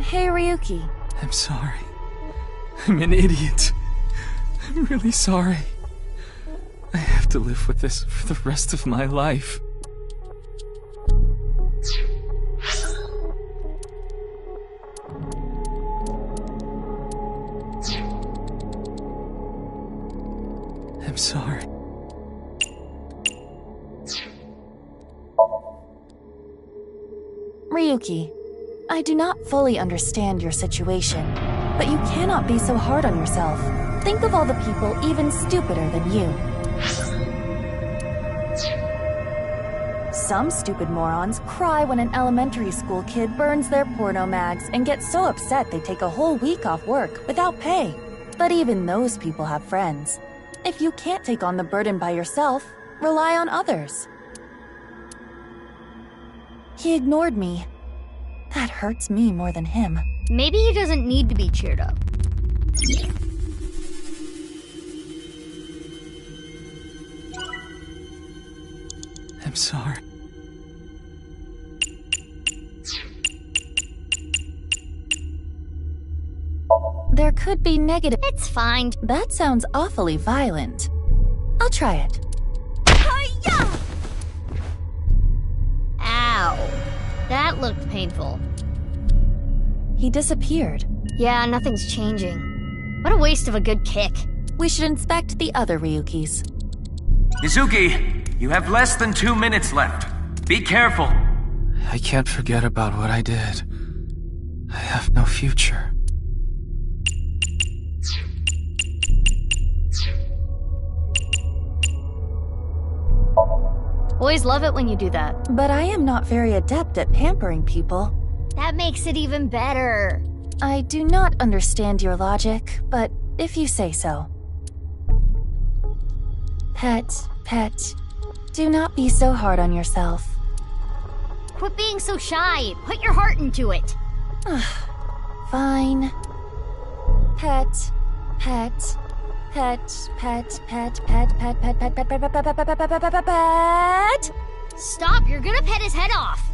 Hey, Ryuki. I'm sorry. I'm an idiot. I'm really sorry. I have to live with this for the rest of my life. I'm sorry. Ryuki, I do not fully understand your situation, but you cannot be so hard on yourself. Think of all the people even stupider than you. Some stupid morons cry when an elementary school kid burns their porno mags and get so upset they take a whole week off work without pay. But even those people have friends. If you can't take on the burden by yourself, rely on others. He ignored me. That hurts me more than him. Maybe he doesn't need to be cheered up. I'm sorry. There could be negative. It's fine. That sounds awfully violent. I'll try it. Ow. That looked painful. He disappeared. Yeah, nothing's changing. What a waste of a good kick. We should inspect the other Ryukis. Izuki, you have less than 2 minutes left. Be careful. I can't forget about what I did. I have no future. Boys love it when you do that. But I am not very adept at pampering people. That makes it even better. I do not understand your logic, but if you say so. Pet, do not be so hard on yourself. Quit being so shy. Put your heart into it. Fine. Pet. Stop, you're gonna pet his head off.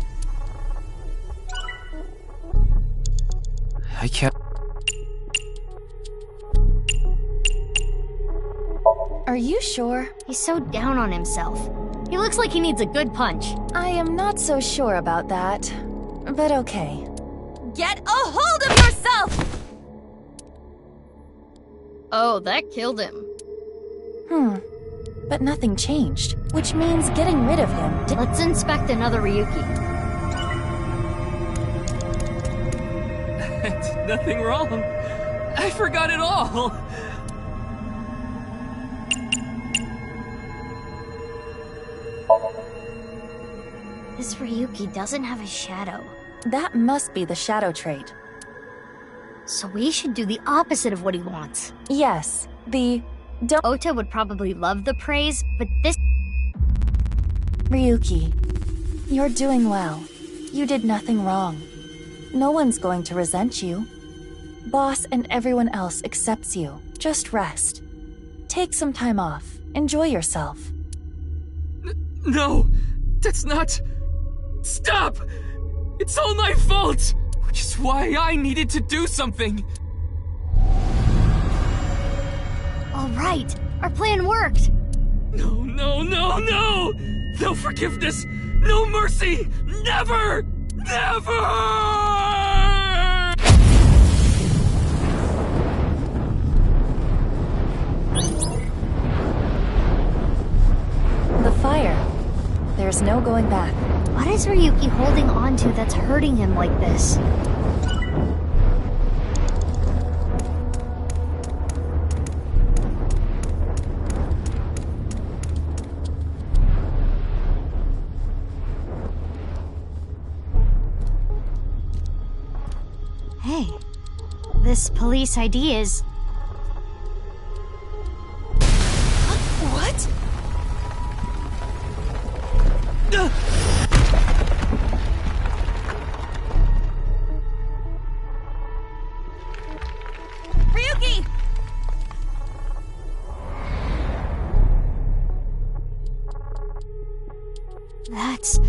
I can't. Are you sure? He's so down on himself. He looks like he needs a good punch. I am not so sure about that. But okay. Get a hold of yourself! Oh, that killed him. But nothing changed, which means getting rid of him did. Let's inspect another Ryuki. Nothing wrong. I forgot it all. This Ryuki doesn't have a shadow. That must be the shadow trait. So we should do the opposite of what he wants. Yes, Ota would probably love the praise, but this... Ryuki, you're doing well. You did nothing wrong. No one's going to resent you. Boss and everyone else accepts you. Just rest. Take some time off. Enjoy yourself. No, that's not... Stop! It's all my fault! Which is why I needed to do something. All right, our plan worked. No! No forgiveness! No mercy! Never! Never! The fire. There's no going back. What is Ryuki holding on to that's hurting him like this? Hey, this police ID is... What? Ryuki! That's...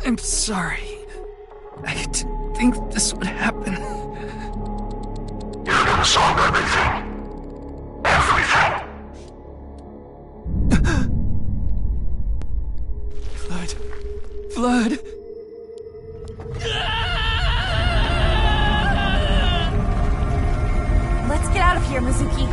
I'm sorry. I think this would happen. You're gonna solve everything. Everything. Flood. Let's get out of here, Mizuki.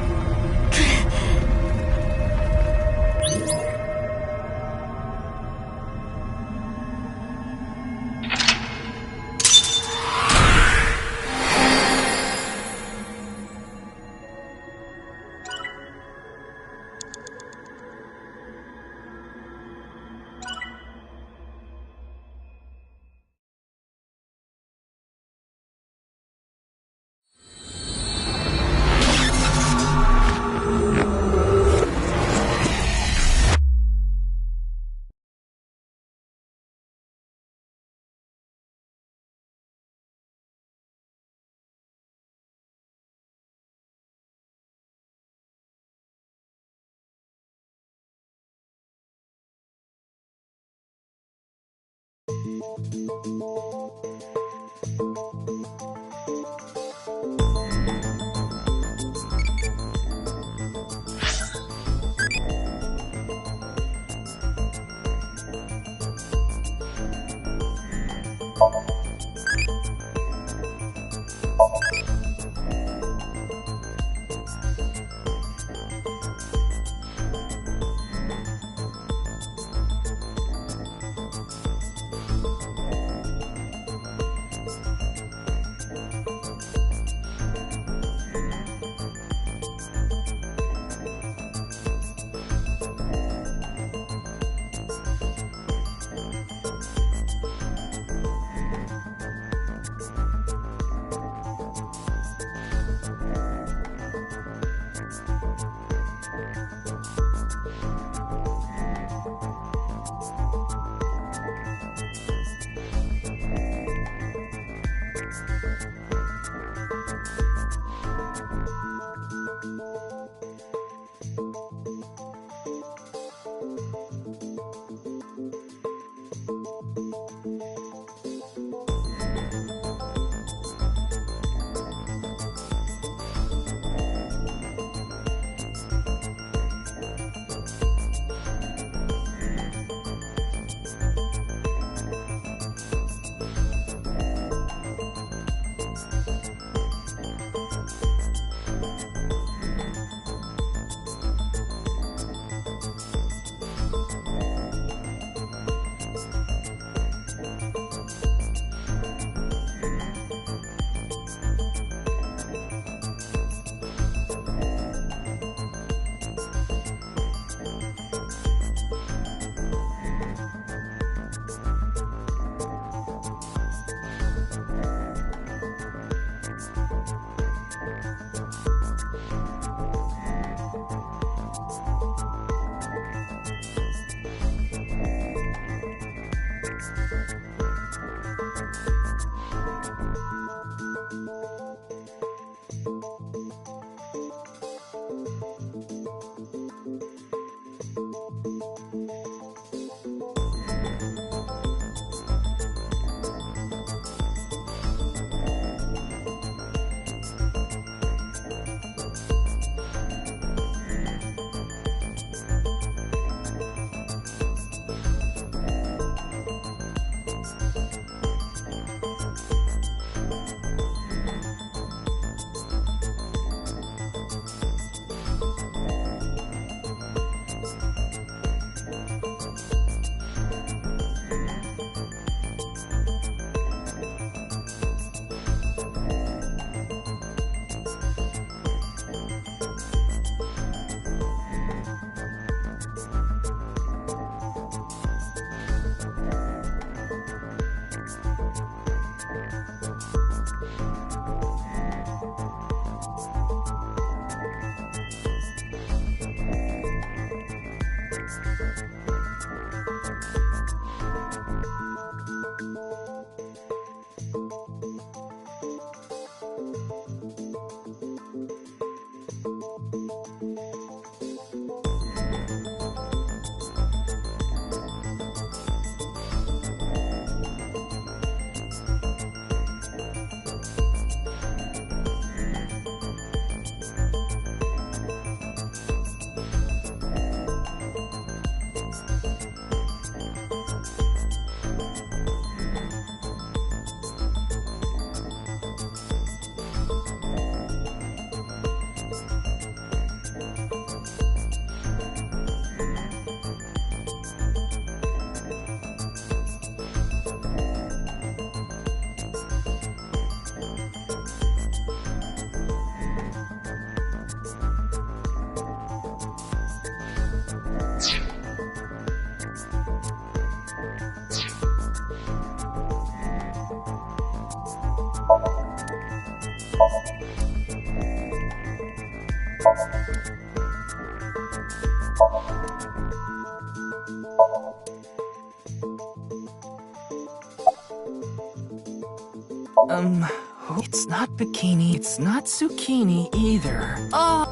It's not bikini, it's not zucchini either. Oh!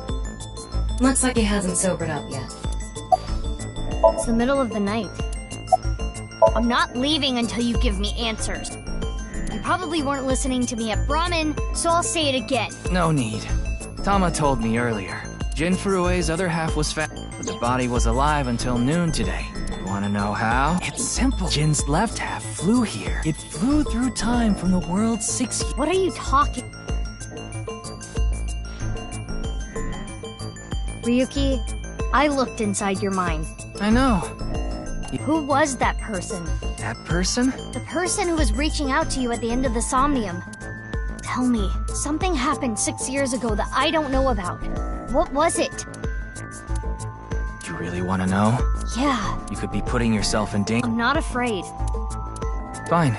Looks like he hasn't sobered up yet. It's the middle of the night. I'm not leaving until you give me answers. You probably weren't listening to me at Brahmin, so I'll say it again. No need. Tama told me earlier. Jin Furue's other half was fat, but the body was alive until noon today. You wanna know how? It's simple. Jin's left half flew here. It flew through time from the world's 6 years. What are you talking? Ryuki, I looked inside your mind. I know. Who was that person? That person? The person who was reaching out to you at the end of the Somnium. Tell me, something happened 6 years ago that I don't know about. What was it? You really wanna know? Yeah, You could be putting yourself in danger. I'm not afraid. Fine.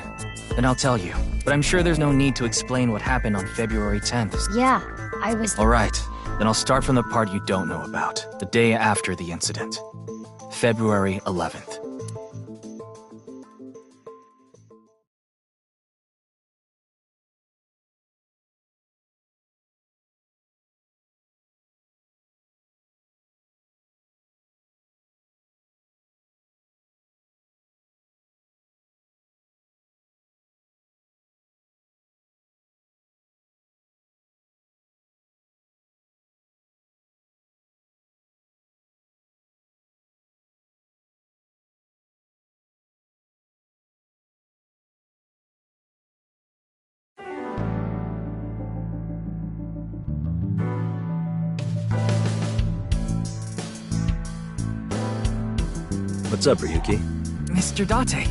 Then I'll tell you. But I'm sure there's no need to explain what happened on February 10th. Yeah, I was... Alright. Then I'll start from the part you don't know about. The day after the incident. February 11th. What's up, Ryuki? Mr. Date.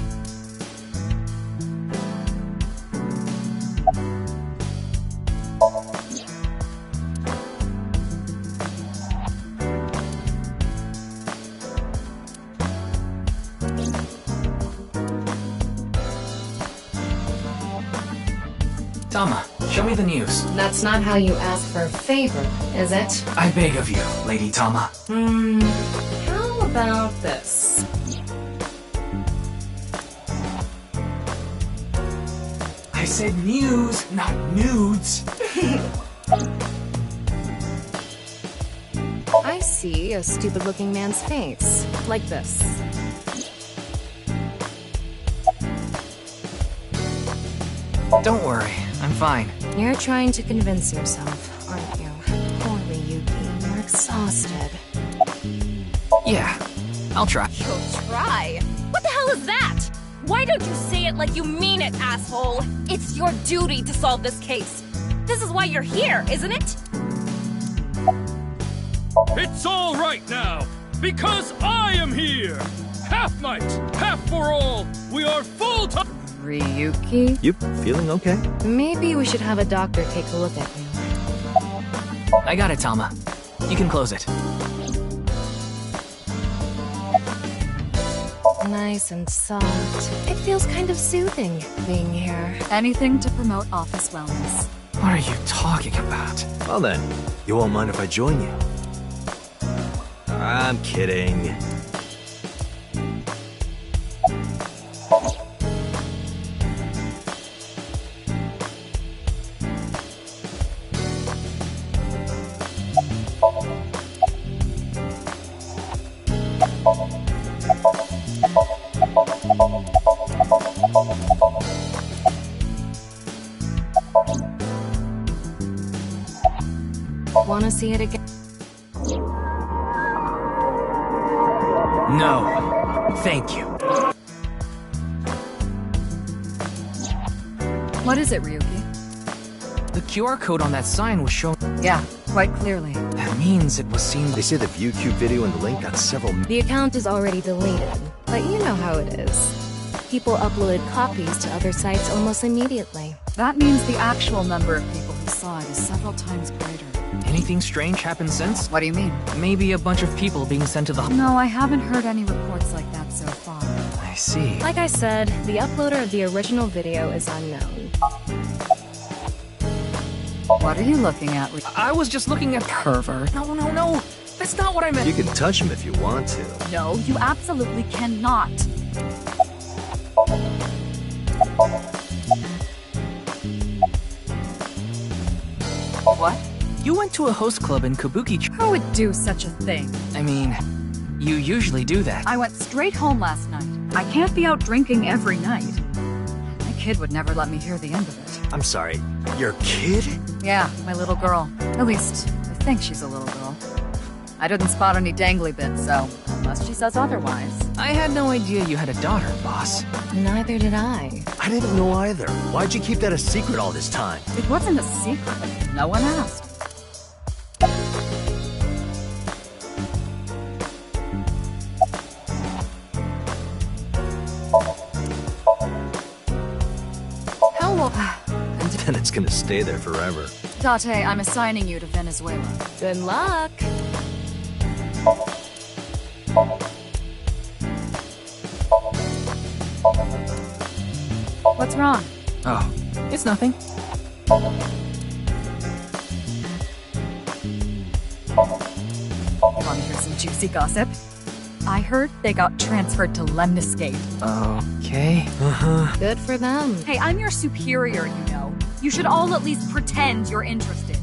Tama, show me the news. That's not how you ask for a favor, is it? I beg of you, Lady Tama. How about this? I said news, not nudes. I see a stupid-looking man's face. Like this. Don't worry, I'm fine. You're trying to convince yourself, aren't you? Poor Ryuki, you're exhausted. Yeah, I'll try. You'll try? What the hell is that? Why don't you say it like you mean it, asshole? It's your duty to solve this case. This is why you're here, isn't it? It's all right now, because I am here! Half night, half for all, we are full time! Ryuki? You feeling okay? Maybe we should have a doctor take a look at you. I got it, Tama. You can close it. Nice and soft. It feels kind of soothing being here. Anything to promote office wellness. What are you talking about? Well then, you won't mind if I join you. I'm kidding. Wanna see it again? No. Thank you. What is it, Ryuki? The QR code on that sign was shown. Yeah, quite clearly. That means it was seen. They say the ViewCube video and the link got several. The account is already deleted, but you know how it is. People uploaded copies to other sites almost immediately. That means the actual number of people who saw it is several times greater. Anything strange happened since? What do you mean? Maybe a bunch of people being sent to the. No, I haven't heard any reports like that so far. I see. Like I said, the uploader of the original video is unknown. What are you looking at, Ryuki? I was just looking at. Pervert. No. That's not what I meant. You can touch him if you want to. No, you absolutely cannot. What? You went to a host club in Kabuki. Who would do such a thing? I mean, you usually do that. I went straight home last night. I can't be out drinking every night. My kid would never let me hear the end of it. I'm sorry, your kid? Yeah, my little girl. At least, I think she's a little girl. I didn't spot any dangly bits, so unless she says otherwise. I had no idea you had a daughter, boss. Neither did I. I didn't know either. Why'd you keep that a secret all this time? It wasn't a secret. No one asked. How long? And it's gonna stay there forever. Date, I'm assigning you to Venezuela. Good luck. What's wrong? Oh, it's nothing. You want to hear some juicy gossip? I heard they got transferred to Lemniscate. Okay. Good for them. Hey, I'm your superior, you know. You should all at least pretend you're interested.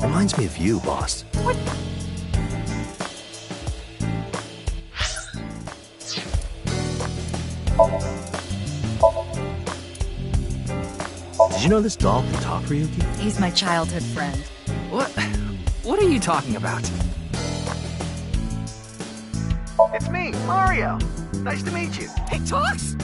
Reminds me of you, boss. What? Did you know this doll can talk, Ryuki? He's my childhood friend. What? What are you talking about? It's me, Mario. Nice to meet you. He talks?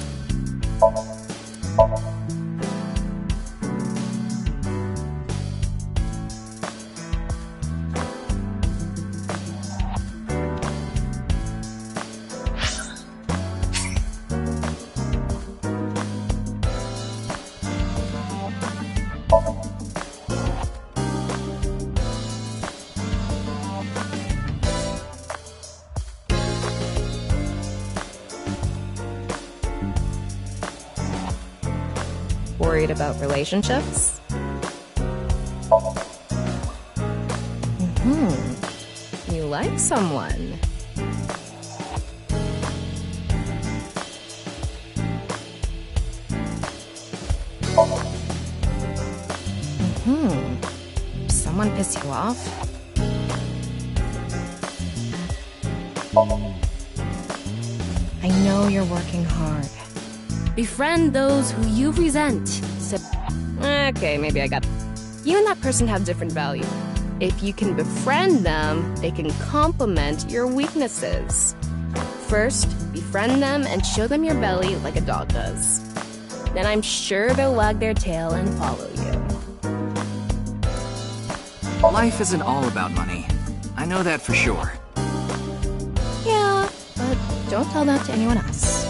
Worried about relationships? You like someone. Someone piss you off? I know you're working hard. Befriend those who you resent. Okay, maybe I got... You and that person have different value. If you can befriend them, they can complement your weaknesses. First, befriend them and show them your belly like a dog does. Then I'm sure they'll wag their tail and follow you. Life isn't all about money. I know that for sure. Yeah, but don't tell that to anyone else.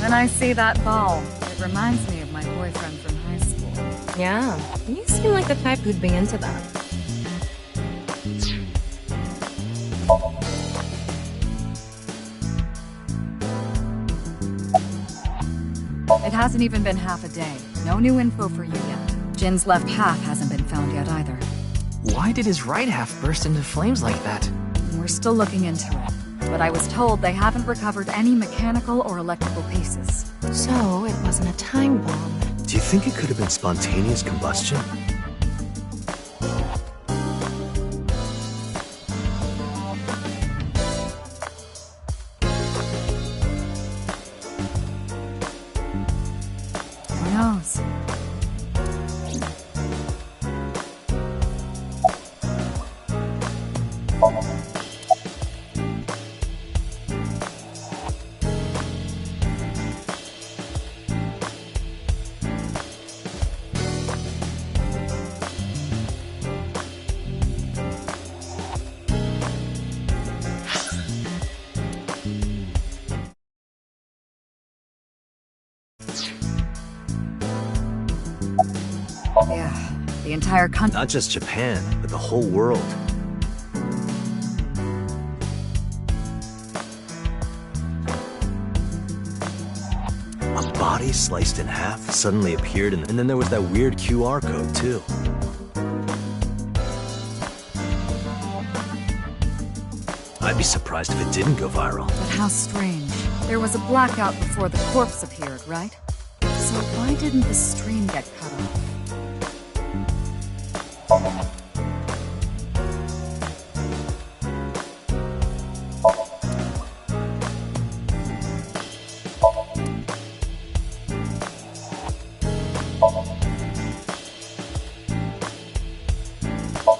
When I see that ball, it reminds me of my boyfriend from high school. Yeah, you seem like the type who'd be into that. It hasn't even been half a day. No new info for you yet. Jin's left half hasn't been found yet either. Why did his right half burst into flames like that? We're still looking into it. But I was told they haven't recovered any mechanical or electrical pieces. So, it wasn't a time bomb. Do you think it could have been spontaneous combustion? Who knows? Yeah, the entire country. Not just Japan, but the whole world. A body sliced in half suddenly appeared, and then there was that weird QR code, too. I'd be surprised if it didn't go viral. But how strange. There was a blackout before the corpse appeared, right? So why didn't the stream get cut off?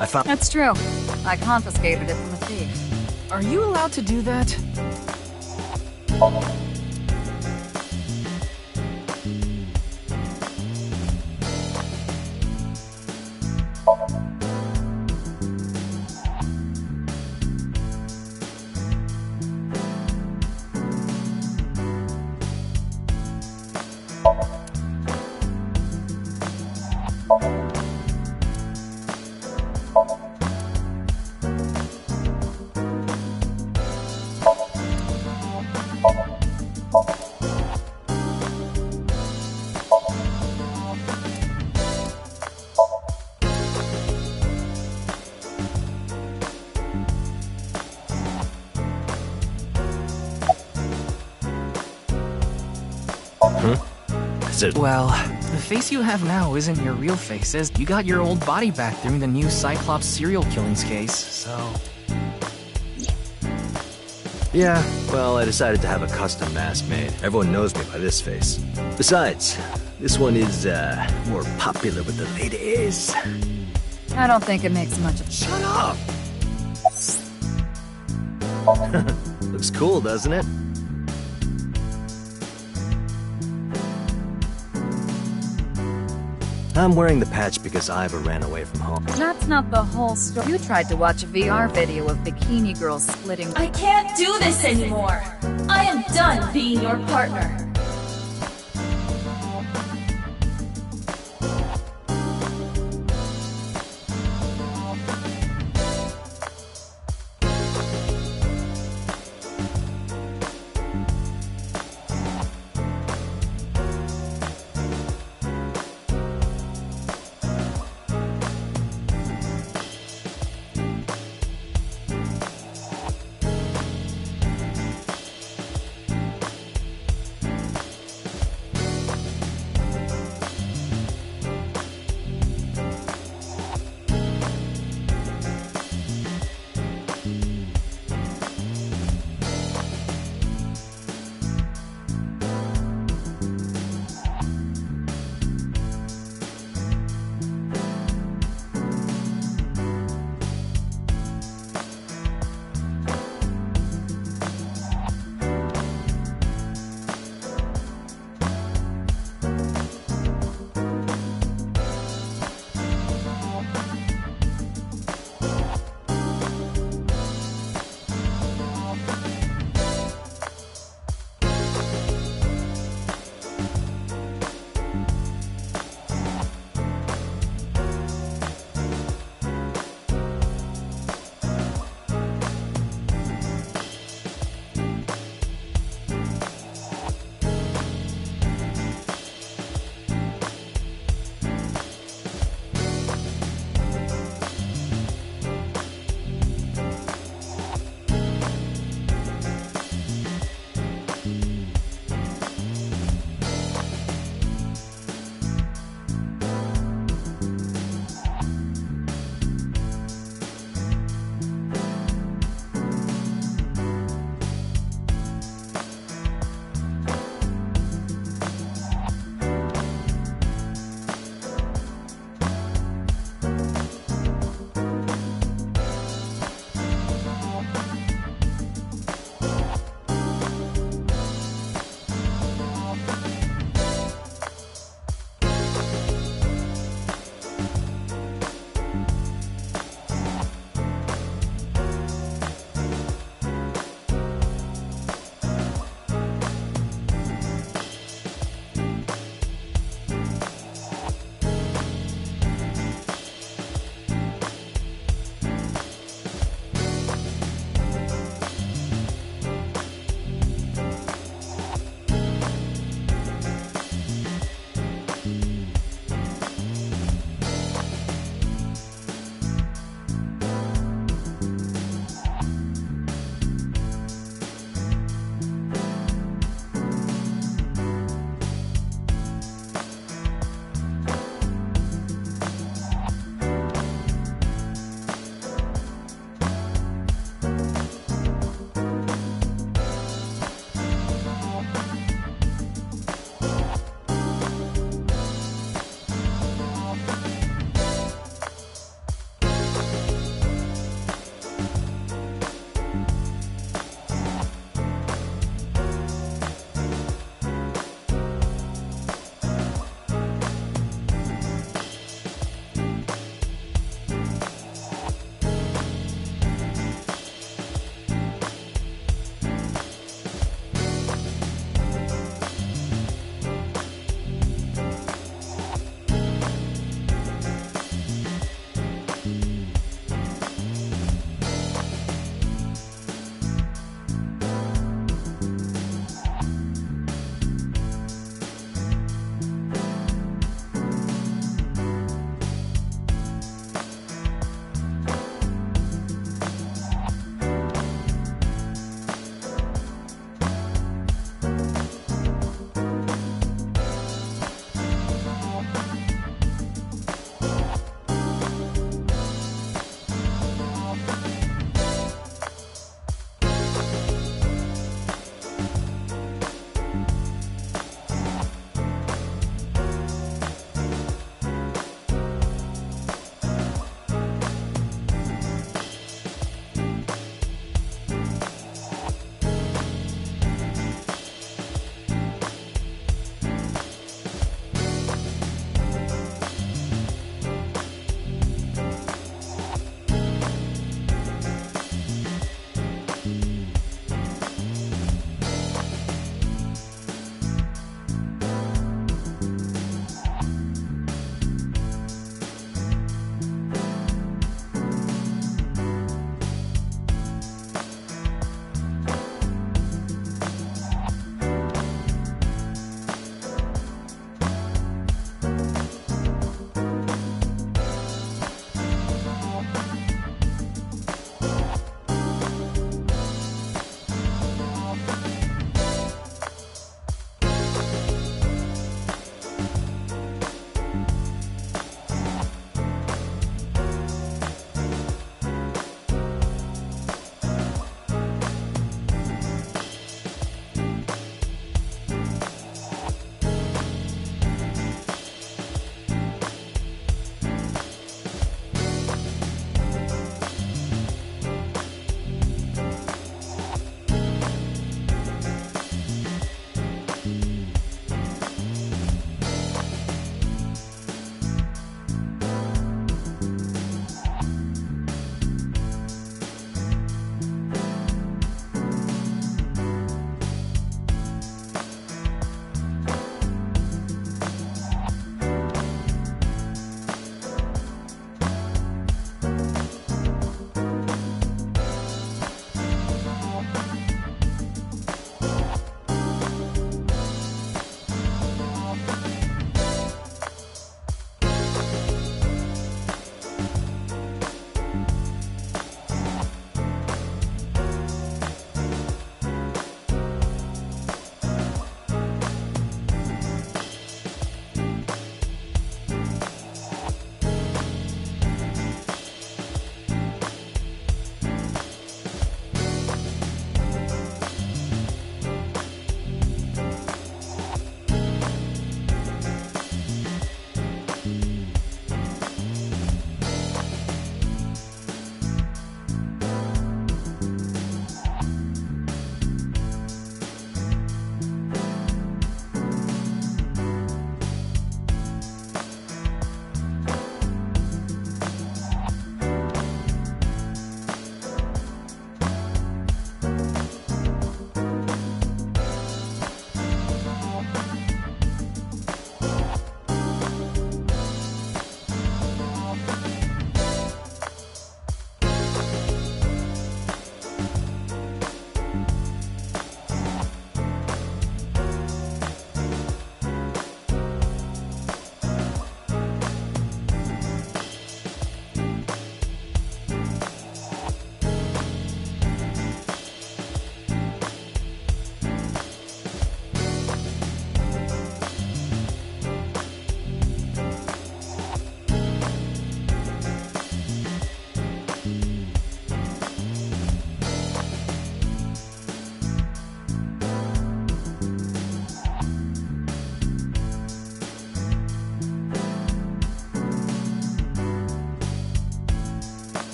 I found— That's true. I confiscated it from a thief. Are you allowed to do that? Well, the face you have now isn't your real face, as you got your old body back during the new Cyclops serial killings case, so... Yeah, well, I decided to have a custom mask made. Everyone knows me by this face. Besides, this one is, more popular with the ladies. I don't think it makes much of— Shut up! Looks cool, doesn't it? I'm wearing the patch because Iva ran away from home. That's not the whole story. You tried to watch a VR video of bikini girls splitting— I can't do this anymore! I am done being your partner!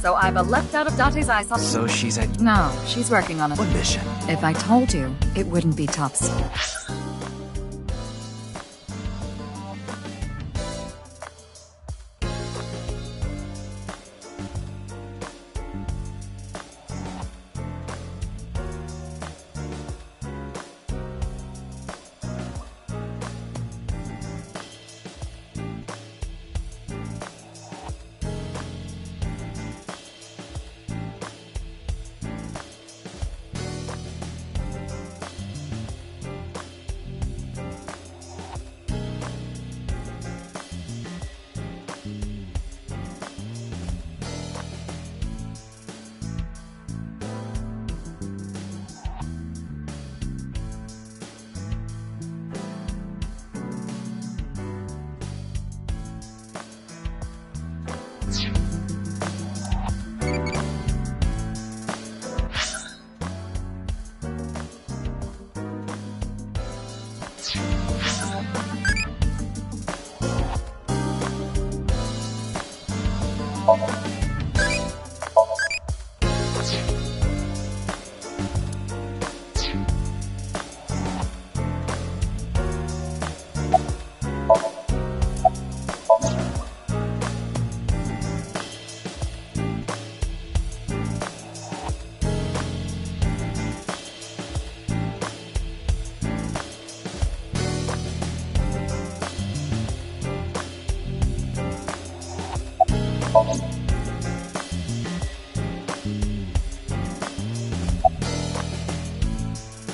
so I've left out of Date's eyes. So she's at... No, she's working on it. What mission? If I told you, it wouldn't be top secret.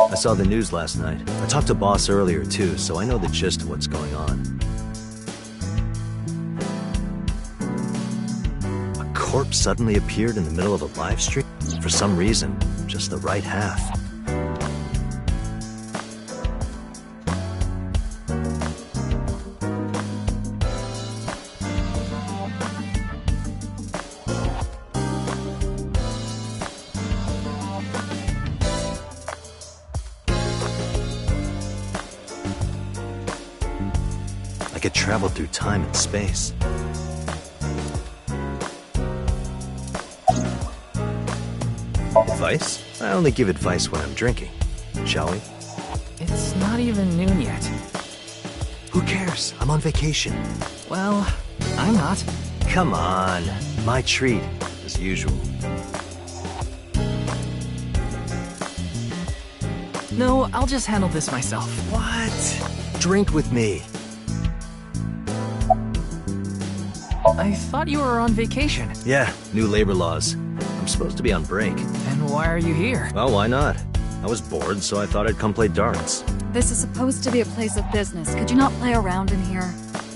I saw the news last night. I talked to Boss earlier too, so I know the gist of what's going on. A corpse suddenly appeared in the middle of a live stream. For some reason, just the right half. It traveled through time and space. Advice? I only give advice when I'm drinking. Shall we? It's not even noon yet. Who cares? I'm on vacation. Well, I'm not. Come on. My treat, as usual. No, I'll just handle this myself. What? Drink with me. I thought you were on vacation. Yeah, new labor laws. I'm supposed to be on break. Then why are you here? Well, why not? I was bored, so I thought I'd come play darts. This is supposed to be a place of business. Could you not play around in here?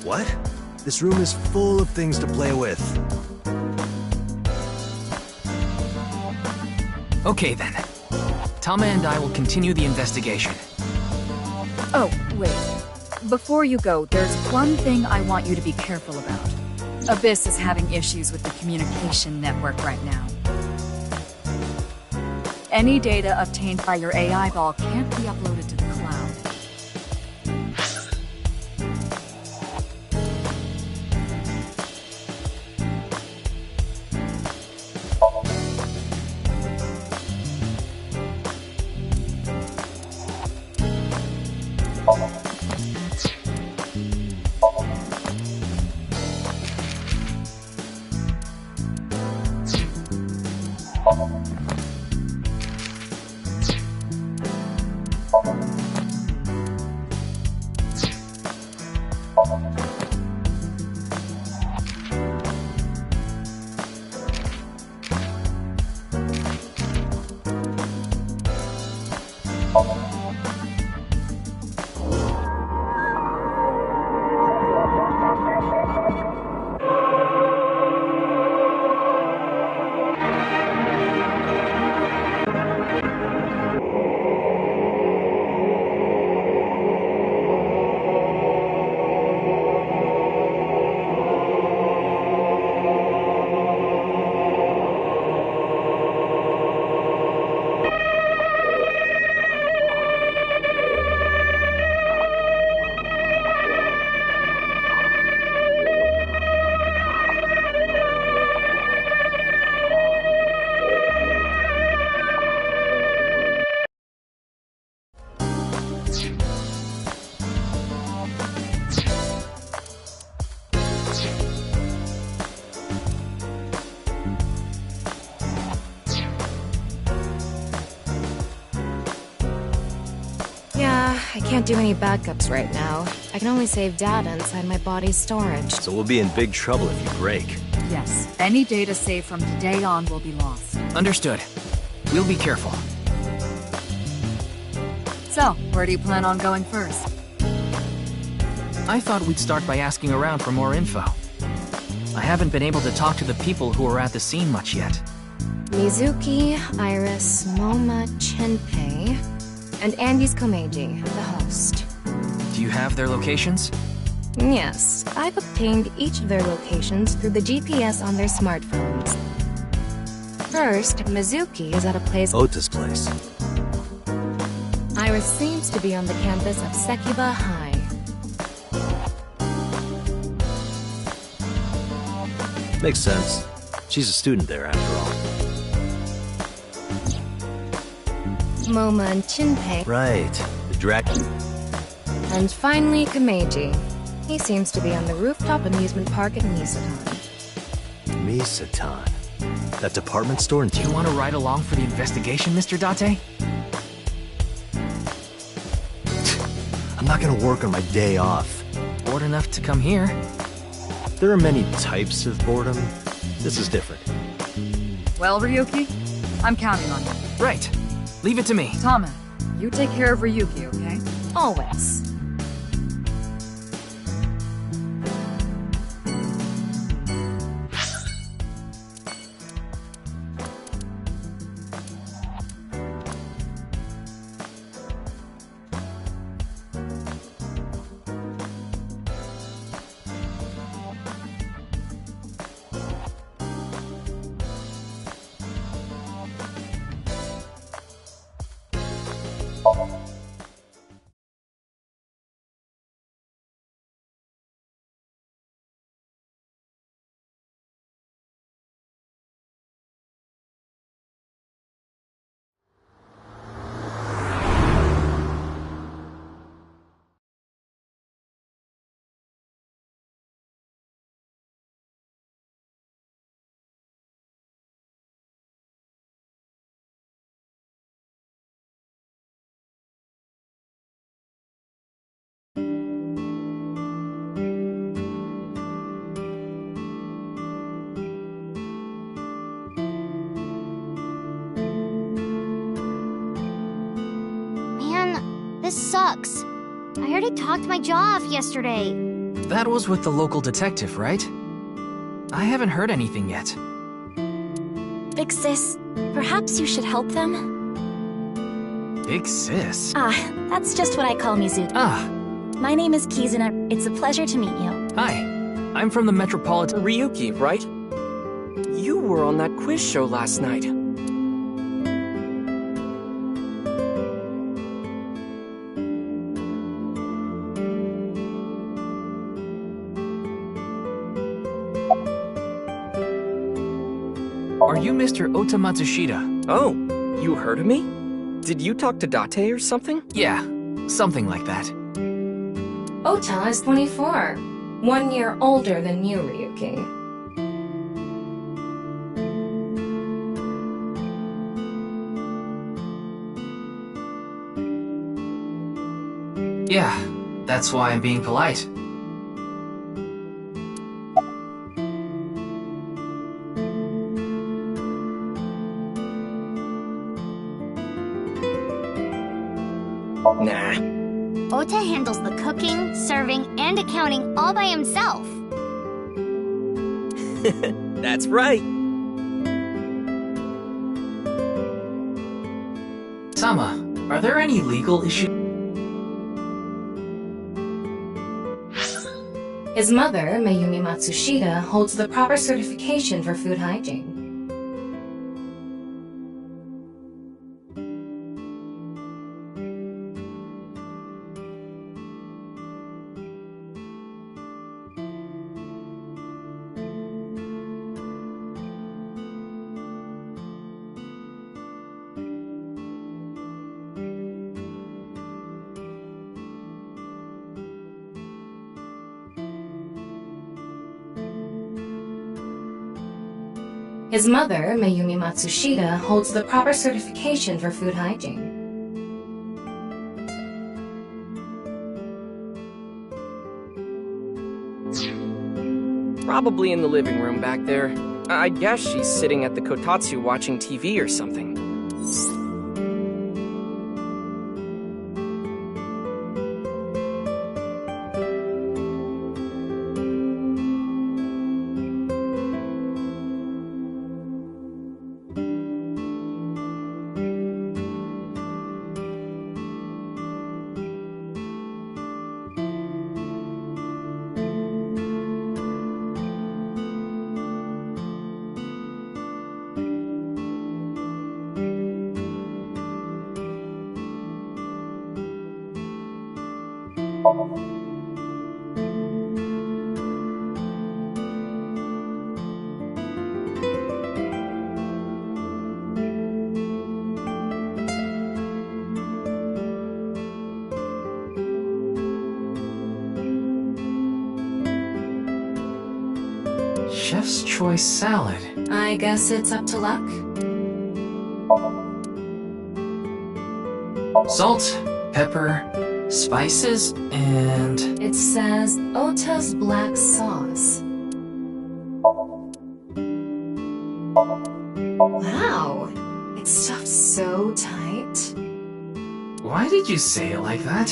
What? This room is full of things to play with. Okay then. Tama and I will continue the investigation. Oh, wait. Before you go, there's one thing I want you to be careful about. Abyss is having issues with the communication network right now. Any data obtained by your AI ball can't be uploaded to the cloud. Yeah, I can't do any backups right now. I can only save data inside my body's storage. So we'll be in big trouble if you break. Yes, any data saved from today on will be lost. Understood. We'll be careful. So, where do you plan on going first? I thought we'd start by asking around for more info. I haven't been able to talk to the people who were at the scene much yet. Mizuki, Iris, Moma, Chenpei, and Andy's Komeiji, the host. Do you have their locations? Yes, I've obtained each of their locations through the GPS on their smartphones. First, Mizuki is at a place... Ota's place. Iris seems to be on the campus of Sekiba High. Makes sense. She's a student there, after all. Moma and Chenpei. Right. The dragon. And finally, Komeiji. He seems to be on the rooftop amusement park at Misatan. Misatan? That department store in... Do you want to ride along for the investigation, Mr. Date? I'm not gonna work on my day off. Bored enough to come here. There are many types of boredom. This is different. Well, Ryuki, I'm counting on you. Right. Leave it to me. Tama, you take care of Ryuki, okay? Always. This sucks. I already talked my jaw off yesterday. That was with the local detective, right? I haven't heard anything yet. Big sis, perhaps you should help them? Big sis? That's just what I call Mizuki. My name is Kizuna. It's a pleasure to meet you. Hi. I'm from the Metropolitan... Ryuki, right? You were on that quiz show last night. Are you Mr. Ota Matsushita? Oh, you heard of me? Did you talk to Date or something? Yeah, something like that. Ota is 24, 1 year older than you, Ryuki. Yeah, that's why I'm being polite. Nah. Ota handles the cooking, serving, and accounting all by himself. That's right. Sama, are there any legal issues? His mother, Mayumi Matsushita, holds the proper certification for food hygiene. His mother, Mayumi Matsushita, holds the proper certification for food hygiene. Probably in the living room back there. I guess she's sitting at the kotatsu watching TV or something. Chef's choice salad. I guess it's up to luck. Salt, pepper, spices, and... It says Ota's black sauce. Wow, it's stuffed so tight. Why did you say it like that?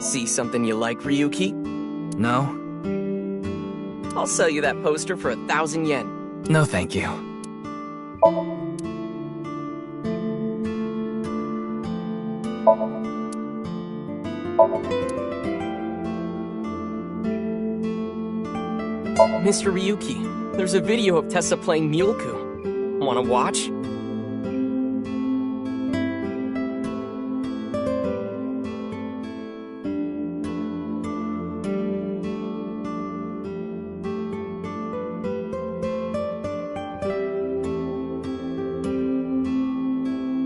See something you like, Ryuki? No. I'll sell you that poster for 1,000 yen. No, thank you. Mr. Ryuki, there's a video of Tessa playing Mulku. Wanna watch?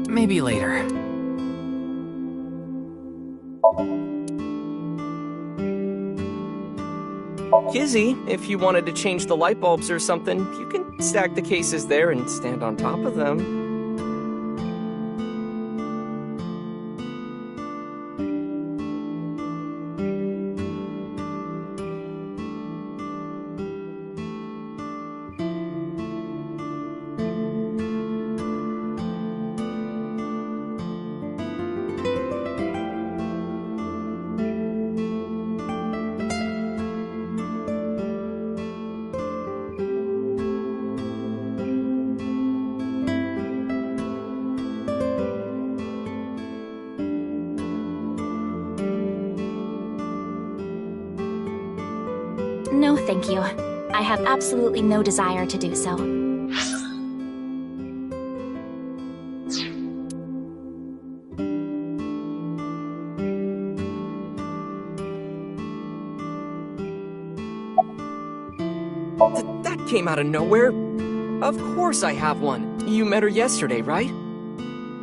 Maybe later. Kizzy, if you wanted to change the light bulbs or something, you can stack the cases there and stand on top of them. No, thank you. I have absolutely no desire to do so. That came out of nowhere. Of course I have one. You met her yesterday, right?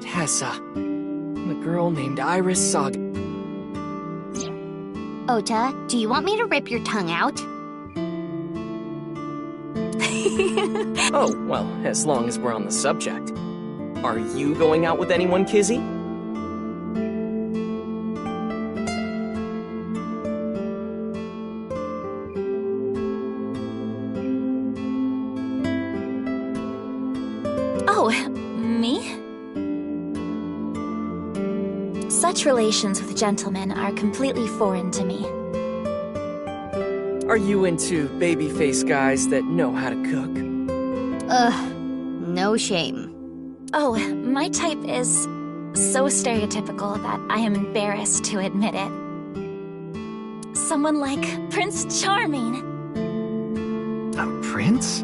Tessa. The girl named Iris Saga. Ota, do you want me to rip your tongue out? Oh, well, as long as we're on the subject. Are you going out with anyone, Kizzy? Oh, me? Such relations with gentlemen are completely foreign to me. Are you into baby-faced guys that know how to cook? Ugh, no shame. Oh, my type is so stereotypical that I am embarrassed to admit it. Someone like Prince Charming. A prince?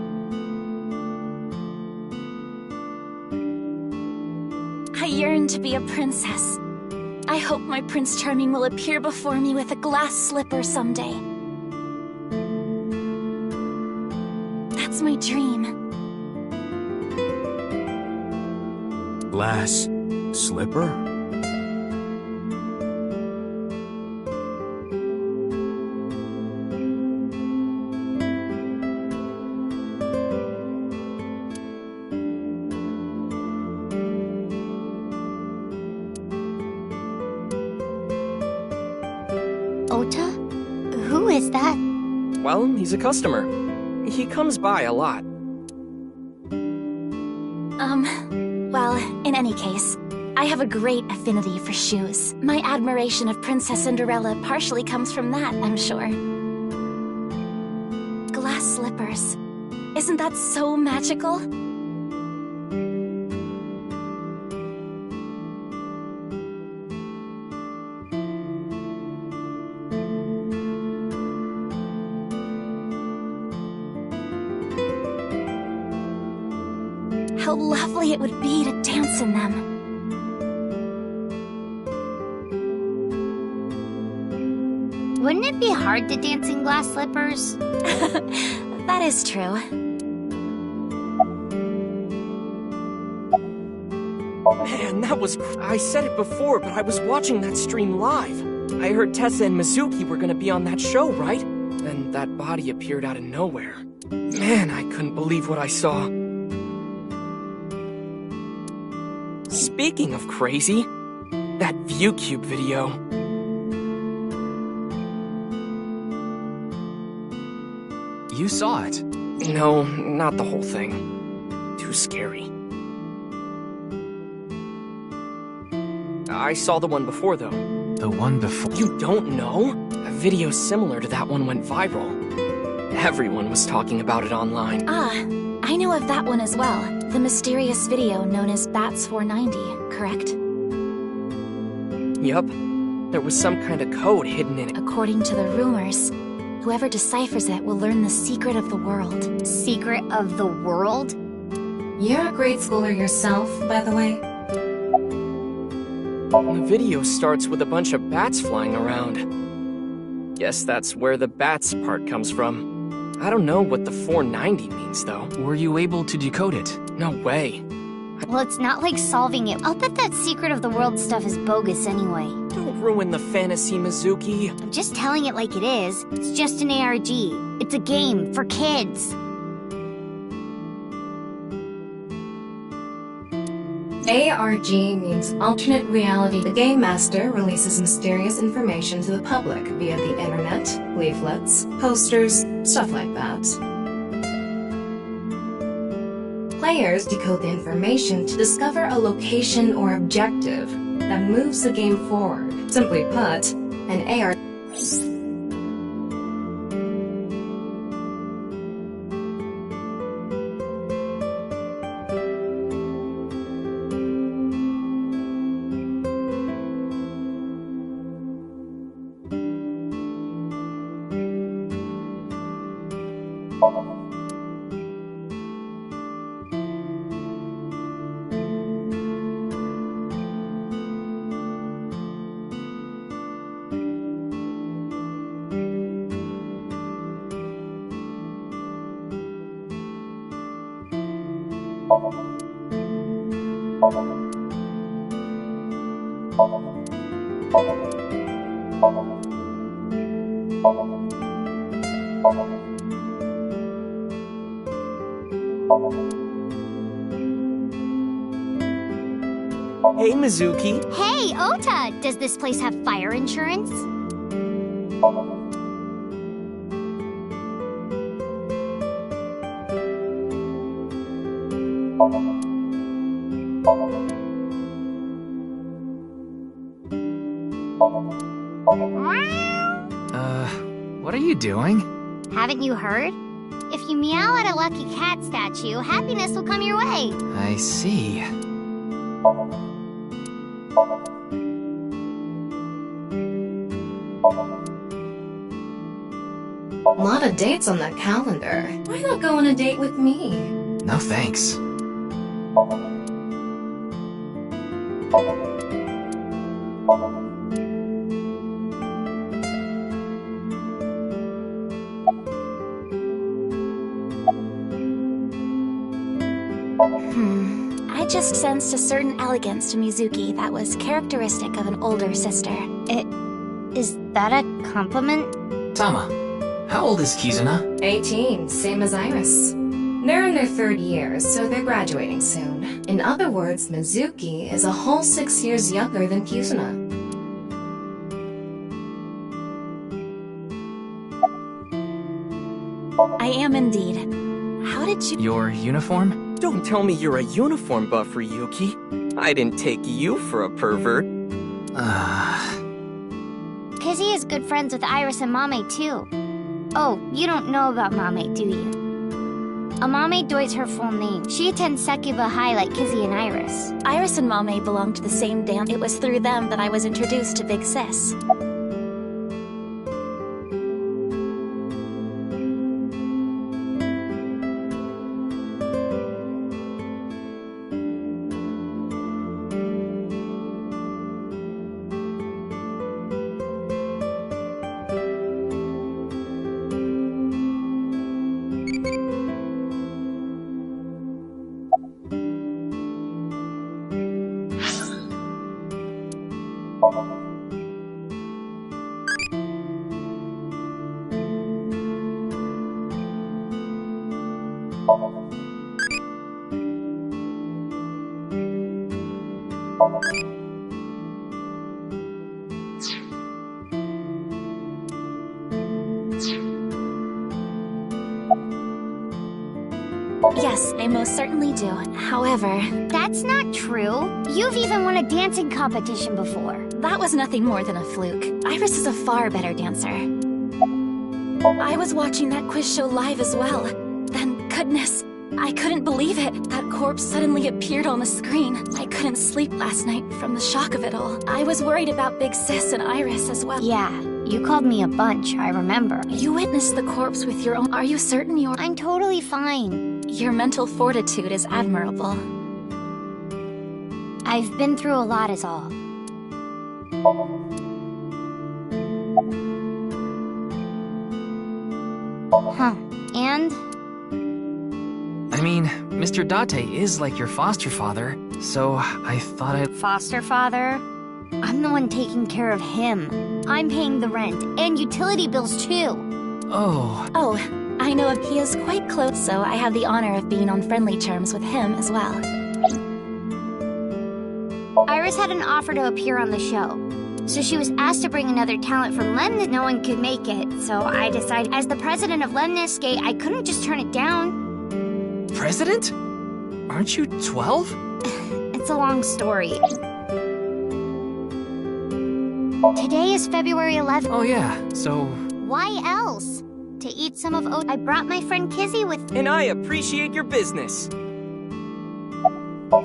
I yearn to be a princess. I hope my Prince Charming will appear before me with a glass slipper someday. That's my dream. Glass slipper? Ota? Who is that? Well, he's a customer. He comes by a lot. Well, in any case, I have a great affinity for shoes. My admiration of Princess Cinderella partially comes from that, I'm sure. Glass slippers. Isn't that so magical? How lovely it would be to dance in them. Wouldn't it be hard to dance in glass slippers? That is true. Man, that was I said it before, but I was watching that stream live. I heard Tessa and Mizuki were gonna be on that show, right? Then that body appeared out of nowhere. Man, I couldn't believe what I saw. Speaking of crazy, that ViewCube video. You saw it? No, not the whole thing. Too scary. I saw the one before, though. The one before? You don't know? A video similar to that one went viral. Everyone was talking about it online. I know of that one as well. The mysterious video known as Bats 490, correct? Yup. There was some kind of code hidden in it. According to the rumors, whoever deciphers it will learn the secret of the world. Secret of the world? You're a grade schooler yourself, by the way. The video starts with a bunch of bats flying around. Guess that's where the bats part comes from. I don't know what the 490 means, though. Were you able to decode it? No way. Well, it's not like solving it. I'll bet that secret of the world stuff is bogus anyway. Don't ruin the fantasy, Mizuki. I'm just telling it like it is. It's just an ARG. It's a game for kids. ARG means alternate reality. The Game Master releases mysterious information to the public via the internet, leaflets, posters, stuff like that. Players decode the information to discover a location or objective that moves the game forward. Simply put, an ARG... Hey, Mizuki. Hey, Ota! Does this place have fire insurance? What are you doing? Haven't you heard? If you meow at a lucky cat statue, happiness will come your way. I see. A lot of dates on that calendar. Why not go on a date with me? No thanks. I just sensed a certain elegance to Mizuki that was characteristic of an older sister. Is that a compliment? Tama, how old is Kizuna? 18, same as Iris. They're in their 3rd year, so they're graduating soon. In other words, Mizuki is a whole 6 years younger than Kizuna. I am indeed. How did you— Your uniform? Don't tell me you're a uniform buff, Ryuki. I didn't take you for a pervert. Kizzy is good friends with Iris and Mame too. Oh, you don't know about Mame, do you? Amame Doi's her full name. She attends Sekiba High like Kizzy and Iris. Iris and Mame belong to the same dance. It was through them that I was introduced to Big Sis. Yes, I most certainly do. However... That's not true. You've even won a dancing competition before. That was nothing more than a fluke. Iris is a far better dancer. I was watching that quiz show live as well. Then, goodness, I couldn't believe it. That corpse suddenly appeared on the screen. I couldn't sleep last night from the shock of it all. I was worried about Big Sis and Iris as well. Yeah, you called me a bunch, I remember. You witnessed the corpse with your own— Are you certain you're— I'm totally fine. Your mental fortitude is admirable. I've been through a lot is all. Huh. And? I mean, Mr. Date is like your foster father, so I thought I'd— Foster father? I'm the one taking care of him. I'm paying the rent and utility bills too. Oh, I know he is quite close, so I have the honor of being on friendly terms with him as well. Iris had an offer to appear on the show, so she was asked to bring another talent from Lemnis. No one could make it, so I decided, as the president of Lemnis Skate, I couldn't just turn it down. President? Aren't you 12? It's a long story. Today is February 11th. Oh yeah, so... Why else? To eat some of oat. I brought my friend Kizzy with me. And I appreciate your business.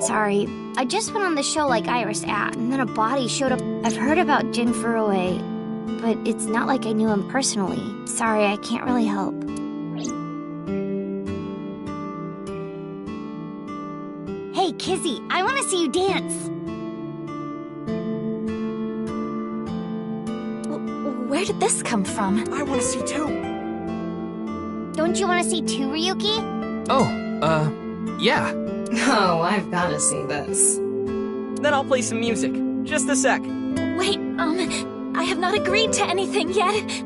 Sorry, I just went on the show like Iris at, and then a body showed up. I've heard about Jin Furue, but it's not like I knew him personally. Sorry, I can't really help. Hey, Kizzy, I want to see you dance. Where did this come from? I want to see too. Don't you want to see too, Ryuki? Yeah. Oh, I've gotta see this. Then I'll play some music. Just a sec. Wait, I have not agreed to anything yet.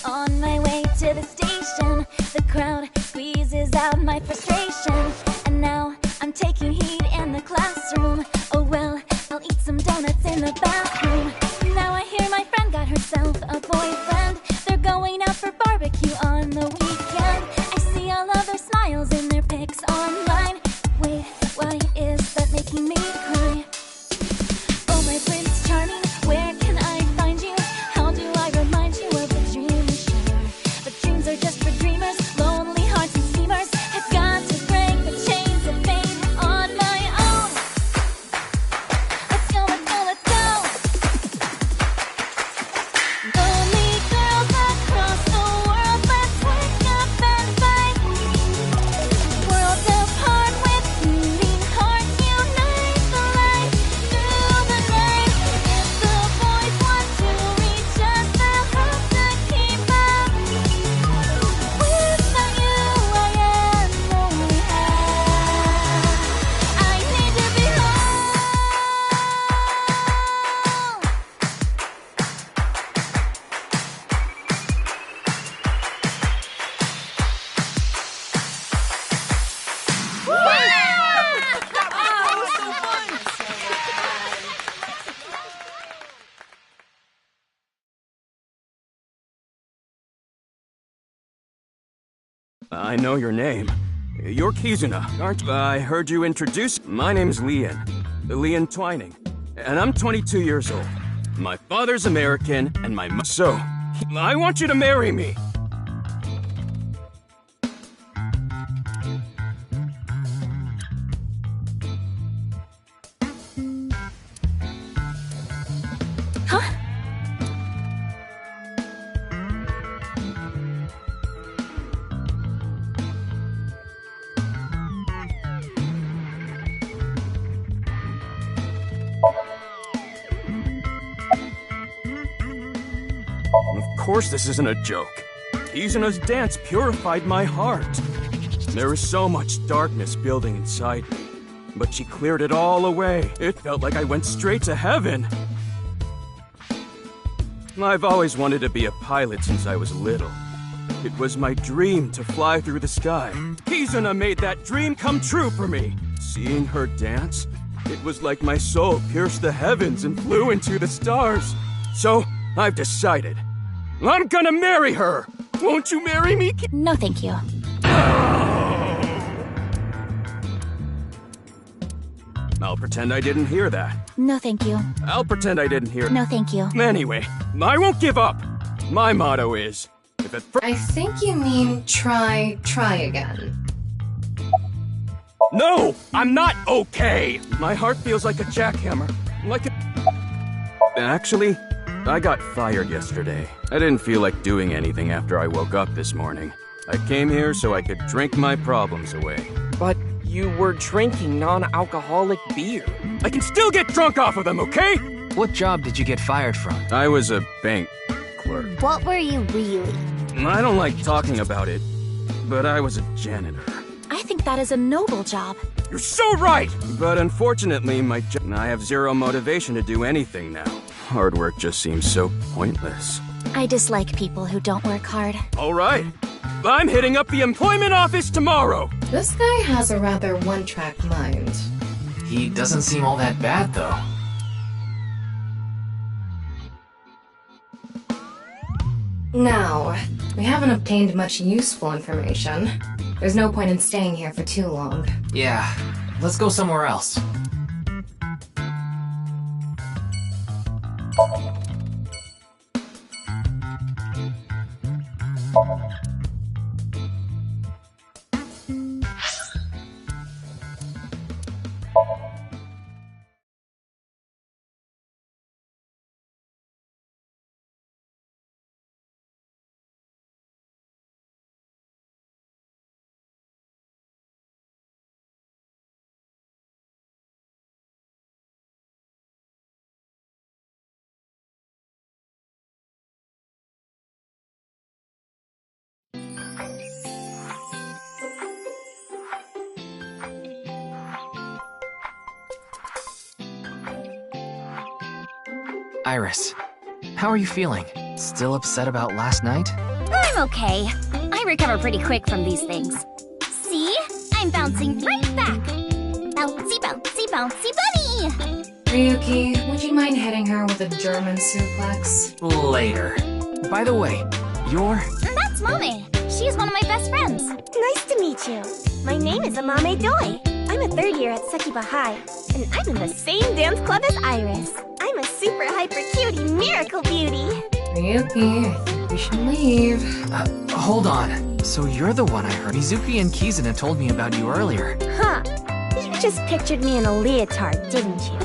On my way to the station, the crowd squeezes out my frustration, and now I'm taking heat in the classroom. Oh well, I'll eat some donuts in the bathroom. Now I hear my friend got herself a boyfriend. They're going out for barbecue on the weekend. I see all of their smiles in their pics online. Wait, why is that making me cry? Oh my Prince Charming, where can I find you? How do I remind you of the dream we share? But dreams are just for dreamers, lonely hearts and schemers. I've got to break the chains of fame on my own. Let's go, let's go, let's go. I know your name. You're Kizuna, aren't you? I heard you introduce. My name's Leon Twining, and I'm 22 years old. My father's American, and so, I want you to marry me. Of course this isn't a joke. Kizuna's dance purified my heart. There was so much darkness building inside me, but she cleared it all away. It felt like I went straight to heaven. I've always wanted to be a pilot since I was little. It was my dream to fly through the sky. Kizuna made that dream come true for me. Seeing her dance, it was like my soul pierced the heavens and flew into the stars. So, I've decided. I'm gonna marry her! Won't you marry me? No, thank you. I'll pretend I didn't hear that. No, thank you. I'll pretend I didn't hear. No, thank you. Anyway, I won't give up. My motto is, if at first. I think you mean try again. No! I'm not okay! My heart feels like a jackhammer. Like a... Actually, I got fired yesterday. I didn't feel like doing anything after I woke up this morning. I came here so I could drink my problems away. But you were drinking non-alcoholic beer. I can still get drunk off of them, okay? What job did you get fired from? I was a bank clerk. What were you really? I don't like talking about it, but I was a janitor. I think that is a noble job. You're so right! But unfortunately, I have zero motivation to do anything now. Hard work just seems so pointless. I dislike people who don't work hard. All right. I'm hitting up the employment office tomorrow! This guy has a rather one-track mind. He doesn't seem all that bad, though. Now, we haven't obtained much useful information. There's no point in staying here for too long. Yeah, let's go somewhere else. Iris, how are you feeling? Still upset about last night? I'm okay. I recover pretty quick from these things. See? I'm bouncing right back. Bouncy, bouncy, bouncy bunny! Ryuki, would you mind hitting her with a German suplex? Later. By the way, you're... That's Mame. She's one of my best friends. Nice to meet you. My name is Amame Doi. I'm a third year at Sekiba High, and I'm in the same dance club as Iris. I'm a super hyper cutie miracle beauty. Ryuki, I think we should leave. Hold on. So you're the one I heard. Mizuki and Kizuna told me about you earlier. Huh. You just pictured me in a leotard, didn't you?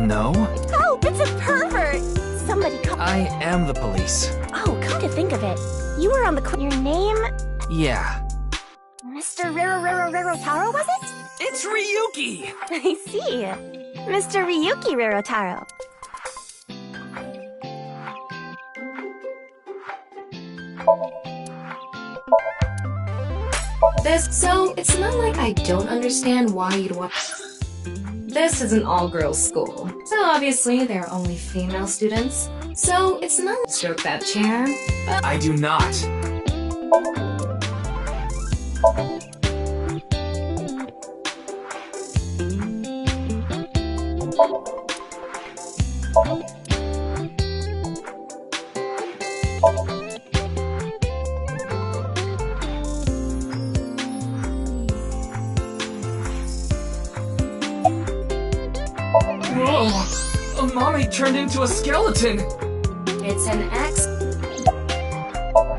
No? Oh, it's a pervert! Somebody call- I am the police. Oh, come to think of it. You were on the Your name? Yeah. Mr. Rarotaro, was it? It's Ryuki! I see. Mr. Ryuki Rarotaro. So, it's not like I don't understand why you'd want... This is an all-girls school, so obviously there are only female students. So, it's not... Stroke that chair. I do not. Oh, Mommy turned into a skeleton! It's an X.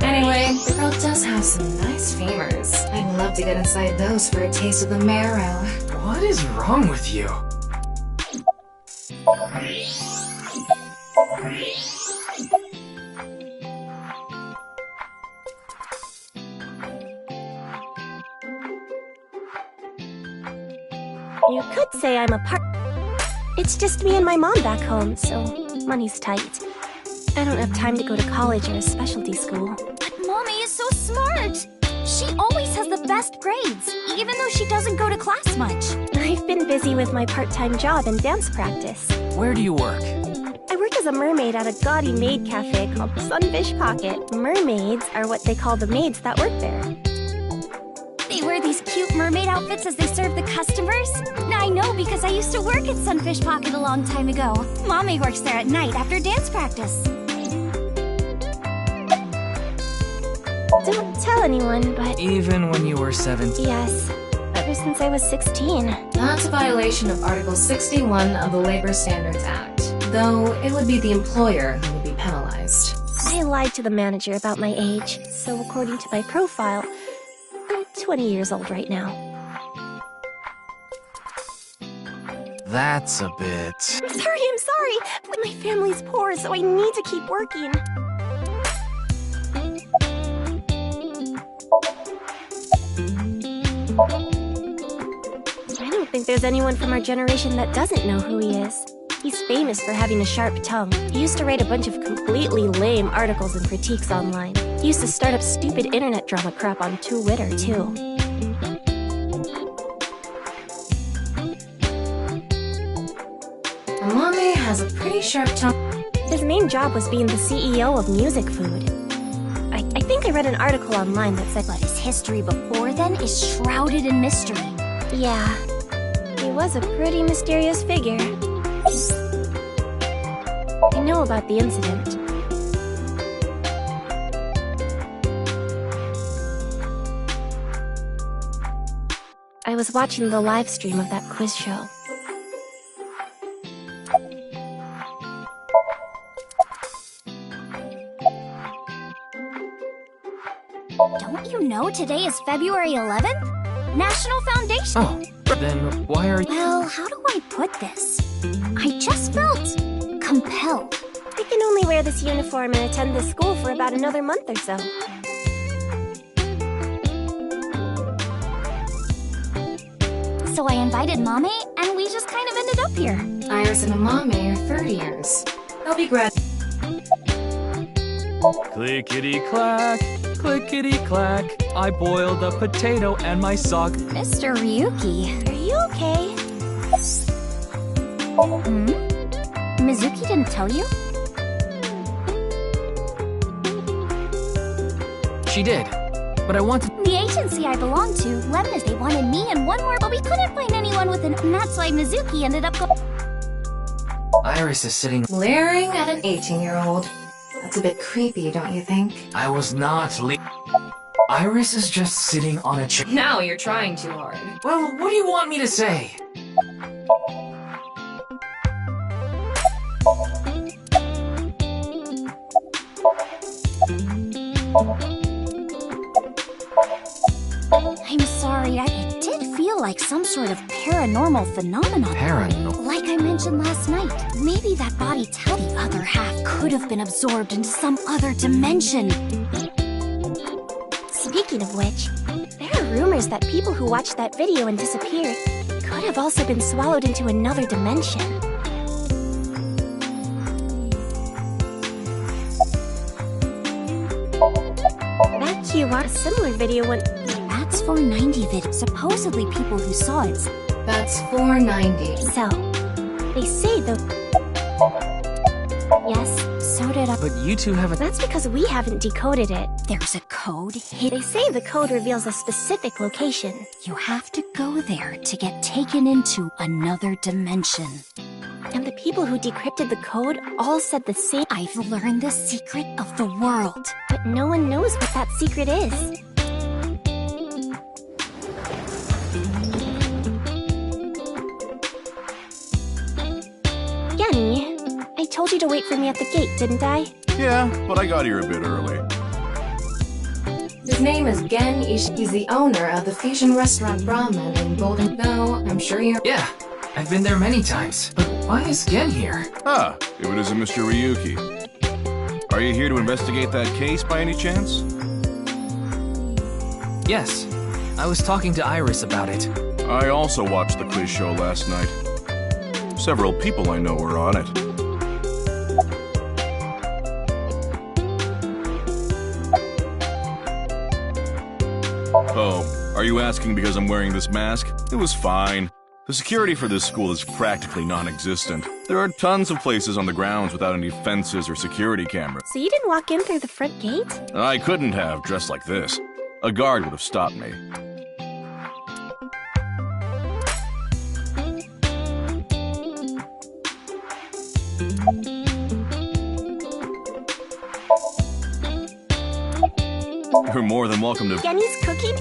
Anyway, the girl does have some nice femurs. I'd love to get inside those for a taste of the marrow. What is wrong with you? You could say I'm a part. It's just me and my mom back home, so money's tight. I don't have time to go to college or a specialty school. But Mommy is so smart! She always has the best grades, even though she doesn't go to class much. I've been busy with my part-time job and dance practice. Where do you work? I work as a mermaid at a gaudy maid cafe called Sunfish Pocket. Mermaids are what they call the maids that work there. They wear these cute mermaid outfits as they serve the customers? I know because I used to work at Sunfish Pocket a long time ago. Mommy works there at night after dance practice. Don't tell anyone, but... Even when you were 17? Yes, ever since I was 16. That's a violation of Article 61 of the Labor Standards Act, though it would be the employer who would be penalized. I lied to the manager about my age, so according to my profile, I'm 20 years old right now. That's a bit... I'm sorry, but my family's poor, so I need to keep working. I don't think there's anyone from our generation that doesn't know who he is. He's famous for having a sharp tongue. He used to write a bunch of completely lame articles and critiques online. He used to start up stupid internet drama crap on Twitter, too. Mommy has a pretty sharp tongue. His main job was being the CEO of Music Food. I think I read an article online that said, but his history before then is shrouded in mystery. Yeah, he was a pretty mysterious figure. I know about the incident. I was watching the live stream of that quiz show. Don't you know today is February 11th? National Foundation! Oh, then why are you... Well, how do I put this? I just felt compelled. I can only wear this uniform and attend this school for about another month or so. So I invited Mommy, and we just kind of ended up here. Iris and Amame are third years. They'll be grad. Clickety-clack, clickety-clack. I boiled a potato and my sock. Mr. Ryuki, are you okay? Mizuki didn't tell you? She did, but I wanted... The agency I belong to, Lemnis, they wanted me and one more, but we couldn't find anyone with an... And that's why Mizuki ended up going... Iris is sitting... Glaring at an 18-year-old. That's a bit creepy, don't you think? I was not Iris is just sitting on a chair. Now you're trying too hard. Well, what do you want me to say? I'm sorry, it did feel like some sort of paranormal phenomenon. Paranormal? Like I mentioned last night, maybe that body the other half could have been absorbed into some other dimension. Speaking of which, there are rumors that people who watched that video and disappeared could have also been swallowed into another dimension. That QR, a similar video went... That's 490 vid. Supposedly people who saw it. That's 490. So, they say the... Yes, so did I. But you two haven't... That's because we haven't decoded it. There's a code They say the code reveals a specific location. You have to go there to get taken into another dimension. And the people who decrypted the code all said the same... I've learned the secret of the world. But no one knows what that secret is. to wait for me at the gate, didn't I? Yeah, but I got here a bit early. His name is Gen Ishi. He's the owner of the fusion restaurant Brahman in Golden. No, I'm sure you're. Yeah, I've been there many times. But why is Gen here? Ah, if it isn't Mr. Ryuki. Are you here to investigate that case by any chance? Yes, I was talking to Iris about it. I also watched the quiz show last night. Several people I know were on it. Oh, are you asking because I'm wearing this mask? It was fine. The security for this school is practically non-existent. There are tons of places on the grounds without any fences or security cameras. So you didn't walk in through the front gate? I couldn't have, dressed like this. A guard would have stopped me. You're more than welcome to... Genny's cooking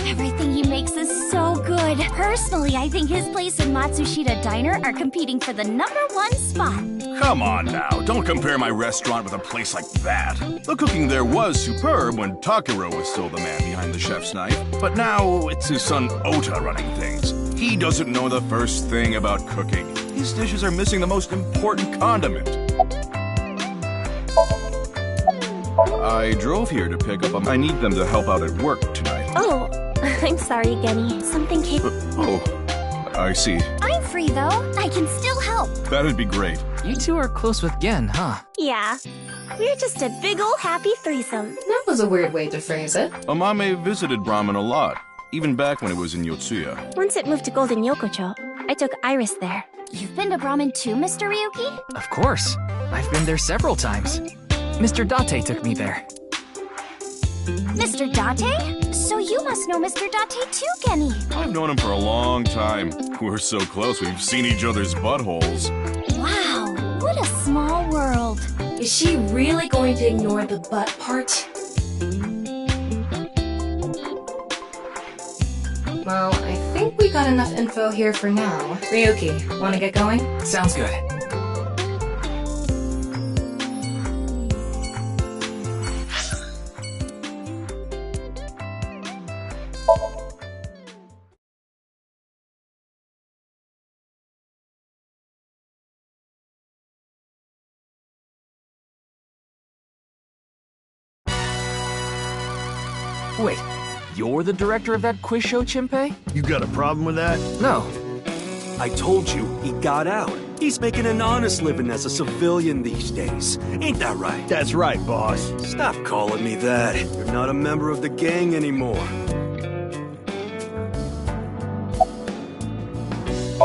everything he makes is so good. Personally, I think his place and Matsushita Diner are competing for the #1 spot. Come on now, don't compare my restaurant with a place like that. The cooking there was superb when Takuro was still the man behind the chef's knife, but now it's his son Ota running things. He doesn't know the first thing about cooking. His dishes are missing the most important condiment. I drove here to pick up I need them to help out at work tonight. Oh, I'm sorry, Genny. Something came... Oh, I see. I'm free, though. I can still help. That'd be great. You two are close with Gen, huh? Yeah. We're just a big ol' happy threesome. That was a weird way to phrase it. Amame visited Brahman a lot, even back when it was in Yotsuya. Once it moved to Golden Yokocho, I took Iris there. You've been to Brahman too, Mr. Ryuki? Of course. I've been there several times. Mr. Date took me there. Mr. Date? So you must know Mr. Date too, Genny. I've known him for a long time. We're so close, we've seen each other's buttholes. Wow, what a small world. Is she really going to ignore the butt part? Well, I think we got enough info here for now. Ryuki, wanna get going? Sounds good. Wait, you're the director of that quiz show, Chimpei? You got a problem with that? No. I told you, he got out. He's making an honest living as a civilian these days. Ain't that right? That's right, boss. Stop calling me that. You're not a member of the gang anymore.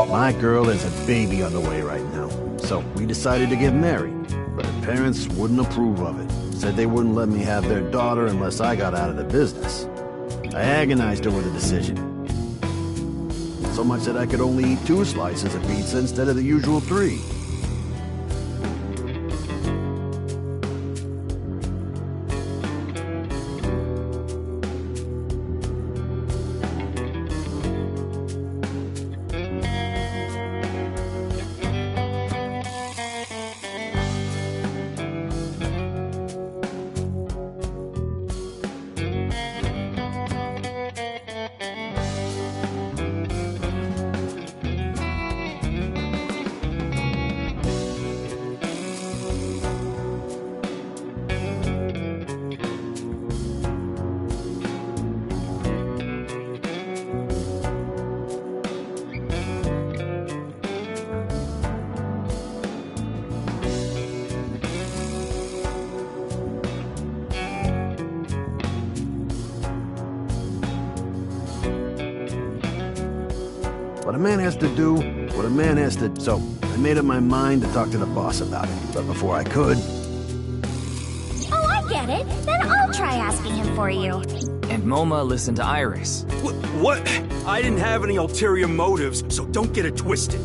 My girl has a baby on the way right now, so we decided to get married. But her parents wouldn't approve of it. Said they wouldn't let me have their daughter unless I got out of the business. I agonized over the decision. So much that I could only eat 2 slices of pizza instead of the usual 3. What a man has to do, what a man has to... So, I made up my mind to talk to the boss about it. But before I could... Oh, I get it. Then I'll try asking him for you. And Moma listened to Iris. What? I didn't have any ulterior motives, so don't get it twisted.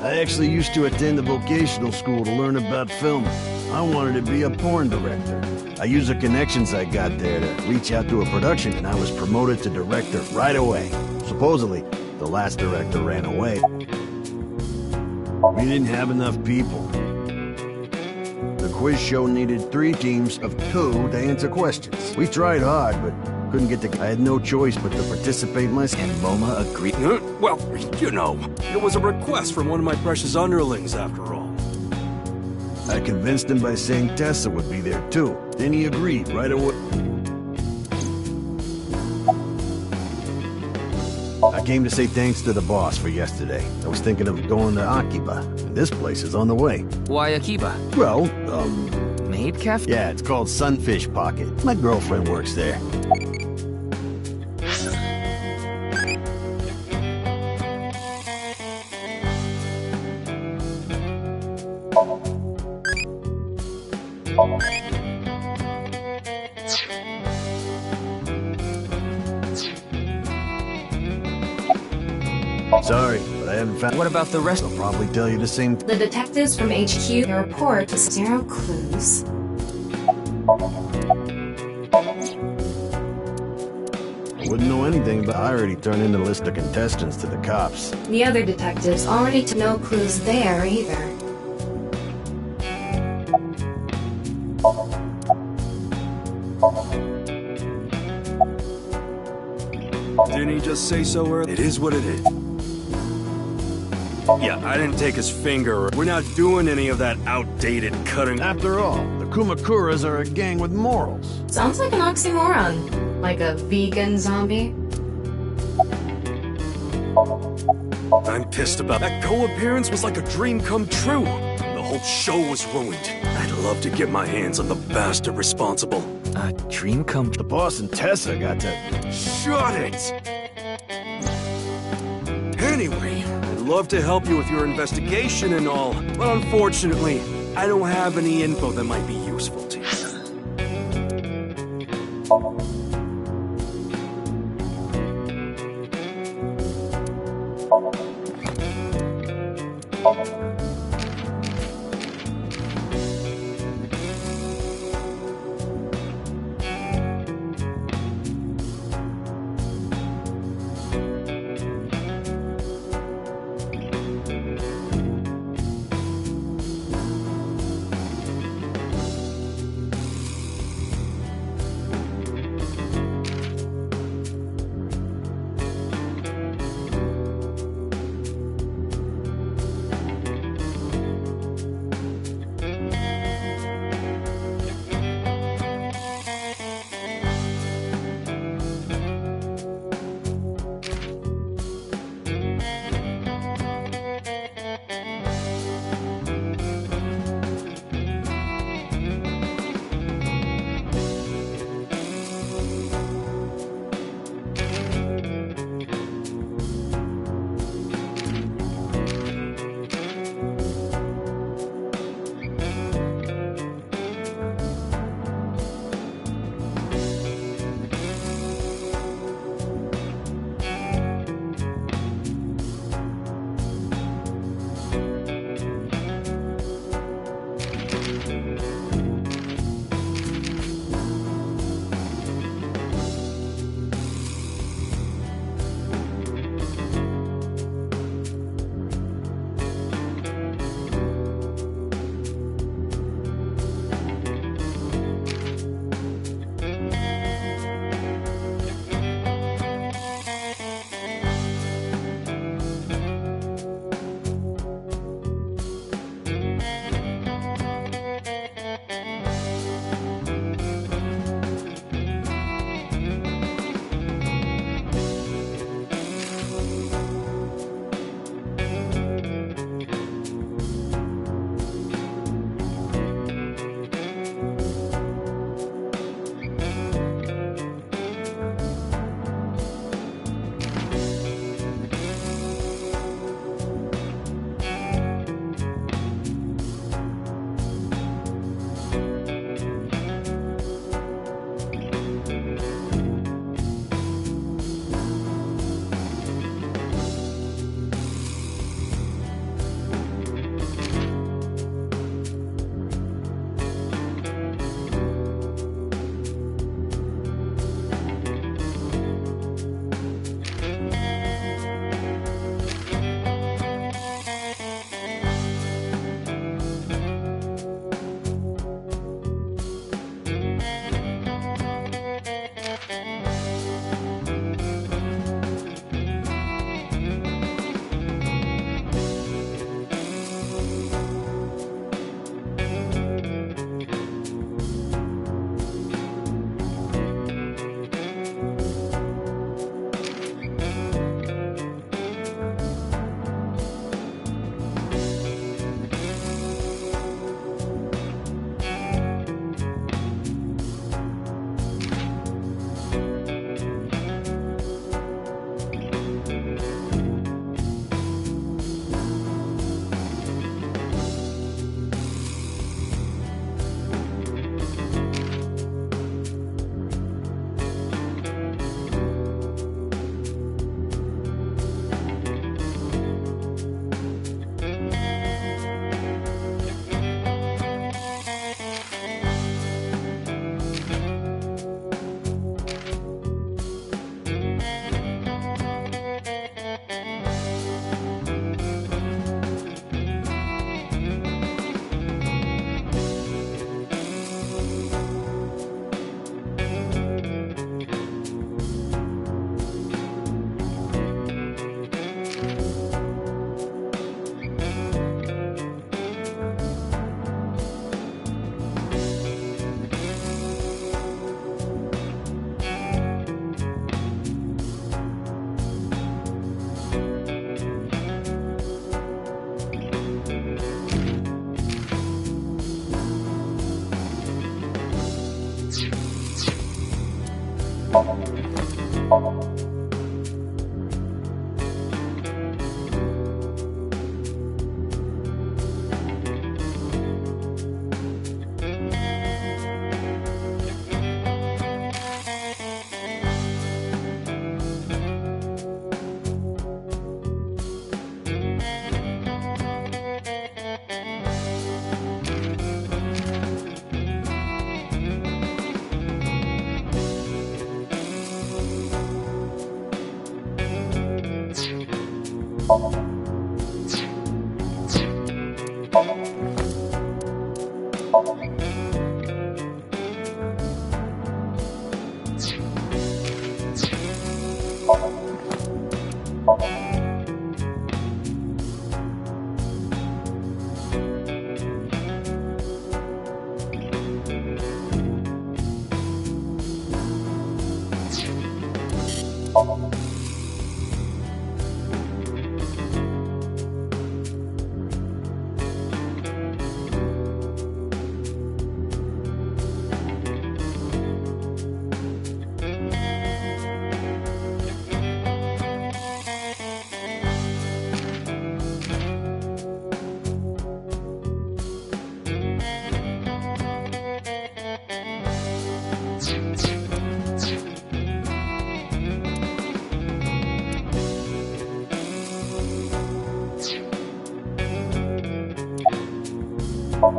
I actually used to attend a vocational school to learn about film. I wanted to be a porn director. I used the connections I got there to reach out to a production, and I was promoted to director right away. Supposedly, the last director ran away. We didn't have enough people. The quiz show needed 3 teams of 2 to answer questions. We tried hard, but couldn't get I had no choice but to participate myself. And Moma agreed. Well, you know, it was a request from one of my precious underlings, after all. I convinced him by saying Tessa would be there too. Then he agreed right away. I came to say thanks to the boss for yesterday. I was thinking of going to Akiba, and this place is on the way. Why Akiba? Well, Maid Cafe? Yeah, it's called Sunfish Pocket. My girlfriend works there. Sorry, but I haven't found... What about the rest? I'll probably tell you the same... The detectives from HQ report 0 clues. I wouldn't know anything, but I already turned in the list of contestants to the cops. The other detectives already took no clues there either. Didn't he just say so earlier? It is what it is. Yeah, I didn't take his finger. We're not doing any of that outdated cutting. After all, the Kumakuras are a gang with morals. Sounds like an oxymoron. Like a vegan zombie. I'm pissed about that co-appearance was like a dream come true. The whole show was ruined. I'd love to get my hands on the bastard responsible. A dream come... The boss and Tessa got to... Shut it! Anyway, I'd love to help you with your investigation and all, but unfortunately, I don't have any info that might be useful to you.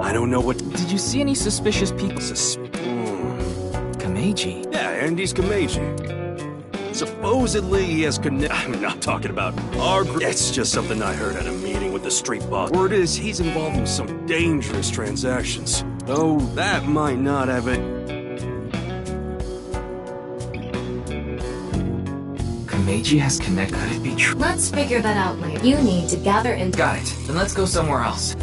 I don't know what... Did you see any suspicious people? Kameji? Yeah, Andy's Kameji. Supposedly he has I'm not talking about our group. It's just something I heard at a meeting with the street boss. Word is he's involved in some dangerous transactions. Though that might not have it. Kameji has connected. Could it be true? Let's figure that out later. You need to gather in. Got it. Then let's go somewhere else.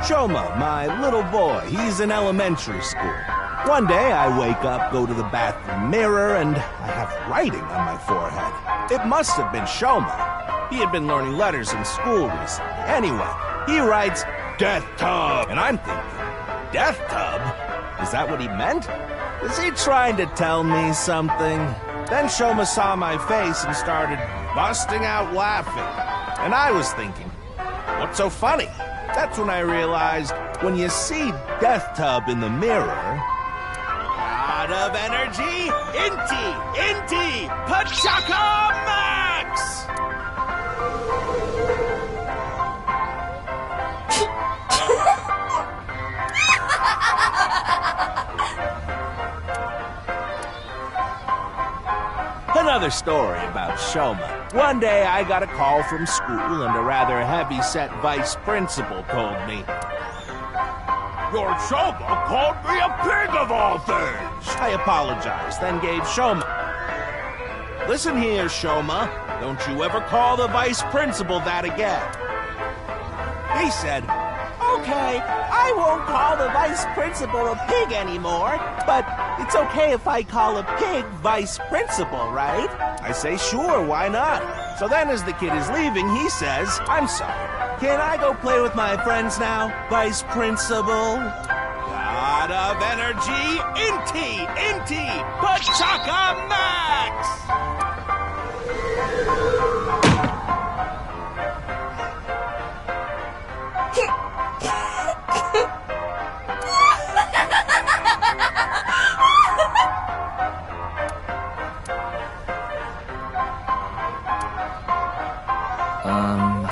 Shoma, my little boy, he's in elementary school. One day I wake up, go to the bathroom mirror, and I have writing on my forehead. It must have been Shoma. He had been learning letters in school recently. Anyway, he writes, Death Tub. And I'm thinking, Death Tub? Is that what he meant? Was he trying to tell me something? Then Shoma saw my face and started busting out laughing. And I was thinking, what's so funny? That's when I realized, when you see Death Tub in the mirror... Lot of energy! Inti! Pachaka Max! Another story about Shoma. One day I got a call from school and a rather heavy-set vice principal told me, Your Shoma called me a pig of all things! I apologized, then gave Shoma. Listen here, Shoma. Don't you ever call the vice principal that again. He said, Okay, I won't call the vice principal a pig anymore, but it's okay if I call a pig vice principal, right? I say, sure, why not? So then as the kid is leaving, he says, I'm sorry, can I go play with my friends now, vice principal? God of energy, Inti, Pachaka Max!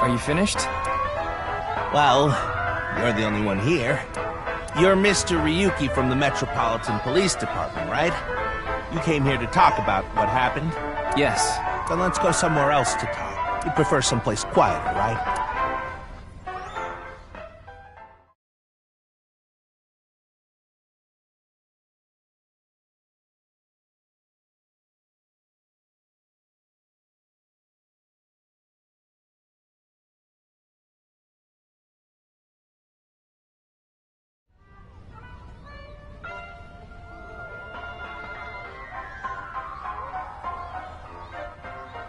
Are you finished? Well, you're the only one here. You're Mr. Ryuki from the Metropolitan Police Department, right? You came here to talk about what happened? Yes. Then let's go somewhere else to talk. You prefer someplace quieter, right?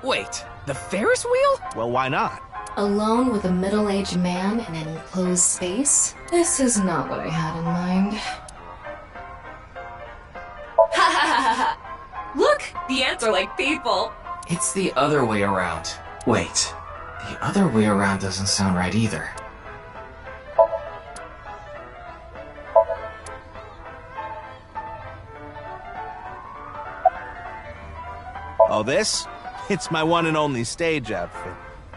Wait, the Ferris wheel? Well, why not? Alone with a middle-aged man in an enclosed space? This is not what I had in mind. The ants are like people. It's the other way around. Wait, the other way around doesn't sound right either. Oh, this? It's my one and only stage outfit.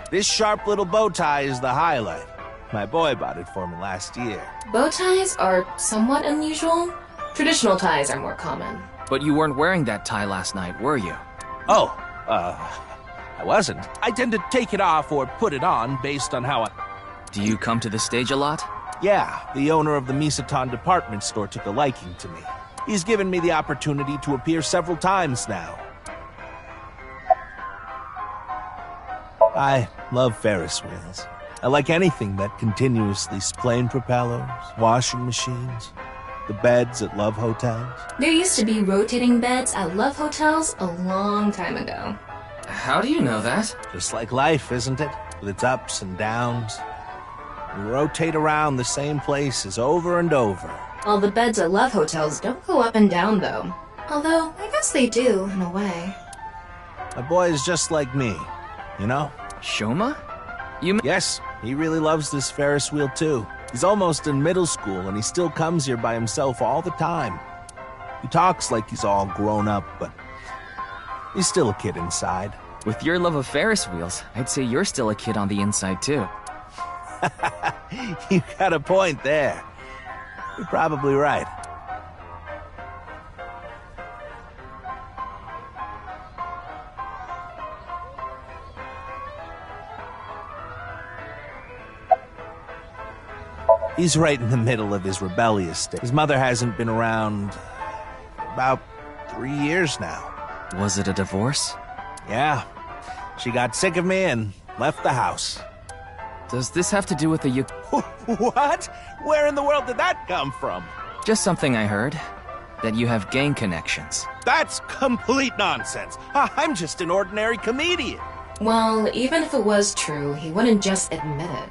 This sharp little bow tie is the highlight. My boy bought it for me last year. Bow ties are somewhat unusual. Traditional ties are more common. But you weren't wearing that tie last night, were you? Oh, I wasn't. I tend to take it off or put it on based on how I... Do you come to the stage a lot? Yeah, the owner of the Misaton department store took a liking to me. He's given me the opportunity to appear several times now. I love Ferris wheels. I like anything that continuously plane propellers, washing machines, the beds at Love Hotels. There used to be rotating beds at Love Hotels a long time ago. How do you know that? Just like life, isn't it? With its ups and downs. We rotate around the same places over and over. All the beds at Love Hotels don't go up and down, though. Although, I guess they do, in a way. My boy is just like me, you know? Shoma? Yes, he really loves this Ferris wheel too. He's almost in middle school and he still comes here by himself all the time. He talks like he's all grown up, but he's still a kid inside. With your love of Ferris wheels, I'd say you're still a kid on the inside too. You got a point there. You're probably right. He's right in the middle of his rebellious stage. His mother hasn't been around about 3 years now. Was it a divorce? Yeah. She got sick of me and left the house. Does this have to do with the What? Where in the world did that come from? Just something I heard. That you have gang connections. That's complete nonsense. I'm just an ordinary comedian. Well, even if it was true, he wouldn't just admit it.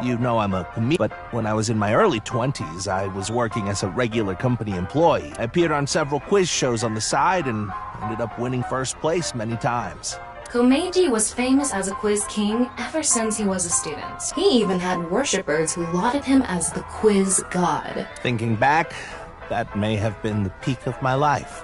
You know I'm a comedian, but when I was in my early 20s, I was working as a regular company employee. I appeared on several quiz shows on the side and ended up winning first place many times. Komeiji was famous as a quiz king ever since he was a student. He even had worshippers who lauded him as the quiz god. Thinking back, that may have been the peak of my life.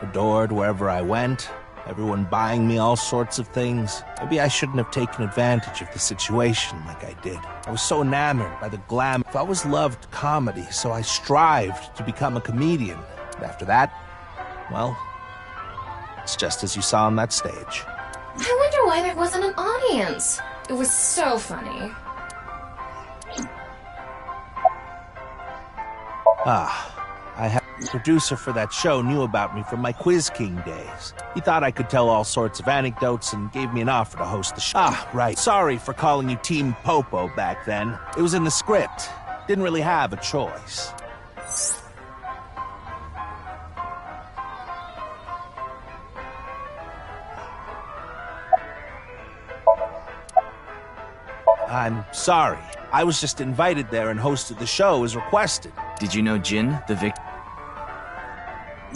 Adored wherever I went, everyone buying me all sorts of things. Maybe I shouldn't have taken advantage of the situation like I did. I was so enamored by the glam. I've always loved comedy, so I strived to become a comedian. And after that, well, it's just as you saw on that stage. I wonder why there wasn't an audience. It was so funny. The producer for that show knew about me from my Quiz King days. He thought I could tell all sorts of anecdotes and gave me an offer to host the show. Right. Sorry for calling you Team Popo back then. It was in the script. Didn't really have a choice. I'm sorry. I was just invited there and hosted the show as requested. Did you know Jin, the victim?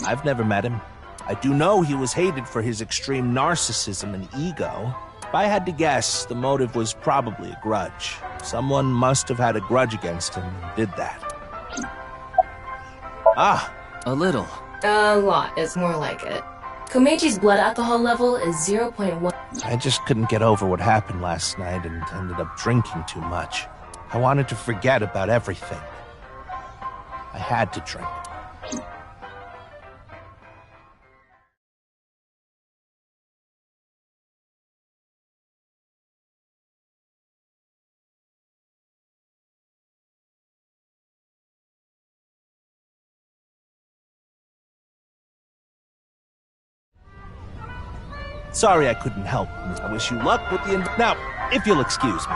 I've never met him. I do know he was hated for his extreme narcissism and ego. If I had to guess, the motive was probably a grudge. Someone must have had a grudge against him and did that. A little. A lot is more like it. Komeiji's blood alcohol level is 0.1. I just couldn't get over what happened last night and ended up drinking too much. I wanted to forget about everything. I had to drink. Sorry I couldn't help. I wish you luck with the Now, if you'll excuse me.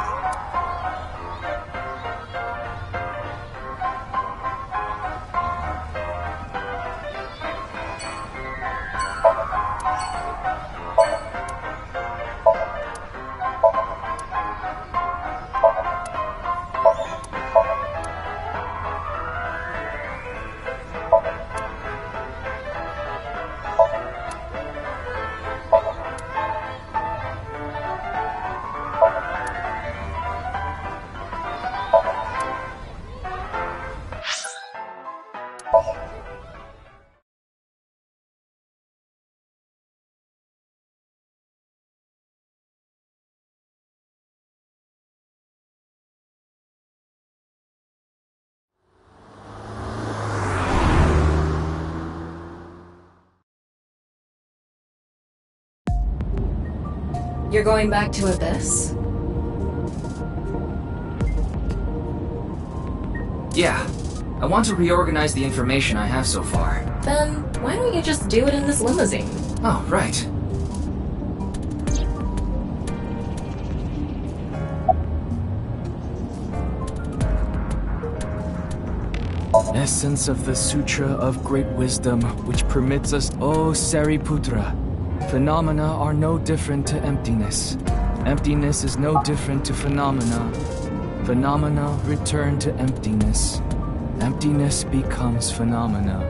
You're going back to Abyss? Yeah. I want to reorganize the information I have so far. Then, why don't you just do it in this limousine? Oh, right. Essence of the Sutra of Great Wisdom, which permits us, O Sariputra. Phenomena are no different to emptiness. Emptiness is no different to phenomena. Phenomena return to emptiness. Emptiness becomes phenomena.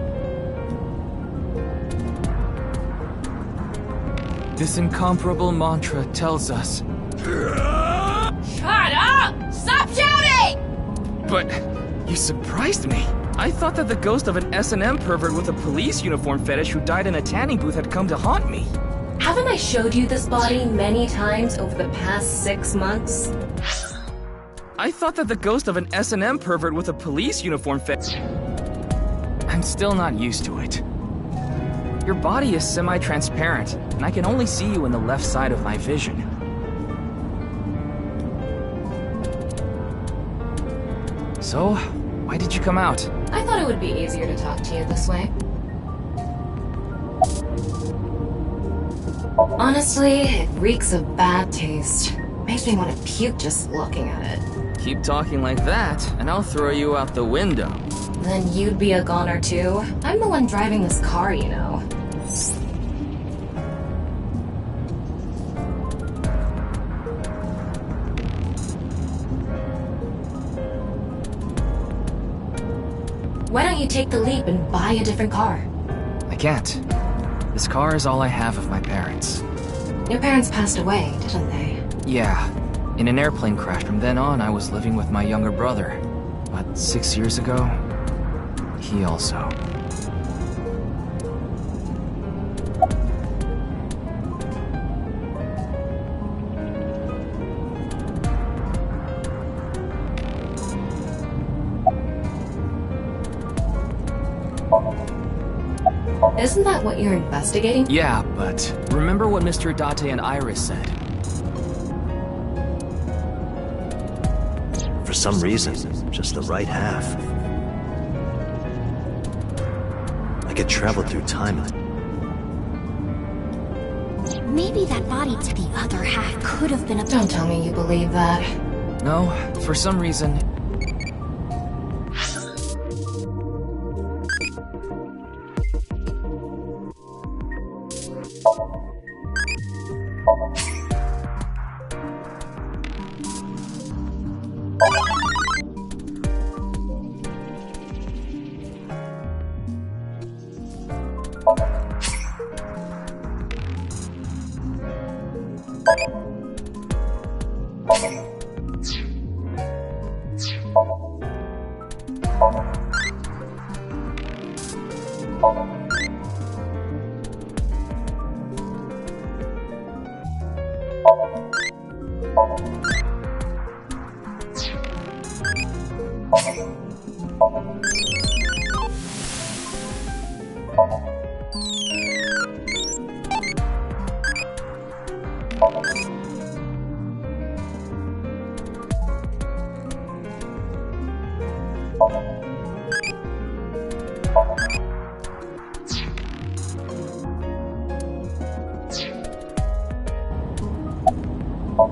This incomparable mantra tells us... Shut up! Stop shouting! But you surprised me. I thought that the ghost of an S&M pervert with a police uniform fetish who died in a tanning booth had come to haunt me. Haven't I showed you this body many times over the past 6 months? I thought that the ghost of an S&M pervert with a police uniform fetish... I'm still not used to it. Your body is semi-transparent, and I can only see you in the left side of my vision. So, why did you come out? I thought it would be easier to talk to you this way. Honestly, it reeks of bad taste. Makes me want to puke just looking at it. Keep talking like that, and I'll throw you out the window. Then you'd be a goner too. I'm the one driving this car, you know. Why don't you take the leap and buy a different car? I can't. This car is all I have of my parents. Your parents passed away, didn't they? Yeah. In an airplane crash. From then on, I was living with my younger brother. But 6 years ago, he also. Isn't that what you're investigating? Yeah, but remember what Mr. Date and Iris said. For some reason, just the right half. I could travel through time. Maybe that body to the other half could have been a... Don't tell me you believe that. No, for some reason...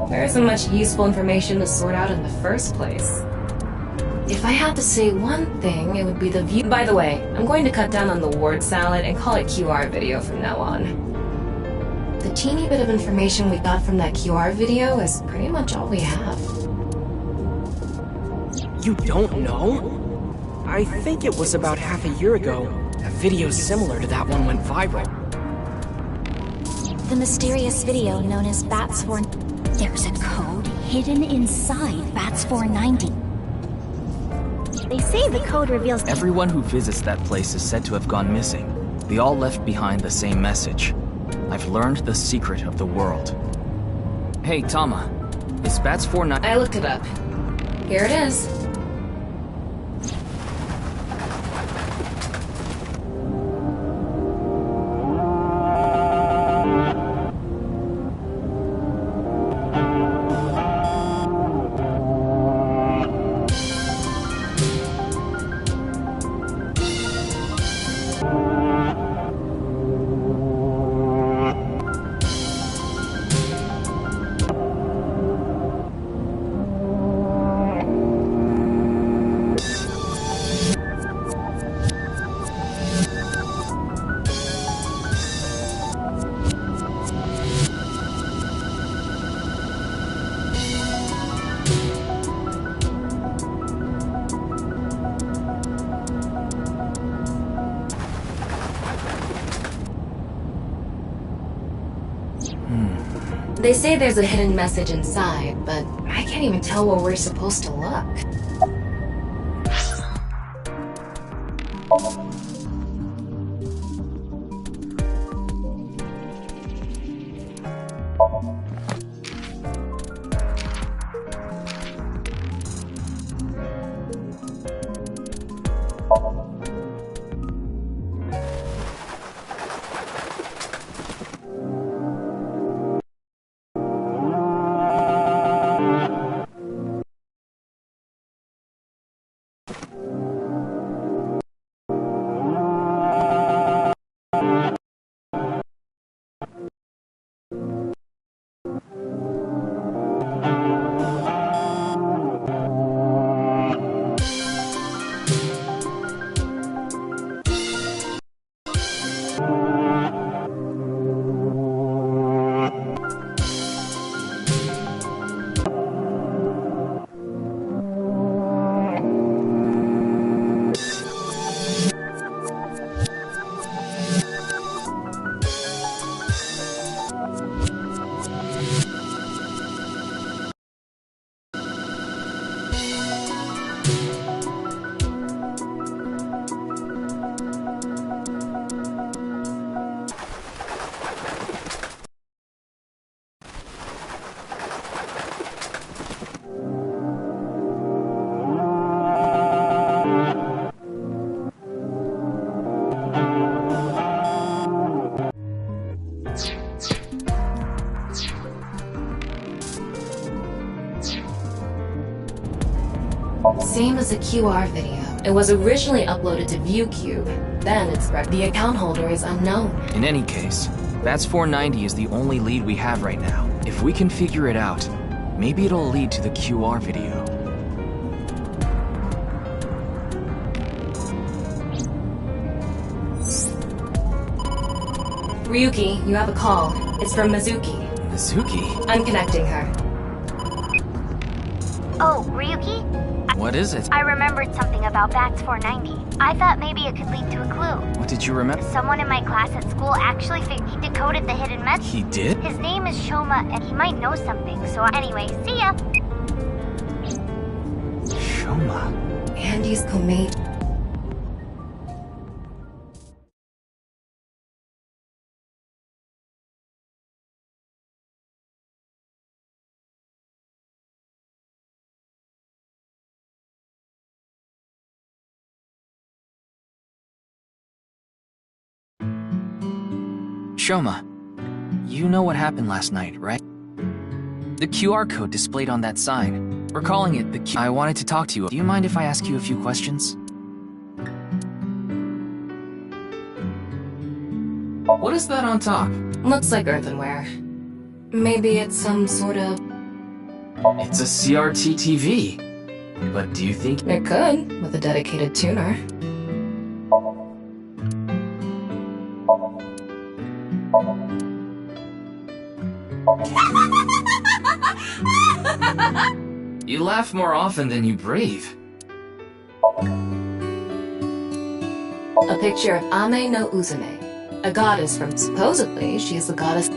There isn't much useful information to sort out in the first place. If I had to say one thing, it would be the view. By the way, I'm going to cut down on the word salad and call it QR video from now on. The teeny bit of information we got from that QR video is pretty much all we have. You don't know? I think it was about half a year ago. A video similar to that one went viral. The mysterious video known as BATS 4... There's a code hidden inside BATS 490. They say the code reveals... Everyone who visits that place is said to have gone missing. They all left behind the same message. I've learned the secret of the world. Hey, Tama. Is BATS 490... I looked it up. Here it is. They say there's a hidden message inside, but I can't even tell where we're supposed to look. Same as the QR video. It was originally uploaded to ViewCube. Then it's the account holder is unknown. In any case, Bats 490 is the only lead we have right now. If we can figure it out, maybe it'll lead to the QR video. Ryuki, you have a call. It's from Mizuki. Mizuki? I'm connecting her. Oh, Ryuki? What is it? I remembered something about Bats 490. I thought maybe it could lead to a clue. What did you remember? Someone in my class at school actually he decoded the hidden message. He did? His name is Shoma, and he might know something. So anyway, see ya! Shoma? Andy's co-mate. Shoma, you know what happened last night, right? The QR code displayed on that sign. We're calling it the Q. I wanted to talk to you. Do you mind if I ask you a few questions? What is that on top? Looks like earthenware. Maybe it's some sort of... It's a CRT TV. But do you think... It could, with a dedicated tuner. You laugh more often than you breathe. A picture of Ame no Uzume, a goddess from... Supposedly, she is the goddess...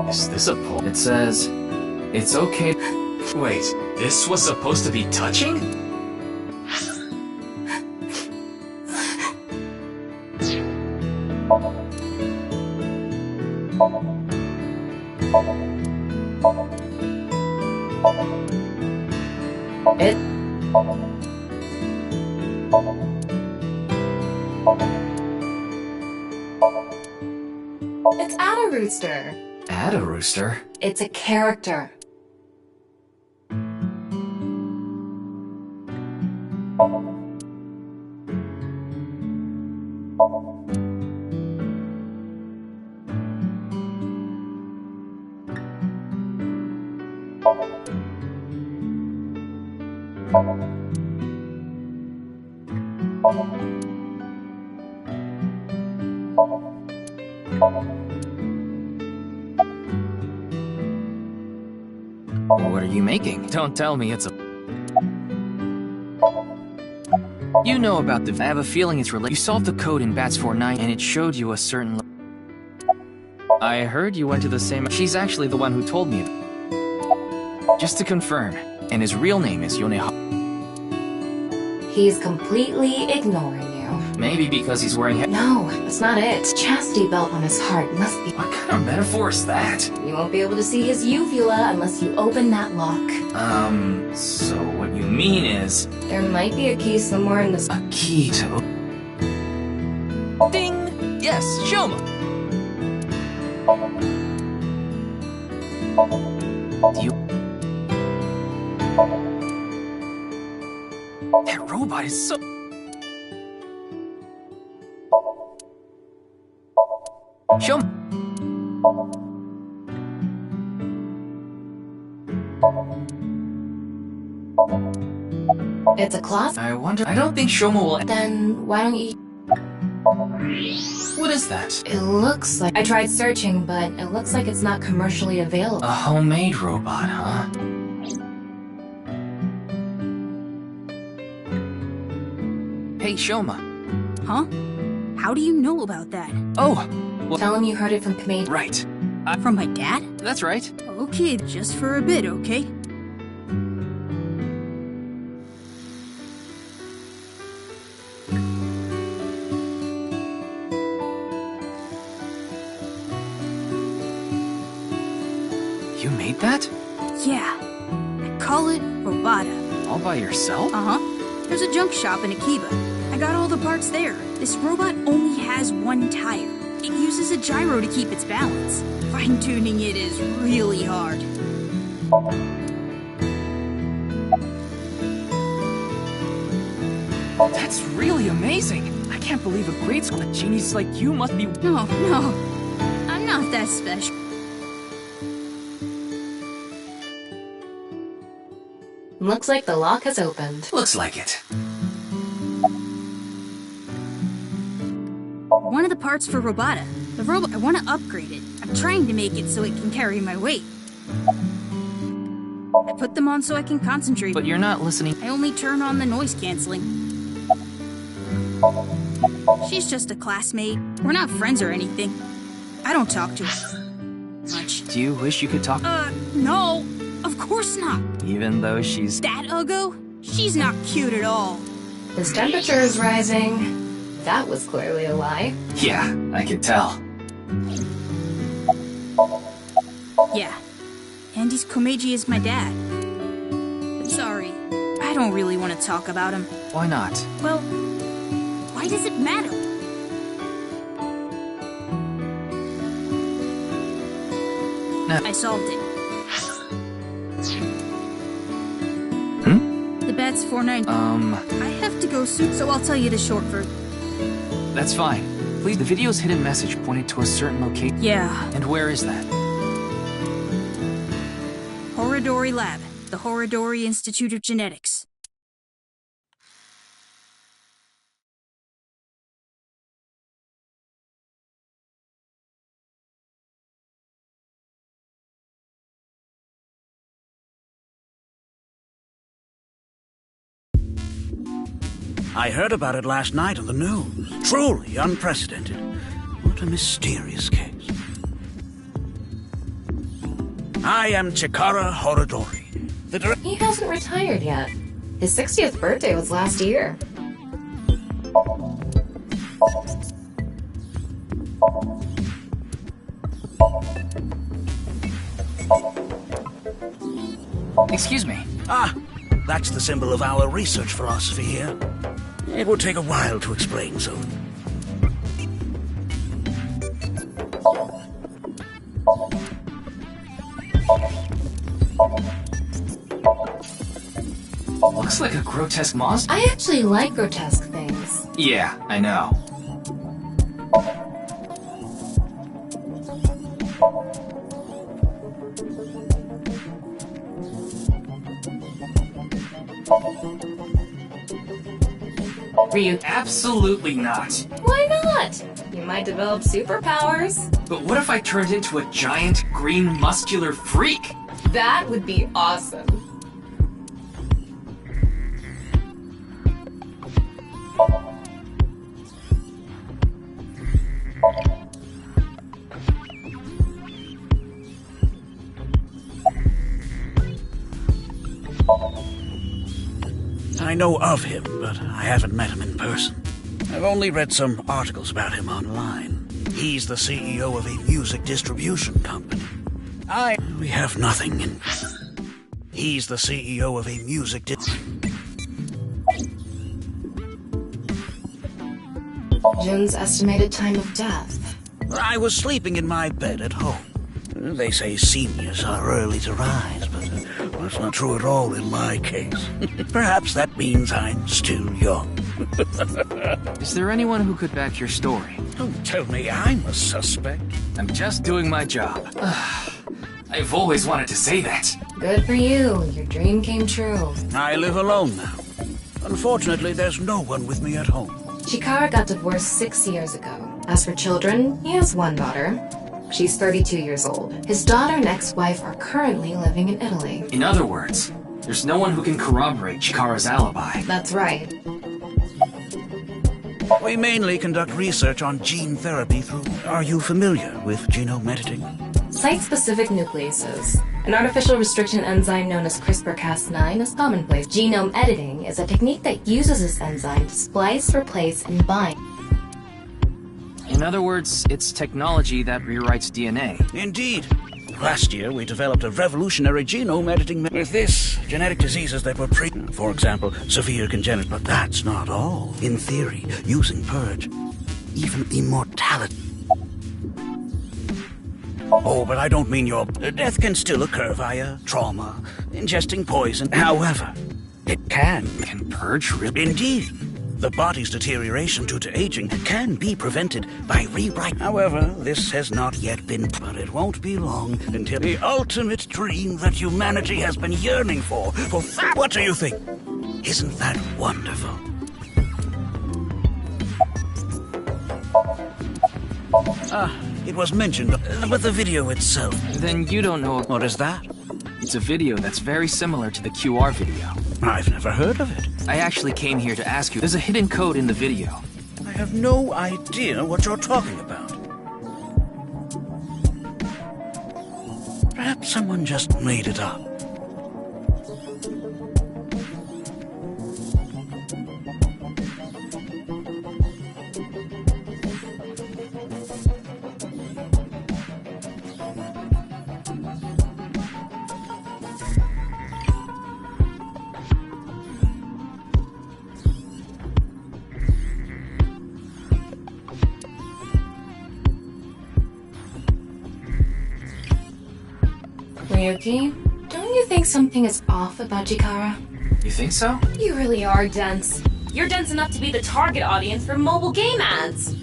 Is this a poem? It says, it's okay... Wait, this was supposed to be touching? It's Adda-Rooster. Adda-Rooster? It's a character. What are you making? Don't tell me it's a... You know about the... I have a feeling it's related. You solved the code in Bats 490 and it showed you a certain... I heard you went to the same... She's actually the one who told me. Just to confirm, and his real name is Yoneha. He's completely ignoring you. Maybe because he's wearing... No, that's not it. Chastity belt on his heart must be... What kind of metaphor is that? You won't be able to see his uvula unless you open that lock. So what you mean is... There might be a key somewhere in this... A key to... Ding! Yes, Shoma! You... That robot is so... Shoma! It's a closet. I wonder... I don't think Shoma will... Then why don't you... What is that? It looks like... I tried searching, but it looks like it's not commercially available. A homemade robot, huh? Hey, Shoma. Huh? How do you know about that? Oh! Well, tell him you heard it from Kamei. Right. From my dad? That's right. Okay, just for a bit, okay? You made that? Yeah. I call it Robata. All by yourself? Uh-huh. There's a junk shop in Akiba. I got all the parts there. This robot only has one tire. It uses a gyro to keep its balance. Fine-tuning it is really hard. That's really amazing! I can't believe a grade school genius like you must be... No. I'm not that special. Looks like the lock has opened. Looks like it. One of the parts for Robata. The robot, I want to upgrade it. I'm trying to make it so it can carry my weight. I put them on so I can concentrate. But you're not listening. I only turn on the noise canceling. She's just a classmate. We're not friends or anything. I don't talk to her much. Do you wish you could talk? No. Of course not. Even though she's... That Uggo? She's not cute at all. His temperature is rising. That was clearly a lie. Yeah, I could tell. Yeah. Andy's Komeiji is my dad. But sorry, I don't really want to talk about him. Why not? Well, why does it matter? No. I solved it. The bet's 490. I have to go soon, so I'll tell you the short version. That's fine. Please, the video's hidden message pointed to a certain location. Yeah. And where is that? Horodori Lab, the Horodori Institute of Genetics. I heard about it last night on the news. Truly unprecedented. What a mysterious case. I am Chikara Horodori. He hasn't retired yet. His 60th birthday was last year. Excuse me. Ah, that's the symbol of our research philosophy here. It would take a while to explain, so... Looks like a grotesque monster. I actually like grotesque things. Yeah, I know. Ryu. Absolutely not. Why not? You might develop superpowers. But what if I turned into a giant, green, muscular freak? That would be awesome. I know of him, but I haven't met him in person. I've only read some articles about him online. He's the CEO of a music distribution company. We have nothing in... He's the CEO of a music Jin's estimated time of death. I was sleeping in my bed at home. They say seniors are early to rise, but that's not true at all in my case. Perhaps that means I'm still young. Is there anyone who could back your story? Don't tell me I'm a suspect. I'm just doing my job. I've always wanted to say that. Good for you. Your dream came true. I live alone now. Unfortunately, there's no one with me at home. Chikara got divorced 6 years ago. As for children, he has one daughter. She's 32 years old. His daughter and ex-wife are currently living in Italy. In other words, there's no one who can corroborate Chikara's alibi. That's right. We mainly conduct research on gene therapy through... Are you familiar with genome editing? Site-specific nucleases. An artificial restriction enzyme known as CRISPR-Cas9 is commonplace. Genome editing is a technique that uses this enzyme to splice, replace, and bind. In other words, it's technology that rewrites DNA. Indeed. Last year, we developed a revolutionary genome editing with this, genetic diseases that were for example, severe congenital. But that's not all. In theory, using Purge, even immortality. Oh, but I don't mean your... Death can still occur via trauma, ingesting poison. However, it can. Can Purge really? Indeed. The body's deterioration due to aging can be prevented by rewrite. However, this has not yet been... But it won't be long until the ultimate dream that humanity has been yearning for. What do you think? Isn't that wonderful? It was mentioned, but the video itself... Then you don't know... What is that? It's a video that's very similar to the QR video. I've never heard of it. I actually came here to ask you. There's a hidden code in the video. I have no idea what you're talking about. Perhaps someone just made it up. Ryuki, don't you think something is off about Chikara? You think so? You really are dense. You're dense enough to be the target audience for mobile game ads.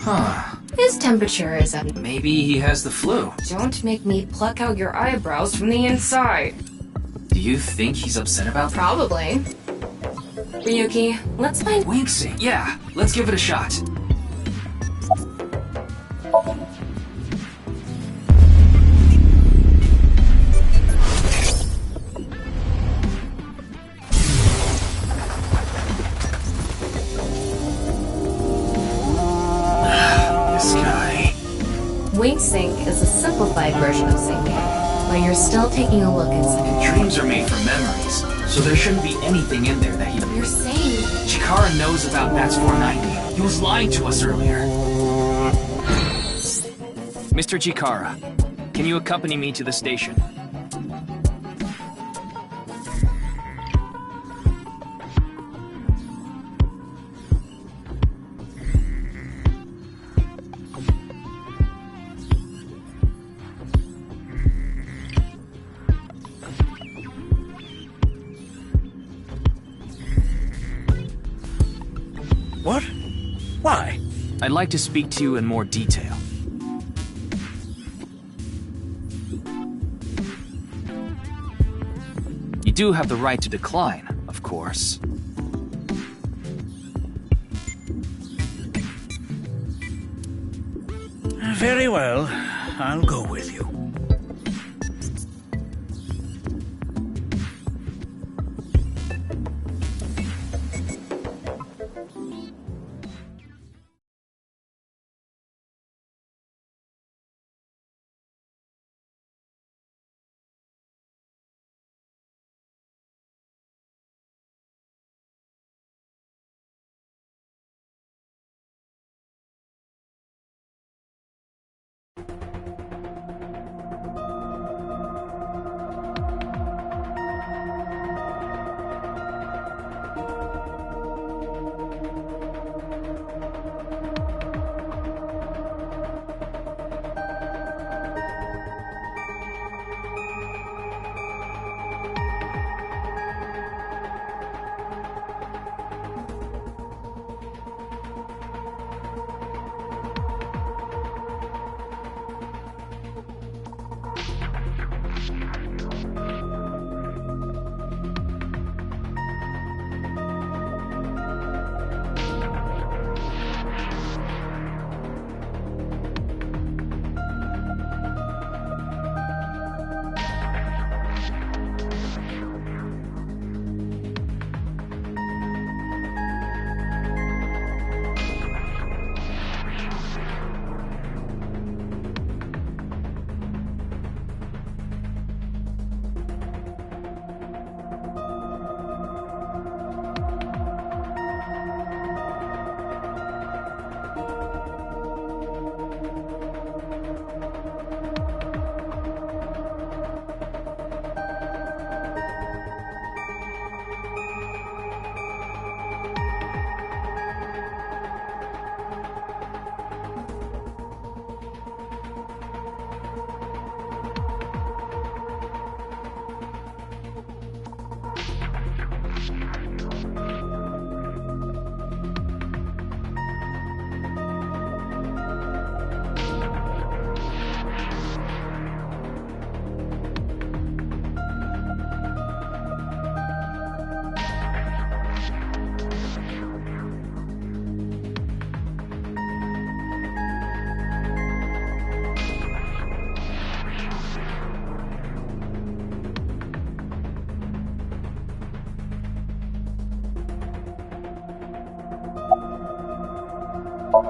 Huh. His temperature is up. Maybe he has the flu. Don't make me pluck out your eyebrows from the inside. Do you think he's upset about that? Probably. Ryuki, let's find... Winksing. Yeah, let's give it a shot. Wink Sync is a simplified version of syncing, but you're still taking a look inside. Dreams are made from memories, so there shouldn't be anything in there that he... You're saying... Chikara knows about Bats 490. He was lying to us earlier. Mr. Chikara, can you accompany me to the station? What? Why? I'd like to speak to you in more detail. You do have the right to decline, of course. Very well. I'll go with you.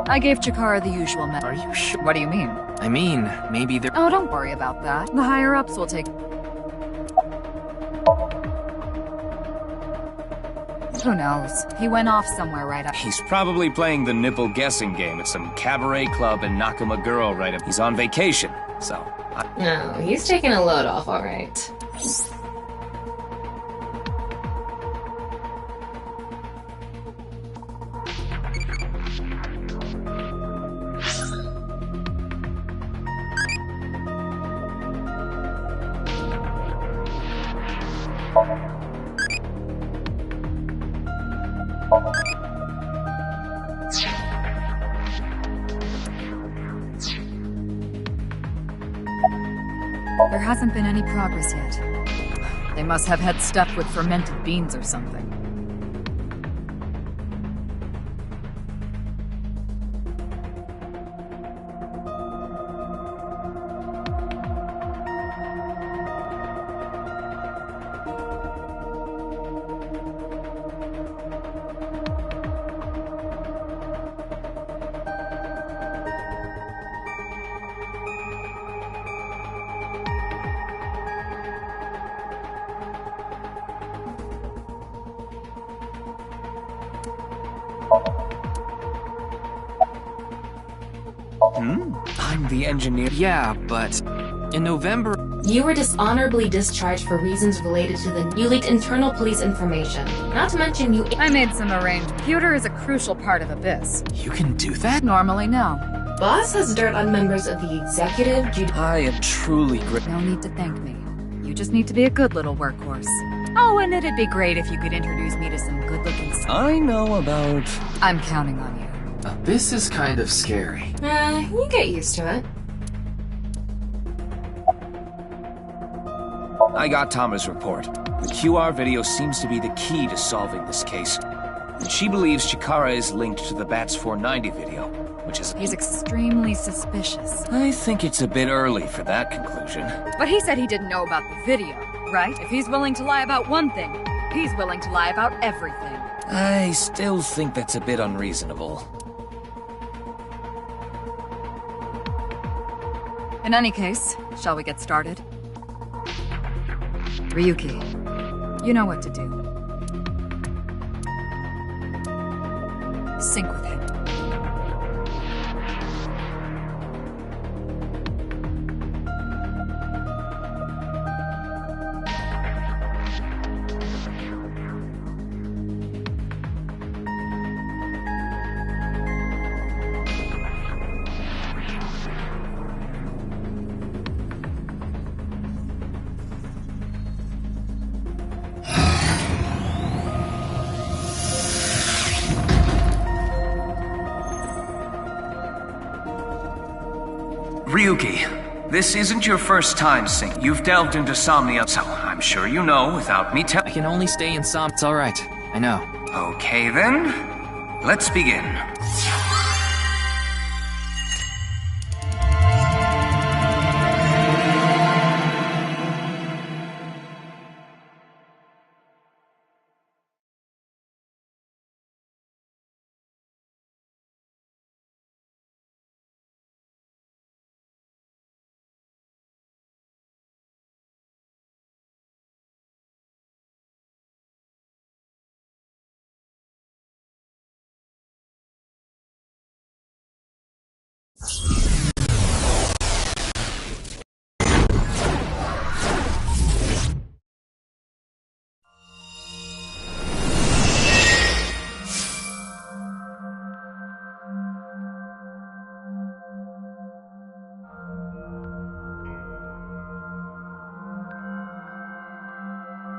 I gave Chikara the usual Are you sure? What do you mean? I mean, maybe they're... Oh, don't worry about that. The higher-ups will take... Who knows? He went off somewhere right after. He's probably playing the nipple guessing game at some cabaret club in Nakamaguro right up. He's on vacation, so... No, he's taking a load off, alright. There hasn't been any progress yet. They must have had stuff with fermented beans or something. I'm the engineer. Yeah, but... in November... You were dishonorably discharged for reasons related to the... You leaked internal police information. Not to mention you... I made some arrangements. Computer is a crucial part of Abyss. You can do that? Normally, no. Boss has dirt on members of the executive... I am truly grateful. No need to thank me. You just need to be a good little workhorse. Oh, and it'd be great if you could introduce me to some good-looking... I know about... I'm counting on you. This is kind of scary. You get used to it. I got Tama's report. The QR video seems to be the key to solving this case. And she believes Chikara is linked to the Bats 490 video, which is... He's extremely suspicious. I think it's a bit early for that conclusion. But he said he didn't know about the video, right? If he's willing to lie about one thing, he's willing to lie about everything. I still think that's a bit unreasonable. In any case, shall we get started? Ryuki, you know what to do. Sync with him. Ryuki, this isn't your first time singing. You've delved into Somnia, so I'm sure you know without me telling. I can only stay in It's alright. I know. Okay then, let's begin.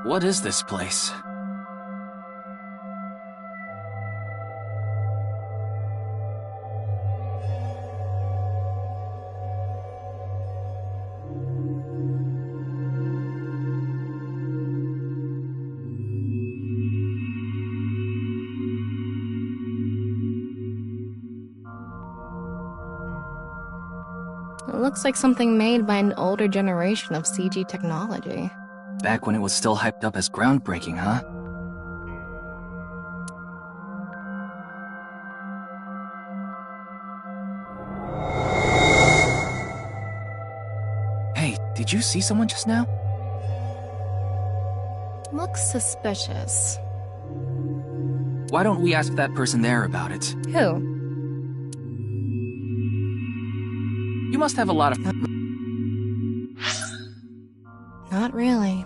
What is this place? It looks like something made by an older generation of CG technology. Back when it was still hyped up as groundbreaking, huh? Did you see someone just now? Looks suspicious. Why don't we ask that person there about it? Who? You must have a lot of... Not really.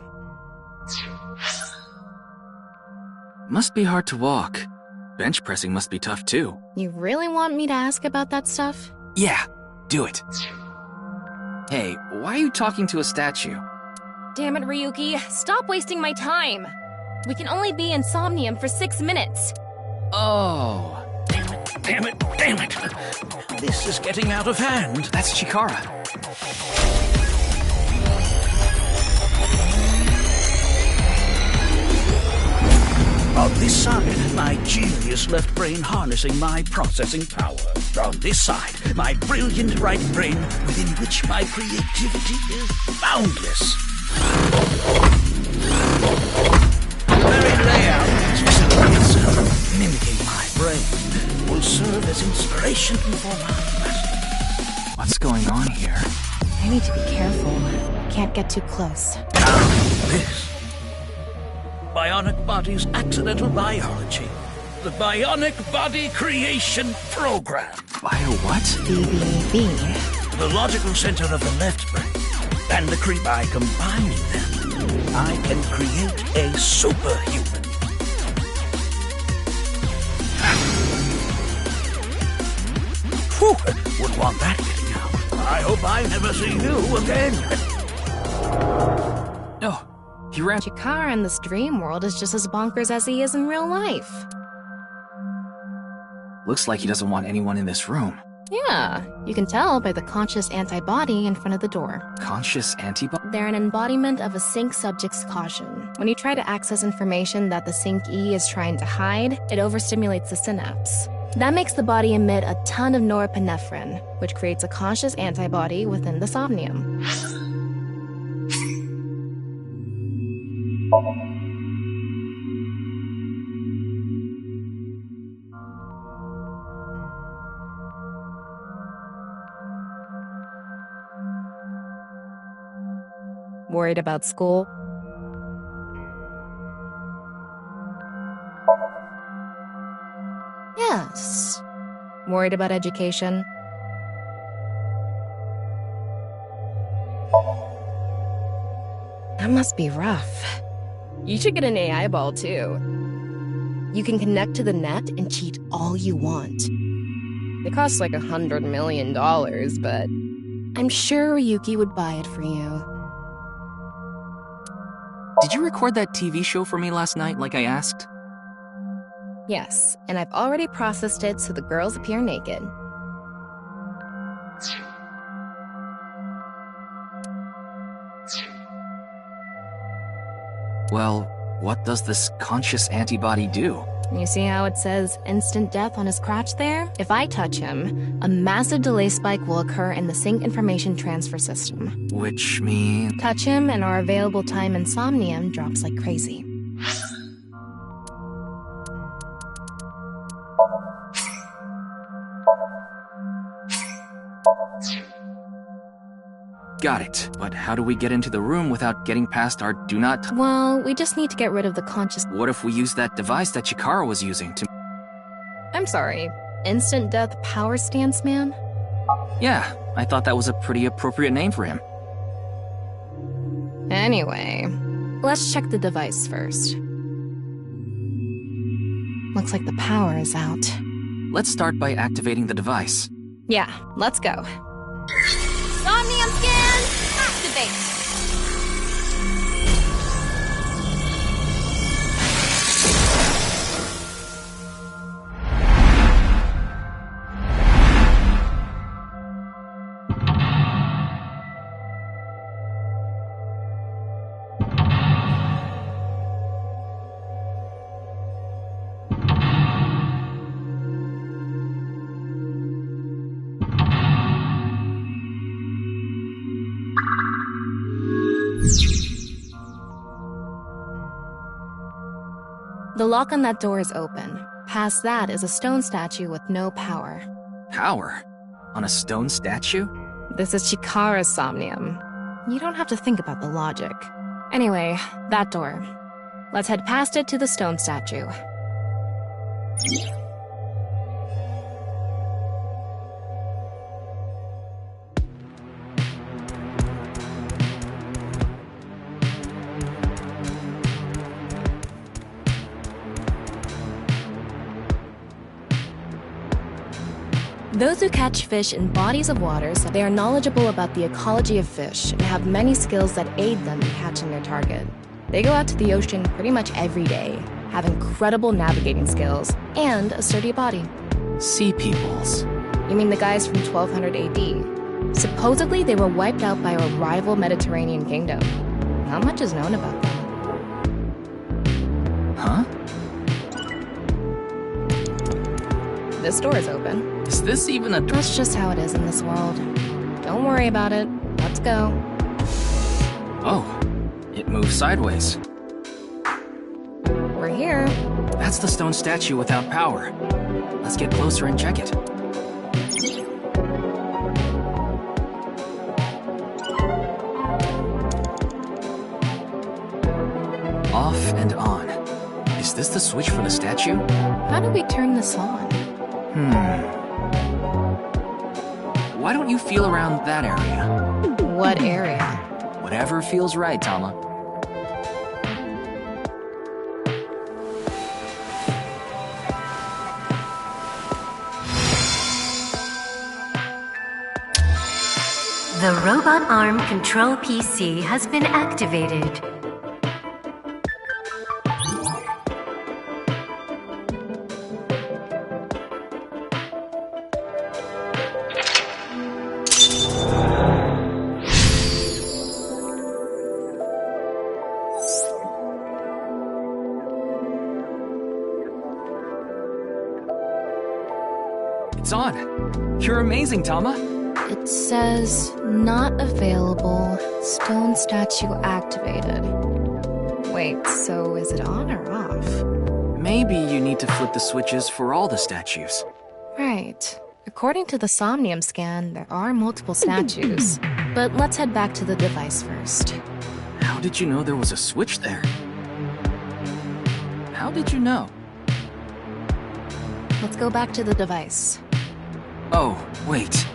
Must be hard to walk. Bench pressing must be tough too. You really want me to ask about that stuff? Yeah, do it. Hey, why are you talking to a statue? Damn it, Ryuki. Stop wasting my time. We can only be in Somnium for 6 minutes. Oh. Damn it, damn it! This is getting out of hand. That's Chikara. On this side, my genius left brain harnessing my processing power. On this side, my brilliant right brain within which my creativity is boundless. The very layout of this facility itself, mimicking my brain, will serve as inspiration for my master. What's going on here? I need to be careful. Can't get too close. This. Bionic Body's accidental biology. The Bionic Body Creation Program. Bio what? BBB. The logical center of the left brain. And by combining them, I can create a superhuman. Whew, wouldn't want that getting out. I hope I never see you again. No. He ran. Chikara in this dream world is just as bonkers as he is in real life. Looks like he doesn't want anyone in this room. Yeah, you can tell by the conscious antibody in front of the door. Conscious antibody? They're an embodiment of a sync subject's caution. When you try to access information that the sync E is trying to hide, it overstimulates the synapse. That makes the body emit a ton of norepinephrine, which creates a conscious antibody within the somnium. Worried about school? Yes. Worried about education? That must be rough. You should get an AI ball too. You can connect to the net and cheat all you want. It costs like $100 million, but I'm sure Ryuki would buy it for you. Did you record that TV show for me last night like I asked? Yes, and I've already processed it so the girls appear naked. Well, what does this conscious antibody do? You see how it says instant death on his crotch there? If I touch him, a massive delay spike will occur in the sync information transfer system. Which means... Touch him and our available time in Somnium drops like crazy. Got it. But how do we get into the room without getting past our do not... Well, we just need to get rid of the conscious... What if we use that device that Chikara was using to... I'm sorry, instant death power stance man? Yeah, I thought that was a pretty appropriate name for him. Anyway, let's check the device first. Looks like the power is out. Let's start by activating the device. Yeah, let's go. Somnium scan, activate! The lock on that door is open. Past that is a stone statue with no power. Power? On a stone statue? This is Chikara's Somnium. You don't have to think about the logic. Anyway, that door. Let's head past it to the stone statue. Those who catch fish in bodies of water say they are knowledgeable about the ecology of fish and have many skills that aid them in catching their target. They go out to the ocean pretty much every day, have incredible navigating skills, and a sturdy body. Sea peoples. You mean the guys from 1200 AD? Supposedly they were wiped out by a rival Mediterranean kingdom. Not much is known about them. Huh? This door is open. Is this even a door? That's just how it is in this world. Don't worry about it. Let's go. Oh, it moves sideways. We're here. That's the stone statue without power. Let's get closer and check it. Off and on. Is this the switch for the statue? How do we turn this on? Why don't you feel around that area? What area? Whatever feels right, Tama. The robot arm control PC has been activated. It's on. You're amazing, Tama. It says, not available, stone statue activated. Wait, so is it on or off? Maybe you need to flip the switches for all the statues. Right. According to the Somnium scan, there are multiple statues. But let's head back to the device first. How did you know there was a switch there? How did you know? Let's go back to the device. Oh, wait.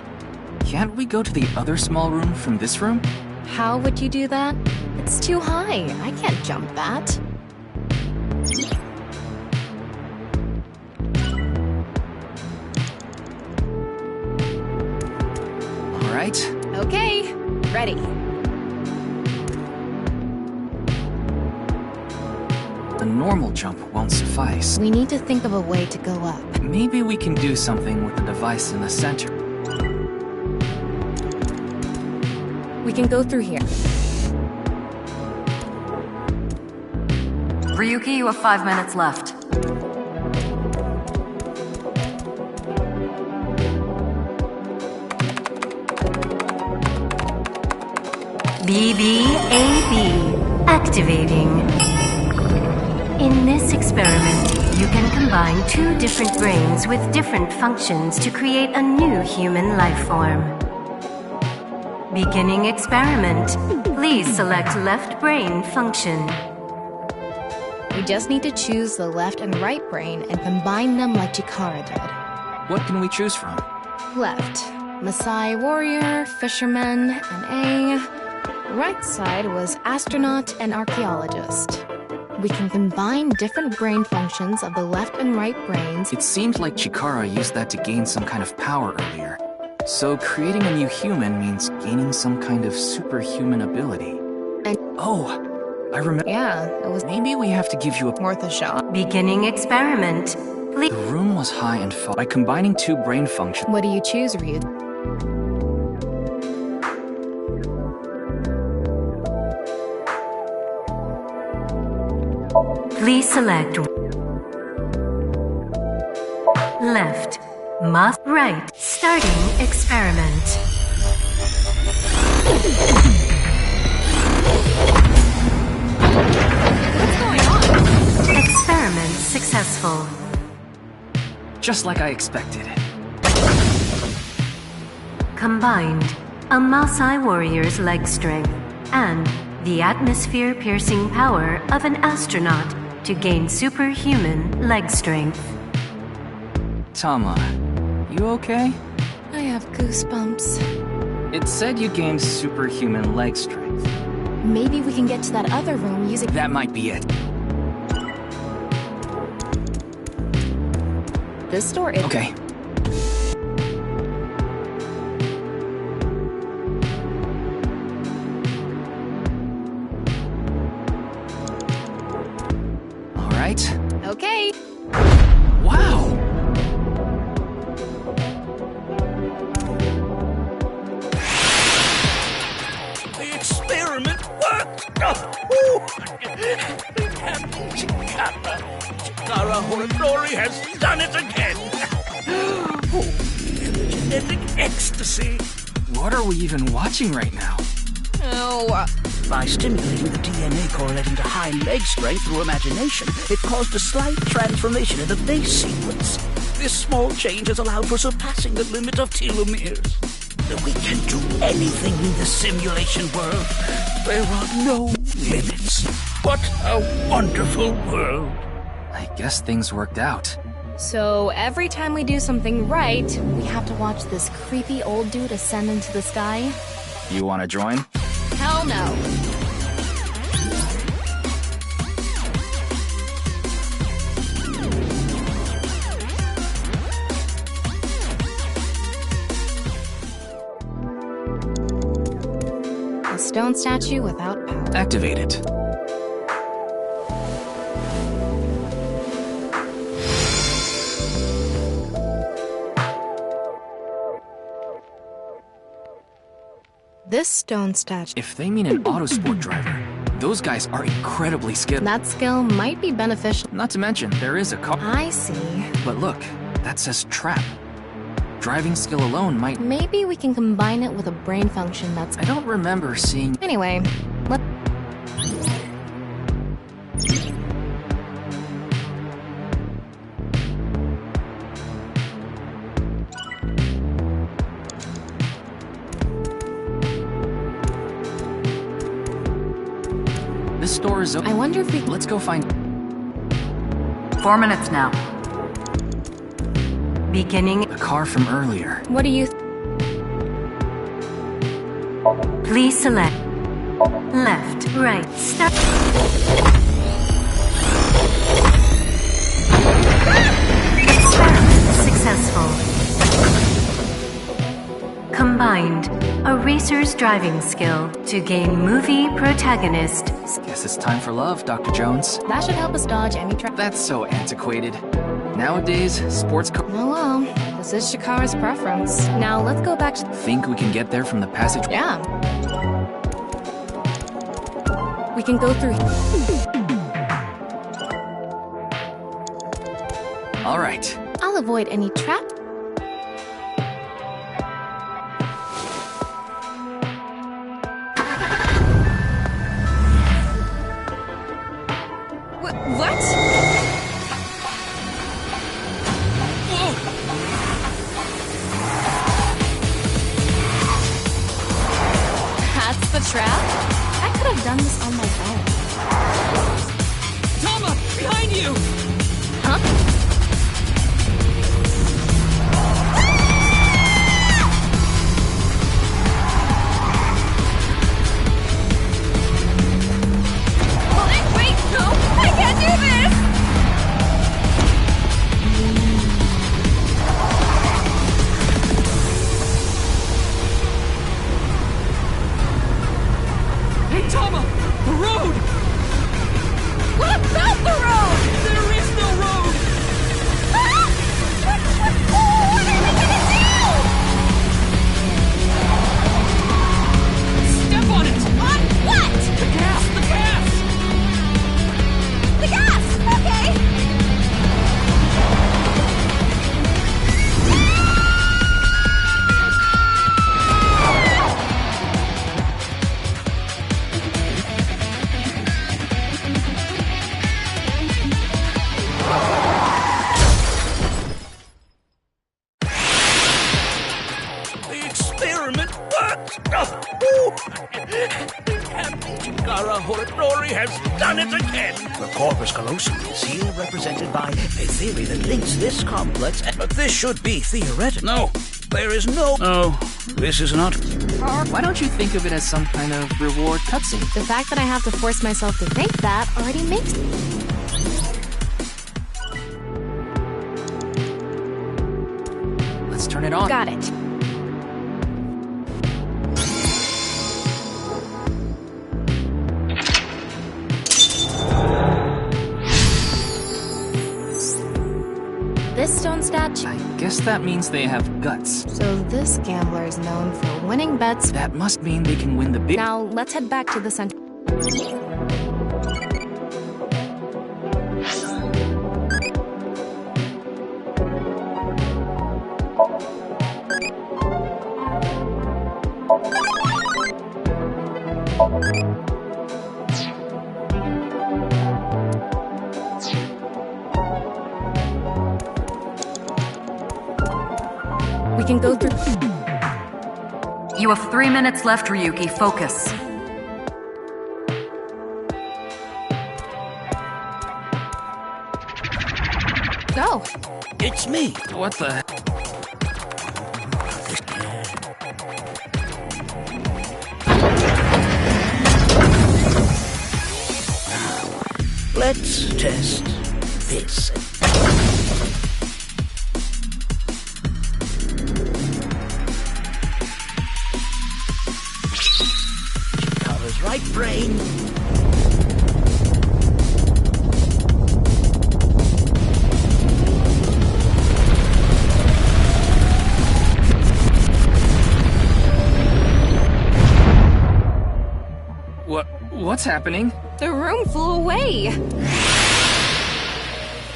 Can't we go to the other small room from this room? How would you do that? It's too high. I can't jump that. All right. Okay, ready. A normal jump won't suffice. We need to think of a way to go up. Maybe we can do something with the device in the center. We can go through here. Ryuki, you have 5 minutes left. BBAB activating. In this experiment, you can combine 2 different brains with different functions to create a new human life form. Beginning experiment. Please select left brain function. We just need to choose the left and right brain and combine them like Chikara did. What can we choose from? Left, Maasai warrior, fisherman, and A. Right side was astronaut and archaeologist. We can combine different brain functions of the left and right brains. It seemed like Chikara used that to gain some kind of power earlier. So creating a new human means gaining some kind of superhuman ability. And oh, I remember. Yeah, it was. Maybe we have to give you worth a shot. Beginning experiment. Please. The room was high and far. By combining 2 brain functions. What do you choose, Ryu? Please select left, right. Starting experiment. What's going on? Experiment successful. Just like I expected. Combined a Maasai warrior's leg strength, and the atmosphere-piercing power of an astronaut to gain superhuman leg strength. Tama, you okay? I have goosebumps. It said you gained superhuman leg strength. Maybe we can get to that other room using... That might be it. This door is... Okay. All right. Okay. Wow! The experiment worked! Chikara Horadori has done it again! Genetic ecstasy! What are we even watching right now? Oh. By stimulating the DNA correlating to high leg strength through imagination, it caused a slight transformation in the base sequence. This small change has allowed for surpassing the limit of telomeres. We can do anything in the simulation world. There are no limits. What a wonderful world. I guess things worked out. So every time we do something right, we have to watch this creepy old dude ascend into the sky? You want to join? Hell no. A stone statue without power. Activate it. This stone statue... If they mean an autosport driver, those guys are incredibly skilled. That skill might be beneficial. Not to mention, there is a car. I see. But look, that says trap. Driving skill alone might... Maybe we can combine it with a brain function that's... I don't remember seeing... Anyway, let... This store is open. I wonder if we... Let's go find... 4 minutes now. Beginning. A car from earlier. What do you... Please select left, right, start. Experiment successful. Combined, a racer's driving skill to gain movie protagonist. Guess it's time for love, Dr. Jones. That should help us dodge any trap. That's so antiquated. Nowadays, sports car... Oh well, this is Chikara's preference. Now let's go back to... Think we can get there from the passage? Yeah. We can go through... All right. I'll avoid any trap. What? That's the trap? I could have done this on my own. Tama! Behind you! Huh? Wait, no! I can't do this! Hey, Tama! The road! Chikara Horadori has done it again! The corpus callosum is here represented by a theory that links this complex, but this should be theoretical. No, there is no... No, this is not... Why don't you think of it as some kind of reward cutscene? The fact that I have to force myself to think that already makes... Let's turn it on. Got it. This stone statue... I guess that means they have guts. So this gambler is known for winning bets. That must mean they can win the big... Now, let's head back to the center. We can go through... You have 3 minutes left, Ryuki. Focus. Go! It's me! What the... Let's test this. Chikara's right brain. What's happening? The room flew away!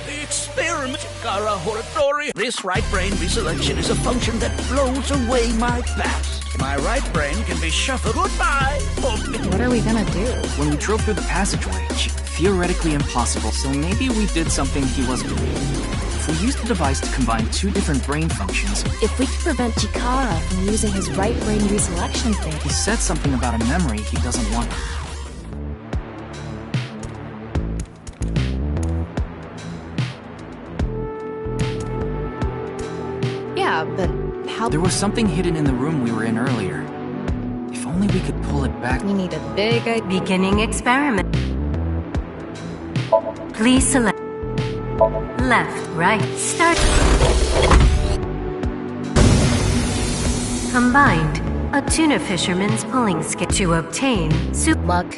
The experiment, Chikara Horadori. This right brain reselection is a function that blows away my past. My right brain can be shuffled. Goodbye! What are we gonna do? When we drove through the passageway, theoretically impossible, so maybe we did something he wasn't doing. If we used the device to combine 2 different brain functions... If we could prevent Chikara from using his right brain reselection thing... He said something about a memory he doesn't want. Yeah, but how... There was something hidden in the room we were in earlier. If only we could pull it back. We need a big... Beginning experiment. Please select left, right, start. Combined, a tuna fisherman's pulling skill to obtain soup luck.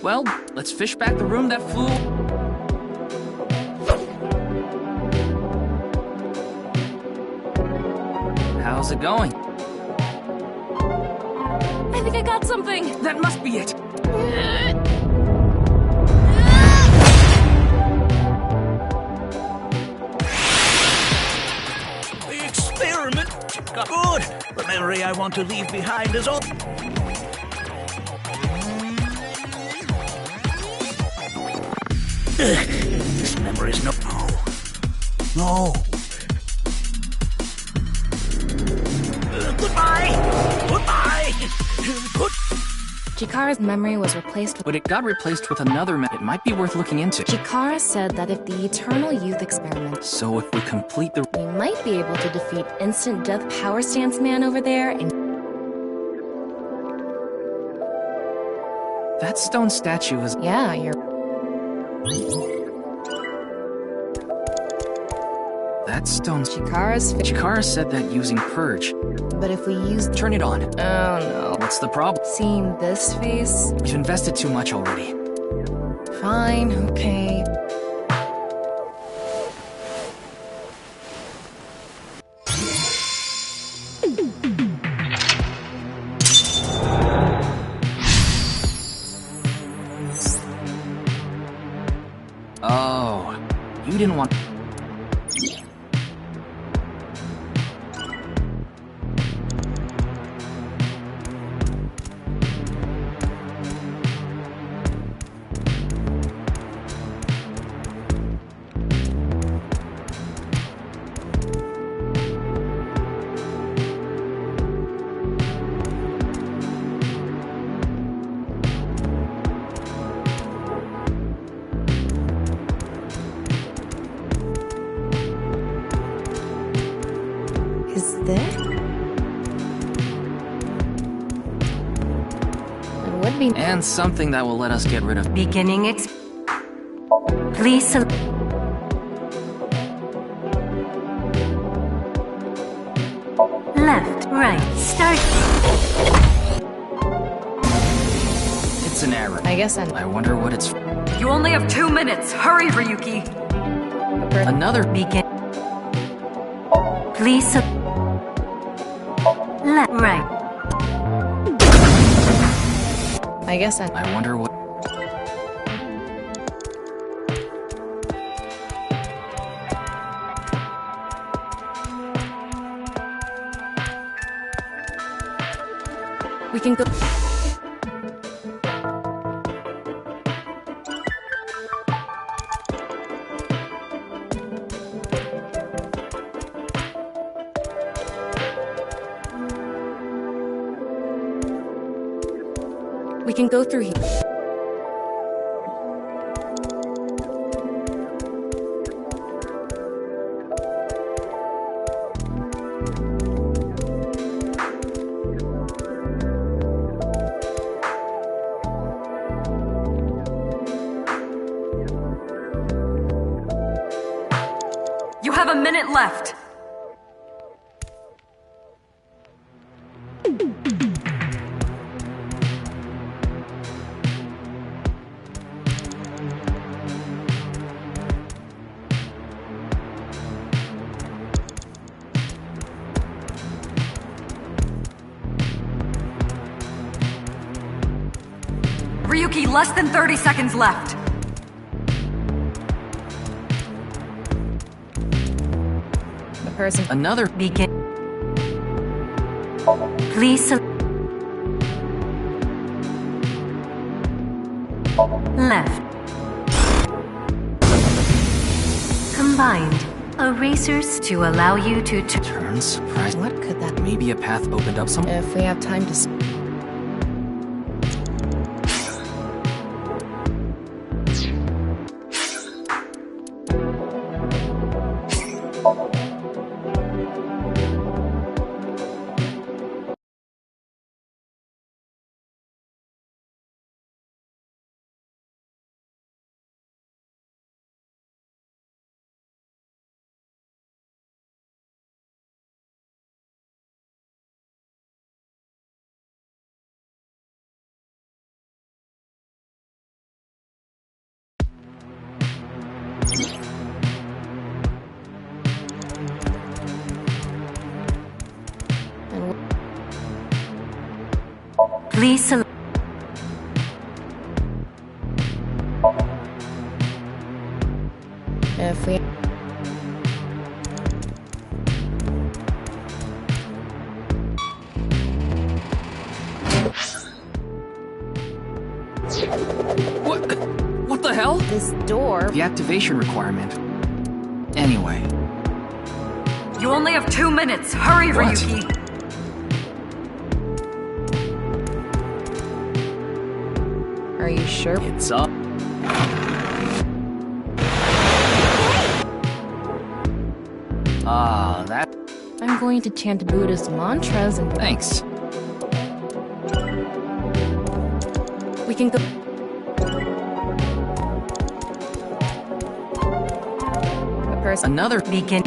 Well, let's fish back the room that flew. How's it going? I think I got something! That must be it! The experiment got good. The memory I want to leave behind is all... This memory is no... No. Goodbye! Goodbye! Good... Chikara's memory was replaced with... But it got replaced with another it might be worth looking into. Chikara said that if the Eternal Youth experiment... So if we complete the... We might be able to defeat Instant Death Power Stance Man over there and... That stone statue is... Yeah, you're... That stone... Chikara said that using Purge. But if we use... Turn it on. Oh no. What's the problem? Seeing this face? We've invested too much already. Fine, okay. Oh, you didn't want... Is this? It would be. And something that will let us get rid of. Beginning Please select. Left, right, start. It's an error. I guess I wonder what it's. You only have 2 minutes. Hurry, Ryuki. Another. Begin. Please left, right. I guess I wonder what. we can go. We can go through here. You have a minute left. Ryuki, less than 30 seconds left. The person. Another. Begin. Please left. Combined. Erasers to allow you to turn. Surprise. What could that? Maybe a path opened up some. If we have time to. Please select. If we. What the hell? This door. The activation requirement. Anyway. You only have 2 minutes. Hurry, What? Ryuki. Are you sure? It's up. Ah, that. I'm going to chant Buddhist mantras and. Thanks. We can go. A person. Another. Begin.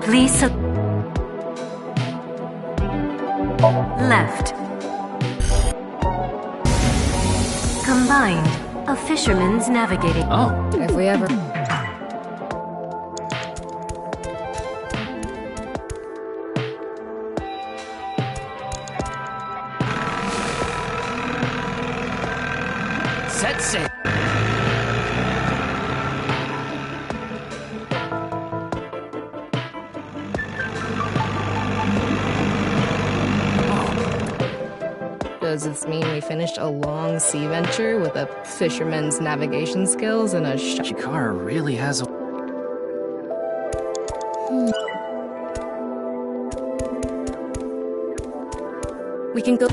Please left. Combined. A fisherman's navigating. Oh. If we ever. Set sail. Does this mean we finished a long sea venture with a fisherman's navigation skills and a Chikara really has a. We can go.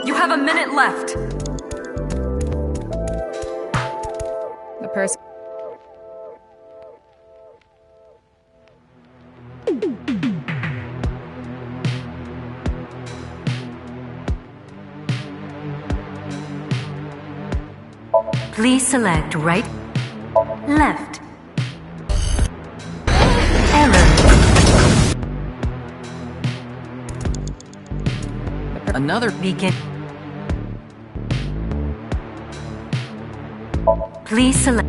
You have a minute left. The person. Please select right, left. Error. Another begin. Please select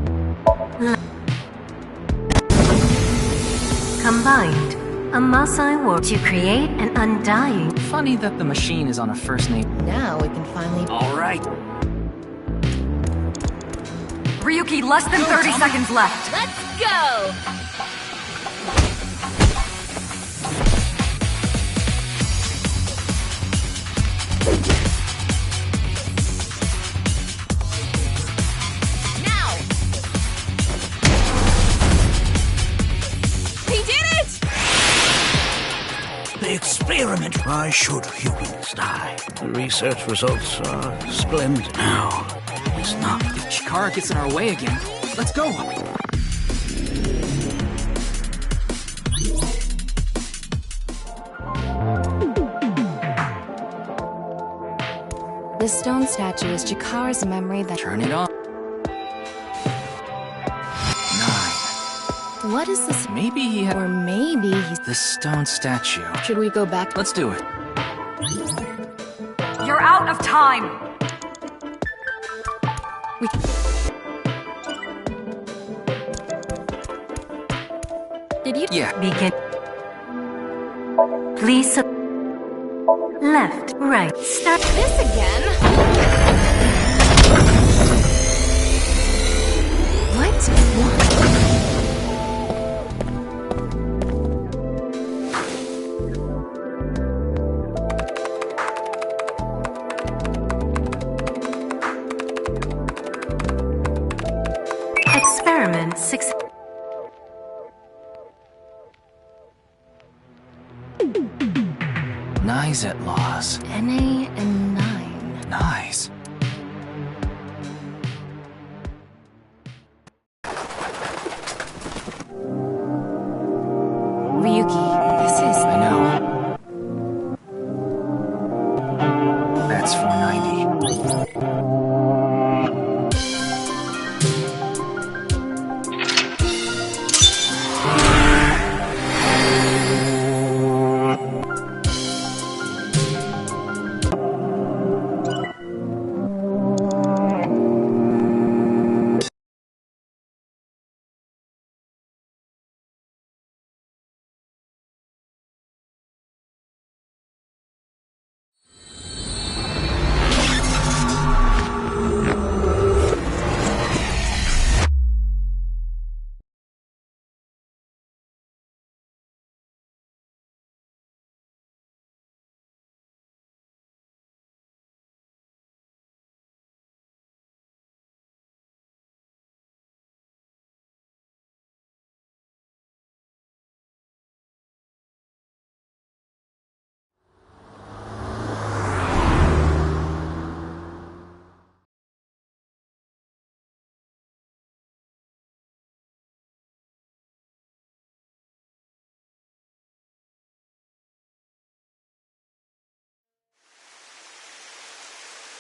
combined. A Maasai war to create an undying. Funny that the machine is on a first name. Now we can finally. All right. Ryuki, less than 30 seconds left. Let's go! Now! He did it! The experiment. Why should humans die? The research results are splendid. Now, it's not. If Chikara gets in our way again, let's go! This stone statue is Chikara's memory that. Turn it on. 9. What is this? Maybe he had. Or maybe he's. This stone statue. Should we go back? Let's do it. You're out of time. Did you? Yeah. Begin. Please left, right. Start this again. What? Experiment 6. Nice at laws. NA and 9. Nice. Ryuki, this is. I know. That's 490.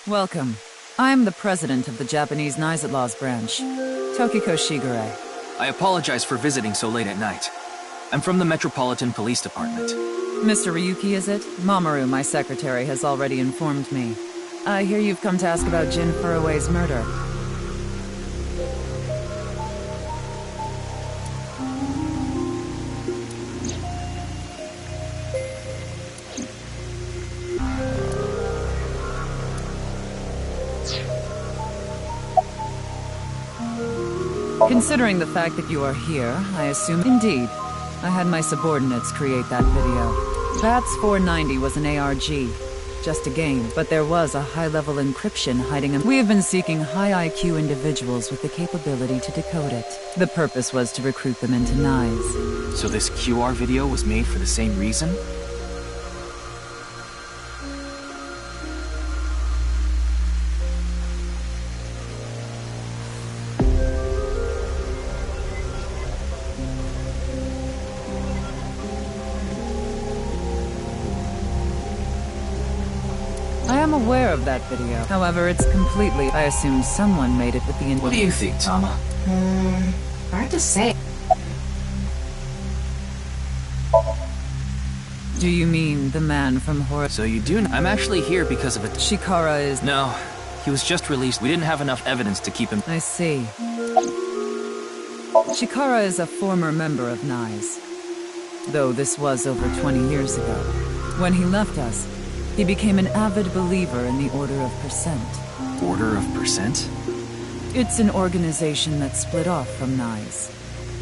Welcome. I'm the president of the Japanese Knives Laws branch, Tokiko Shigure. I apologize for visiting so late at night. I'm from the Metropolitan Police Department. Mr. Ryuki, is it? Mamoru, my secretary, has already informed me. I hear you've come to ask about Jin Furue's murder. Considering the fact that you are here, I assume indeed. I had my subordinates create that video. BATS 490 was an ARG. Just a game, but there was a high-level encryption hiding in. We have been seeking high IQ individuals with the capability to decode it. The purpose was to recruit them into knives. So this QR video was made for the same reason? aware of that video. However, it's completely... I assume someone made it with the... What do you think, Tama? Hard to say. Do you mean the man from Horror? So you do know. I'm actually here because of it. Chikara is... No. He was just released. We didn't have enough evidence to keep him. I see. Chikara is a former member of NICE. Though this was over 20 years ago. When he left us, he became an avid believer in the Order of Percent. Order of Percent? It's an organization that split off from NICE.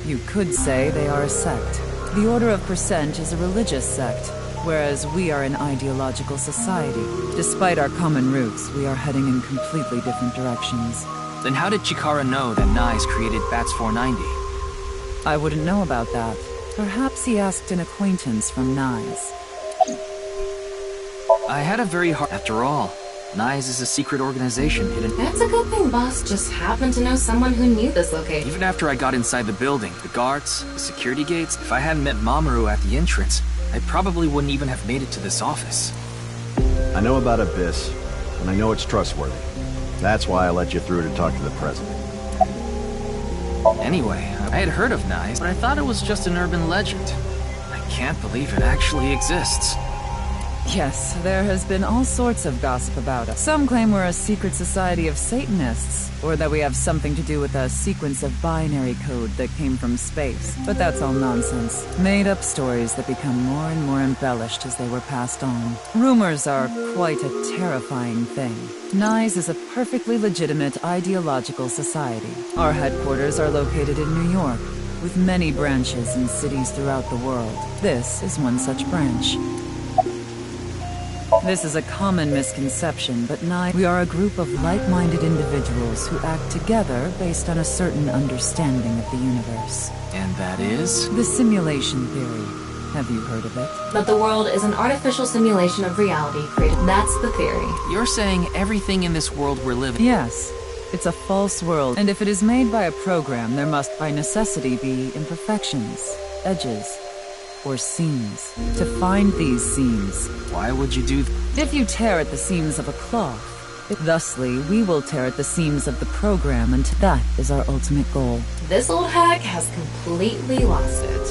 You could say they are a sect. The Order of Percent is a religious sect, whereas we are an ideological society. Despite our common roots, we are heading in completely different directions. Then how did Chikara know that NICE created BATS 490? I wouldn't know about that. Perhaps he asked an acquaintance from NICE. I had a very hard... After all, NICE is a secret organization hidden... That's a good thing Boss just happened to know someone who knew this location. Even after I got inside the building, the guards, the security gates, if I hadn't met Mamoru at the entrance, I probably wouldn't even have made it to this office. I know about Abyss, and I know it's trustworthy. That's why I let you through to talk to the president. Anyway, I had heard of NICE, but I thought it was just an urban legend. I can't believe it actually exists. Yes, there has been all sorts of gossip about us. Some claim we're a secret society of Satanists, or that we have something to do with a sequence of binary code that came from space. But that's all nonsense. Made-up stories that become more and more embellished as they were passed on. Rumors are quite a terrifying thing. NICE is a perfectly legitimate ideological society. Our headquarters are located in New York, with many branches in cities throughout the world. This is one such branch. This is a common misconception, but we are a group of like-minded individuals who act together based on a certain understanding of the universe. And that is? The simulation theory. Have you heard of it? That the world is an artificial simulation of reality created. That's the theory. You're saying everything in this world we're living... Yes. It's a false world, and if it is made by a program, there must by necessity be imperfections, edges, or seams. To find these seams... Why would you do If you tear at the seams of a cloth, thusly, we will tear at the seams of the program, and that is our ultimate goal. This old hack has completely lost it.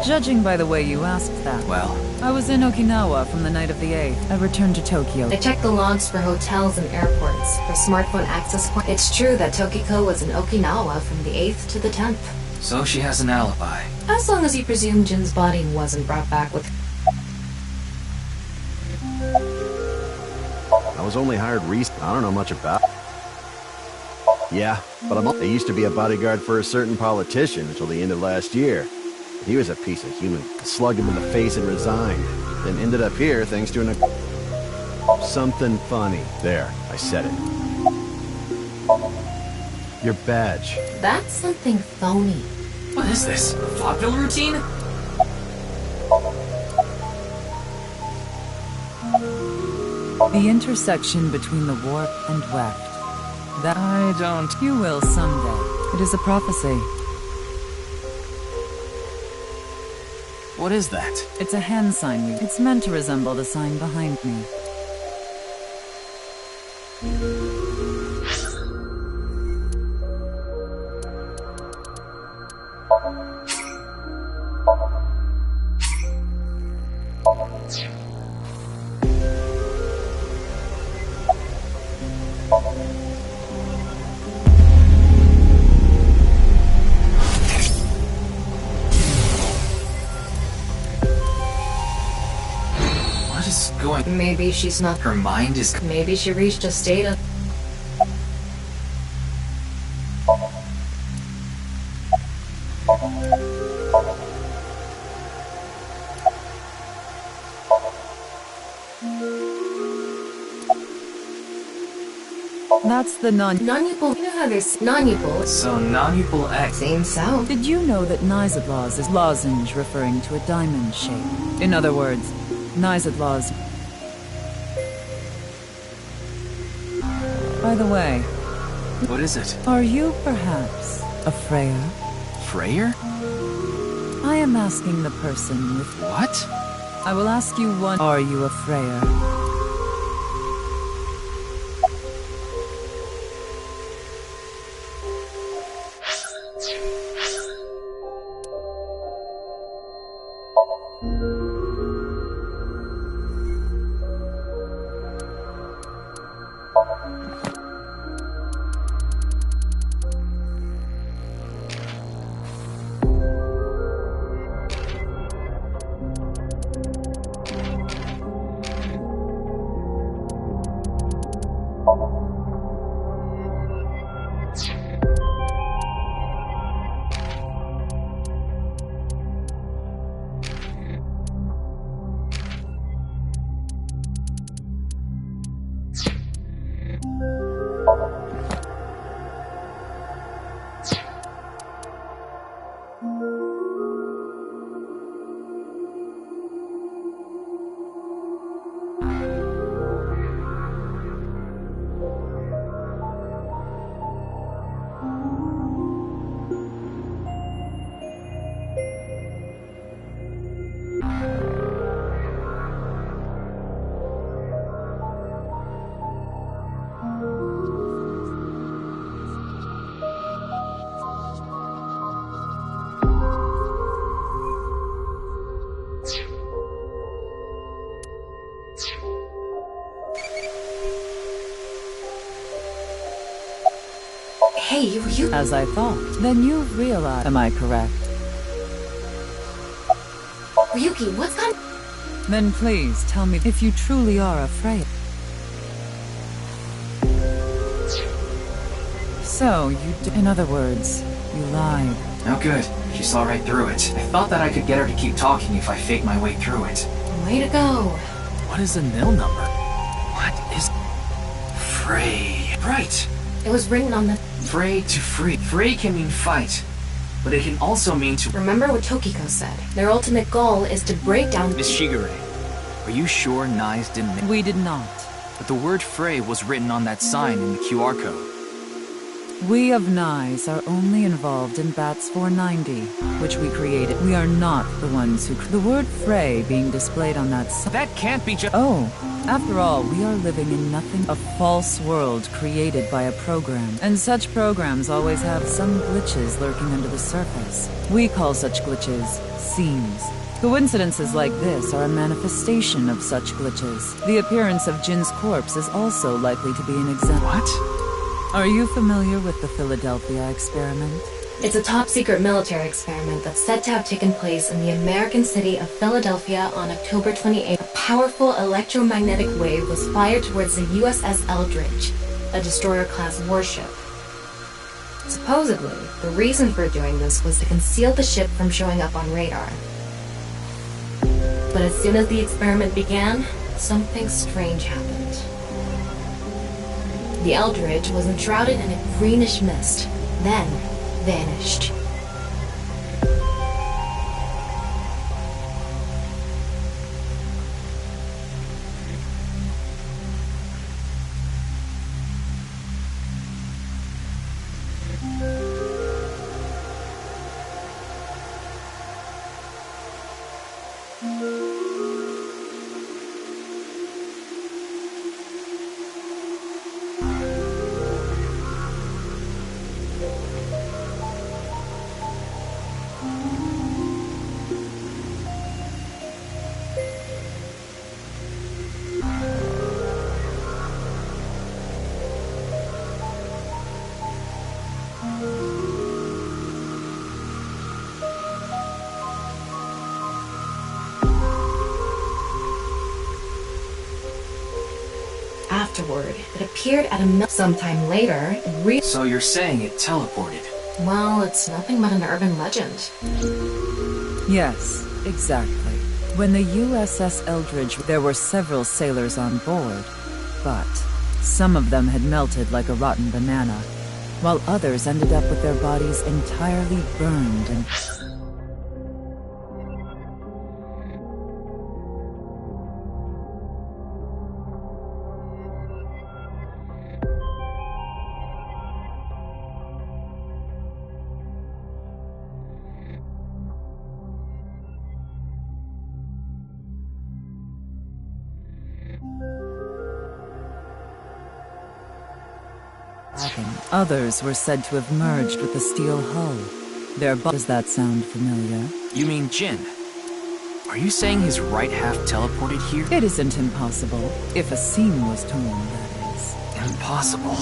Judging by the way you asked that... Well... I was in Okinawa from the night of the 8th. I returned to Tokyo. I checked the logs for hotels and airports, for smartphone access points. It's true that Tokiko was in Okinawa from the 8th to the 10th. So she has an alibi. As long as you presume Jin's body wasn't brought back with... I was only hired recently. I don't know much about... Yeah, but they used to be a bodyguard for a certain politician until the end of last year. He was a piece of human. Slugged him in the face and resigned. Then ended up here thanks to something funny. There, I said it. Your badge. That's something phony. What is this? A vaudeville routine? The intersection between the warp and weft. That I don't... You will someday. It is a prophecy. What is that? It's a hand sign. It's meant to resemble the sign behind me. Maybe she's not... Her mind is... Maybe she reached a state of... That's the non-upal. You know how there's non-upal. So non-upal X. Seems so. Did you know that Nizadlaws is lozenge referring to a diamond shape? In other words, Nizadlaws... By the way... What is it? Are you, perhaps, a Freya? Freyr? I am asking the person with... What? I will ask you one. Are you a Freya? Hey, you... As I thought. Then you've realized... Am I correct? Ryuki, what's gone... Then please tell me if you truly are a Freya. So, in other words, you lied. Oh good, she saw right through it. I thought that I could get her to keep talking if I faked my way through it. Way to go. What is a nil number? What is... Frey? Right! It was written on the... Frey to free. Frey can mean fight, but it can also mean to... Remember what Tokiko said. Their ultimate goal is to break down... Miss Shigure, are you sure Nyes didn't... We did not. But the word Frey was written on that sign in the QR code. We of Nyes are only involved in Bats 490, which we created. We are not the ones who... The word Frey being displayed on that sign... That can't be just... Oh, after all, we are living in nothing... A false world created by a program. And such programs always have some glitches lurking under the surface. We call such glitches seams. Coincidences like this are a manifestation of such glitches. The appearance of Jin's corpse is also likely to be an example. What? Are you familiar with the Philadelphia experiment? It's a top-secret military experiment that's said to have taken place in the American city of Philadelphia on October 28th. A powerful electromagnetic wave was fired towards the USS Eldridge, a destroyer-class warship. Supposedly, the reason for doing this was to conceal the ship from showing up on radar. But as soon as the experiment began, something strange happened. The Eldridge was enshrouded in a greenish mist, then vanished. Afterward, it appeared at a sometime later. So you're saying it teleported? Well, it's nothing but an urban legend. Yes, exactly. When the USS Eldridge, there were several sailors on board, but some of them had melted like a rotten banana, while others ended up with their bodies entirely burned and... happen. Others were said to have merged with the steel hull. Does that sound familiar? You mean Jin? Are you saying his right half teleported here? It isn't impossible. If a seam was torn, that is. Impossible.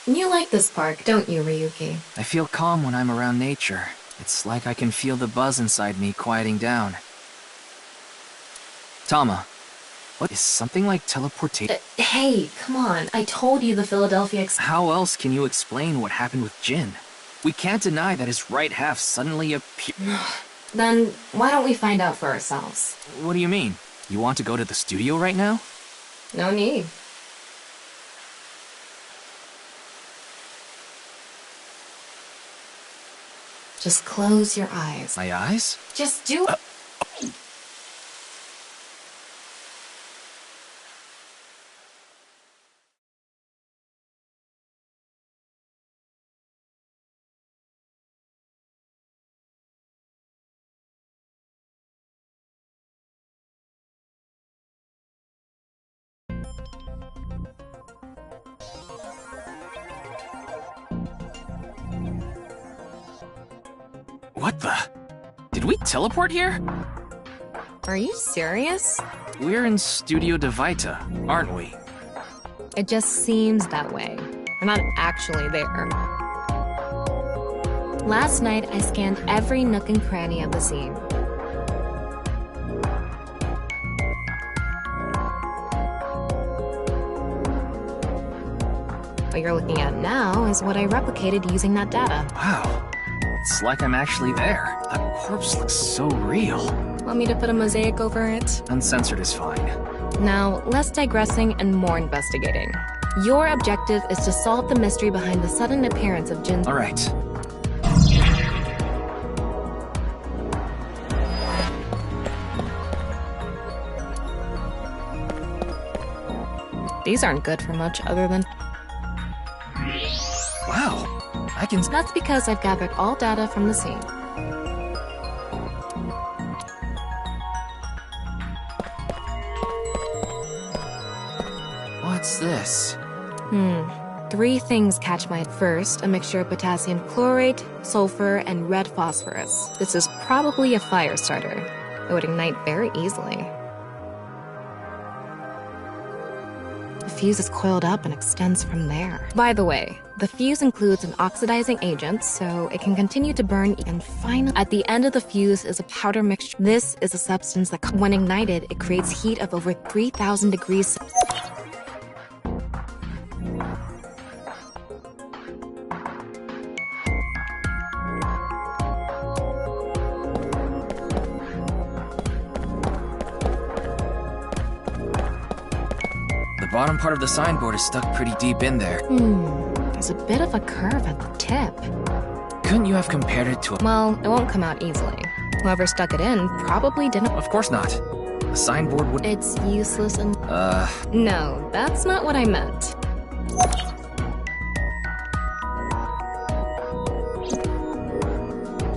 You like this park, don't you, Ryuki? I feel calm when I'm around nature. It's like I can feel the buzz inside me quieting down. Tama, what is something like teleportation? Hey, come on. I told you the Philadelphia How else can you explain what happened with Jin? We can't deny that his right half suddenly appeared. Then, why don't we find out for ourselves? What do you mean? You want to go to the studio right now? No need. Just close your eyes. My eyes? Just do it. What the? Did we teleport here? Are you serious? We're in Studio Devita, aren't we? It just seems that way. We're not actually there. Last night, I scanned every nook and cranny of the scene. What you're looking at now is what I replicated using that data. Wow. It's like I'm actually there. That corpse looks so real. Want me to put a mosaic over it? Uncensored is fine. Now, less digressing and more investigating. Your objective is to solve the mystery behind the sudden appearance of Jin. All right. These aren't good for much other than... Wow. I can... That's because I've gathered all data from the scene. What's this? 3 things catch my... First, a mixture of potassium chlorate, sulfur, and red phosphorus. This is probably a fire starter. It would ignite very easily. The fuse is coiled up and extends from there. By the way, the fuse includes an oxidizing agent, so it can continue to burn, and finally, at the end of the fuse is a powder mixture. This is a substance that, when ignited, it creates heat of over 3,000 degrees. The bottom part of the signboard is stuck pretty deep in there. There's a bit of a curve at the tip. Couldn't you have compared it to a... Well, it won't come out easily. Whoever stuck it in probably didn't... Of course not. A signboard would... It's useless and... No, that's not what I meant.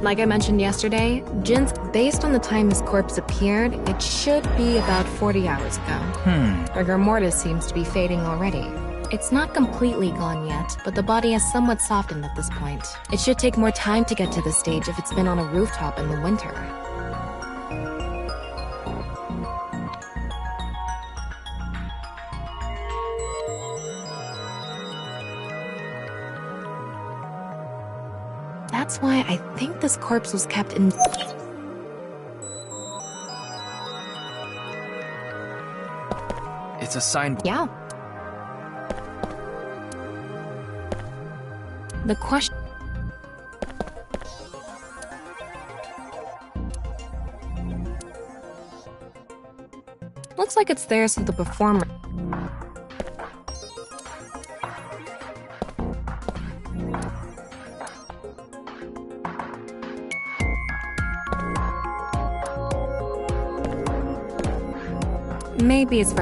Like I mentioned yesterday, Jin's, based on the time his corpse appeared, it should be about 40 hours ago. Rigor mortis seems to be fading already. It's not completely gone yet, but the body has somewhat softened at this point. It should take more time to get to this stage if it's been on a rooftop in the winter. That's why I think this corpse was kept in... It's a signboard. Yeah. The question... Looks like it's there so the performer... Maybe it's for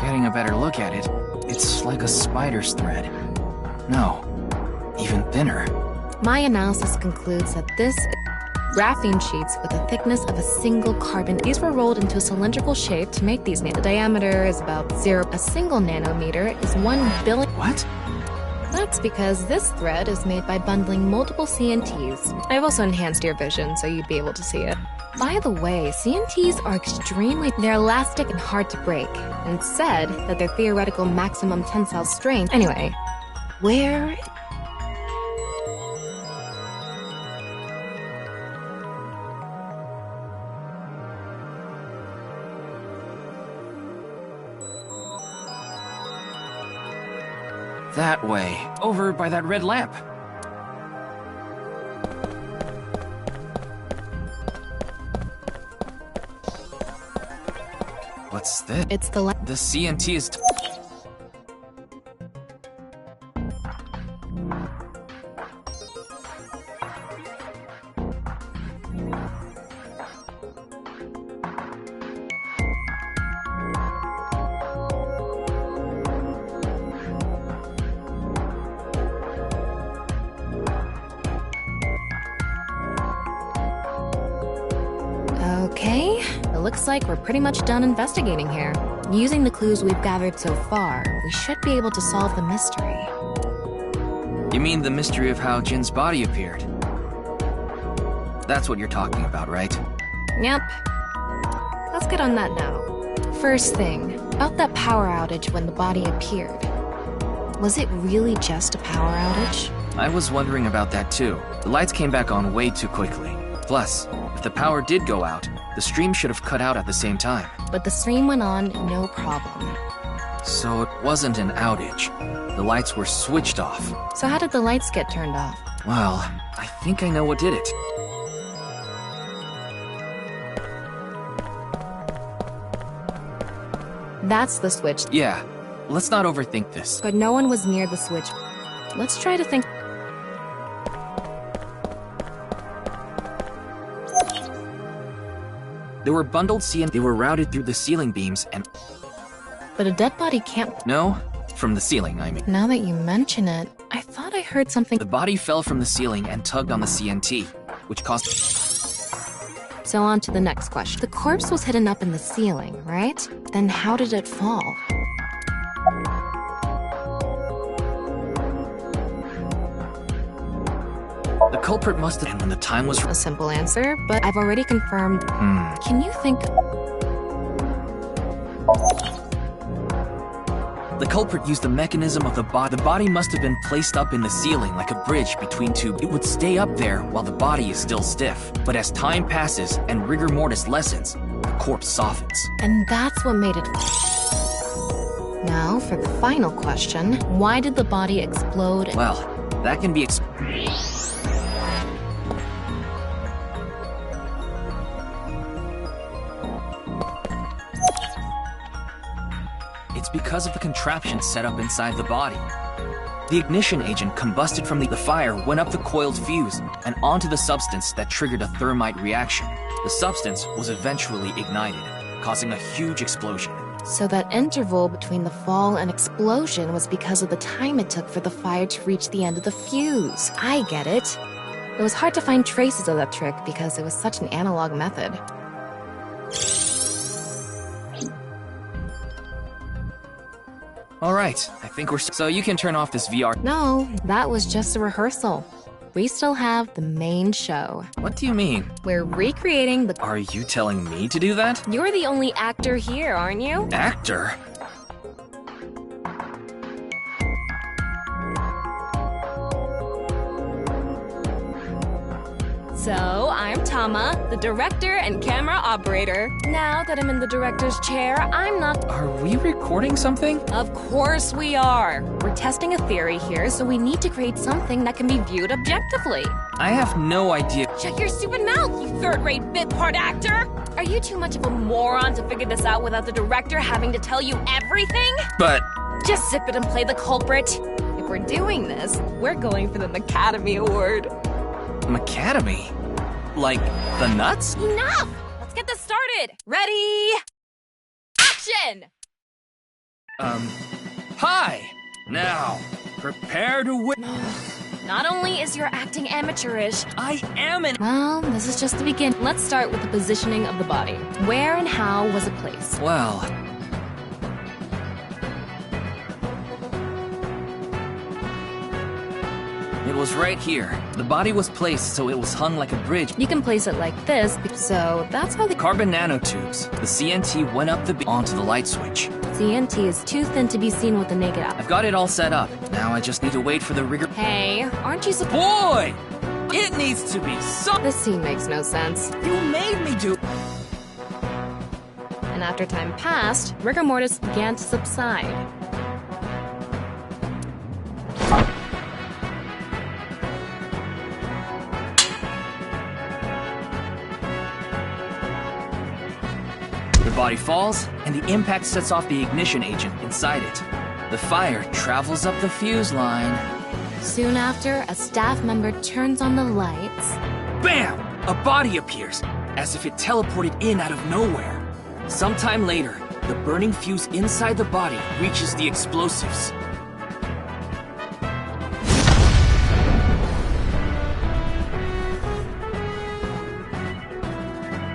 Getting a better look at it. It's like a spider's thread. No, even thinner. My analysis concludes that this graphene sheets with a thickness of a single carbon. These were rolled into a cylindrical shape to make these. The diameter is about 0. A single nanometer is 1 billion. What? That's because this thread is made by bundling multiple CNTs. I've also enhanced your vision so you'd be able to see it. By the way, CNTs are they're elastic and hard to break, and it's said that their theoretical maximum tensile strength. Anyway, where? That way. Over by that red lamp. What's this? It's the CNT is... Okay, it looks like we're pretty much done investigating here. Using the clues we've gathered so far, we should be able to solve the mystery. You mean the mystery of how Jin's body appeared? That's what you're talking about, right? Yep. Let's get on that now. First thing, about that power outage when the body appeared. Was it really just a power outage? I was wondering about that too. The lights came back on way too quickly. Plus, if the power did go out, the stream should have cut out at the same time. But the stream went on, no problem. So it wasn't an outage. The lights were switched off. So how did the lights get turned off? Well, I think I know what did it. That's the switch. Yeah, let's not overthink this. But no one was near the switch. Let's try to think. There were bundled CNTs. They were routed through the ceiling beams and... But a dead body can't... No, from the ceiling, I mean. Now that you mention it, I thought I heard something... The body fell from the ceiling and tugged on the CNT, which caused... So on to the next question. The corpse was hidden up in the ceiling, right? Then how did it fall? The culprit must have... And when the time was... A simple answer, but I've already confirmed... Can you think... The culprit used the mechanism of the body. The body must have been placed up in the ceiling like a bridge between two. It would stay up there while the body is still stiff. But as time passes and rigor mortis lessens, the corpse softens. And that's what made it... Now, for the final question, why did the body explode? Well, that can be It's because of the contraption set up inside the body. The ignition agent combusted from the fire, went up the coiled fuse, and onto the substance that triggered a thermite reaction. The substance was eventually ignited, causing a huge explosion. So that interval between the fall and explosion was because of the time it took for the fire to reach the end of the fuse. I get it. It was hard to find traces of that trick because it was such an analog method. All right, I think we're... So you can turn off this VR... No, that was just a rehearsal. We still have the main show. What do you mean? We're recreating the... Are you telling me to do that? You're the only actor here, aren't you? Actor? So, I'm Tama, the director and camera operator. Now that I'm in the director's chair, I'm not— Are we recording something? Of course we are. We're testing a theory here, so we need to create something that can be viewed objectively. I have no idea. Shut your stupid mouth, you third-rate bit part actor! Are you too much of a moron to figure this out without the director having to tell you everything? But... Just zip it and play the culprit. If we're doing this, we're going for the Macademy Award. Macademy? Like, the nuts? Enough! Let's get this started! Ready? Action! Hi! Now, prepare to win. Not only is your acting amateurish, I am an— Well, this is just the beginning. Let's start with the positioning of the body. Where and how was it placed? Well... It was right here. The body was placed so it was hung like a bridge. You can place it like this, so that's how the carbon nanotubes. The CNT went up onto the light switch. CNT is too thin to be seen with the naked eye. I've got it all set up. Now I just need to wait for the rigor— Hey, aren't you Boy! It needs to be so— This scene makes no sense. You made me do— And after time passed, rigor mortis began to subside. The body falls, and the impact sets off the ignition agent inside it. The fire travels up the fuse line. Soon after, a staff member turns on the lights. BAM! A body appears, as if it teleported in out of nowhere. Sometime later, the burning fuse inside the body reaches the explosives.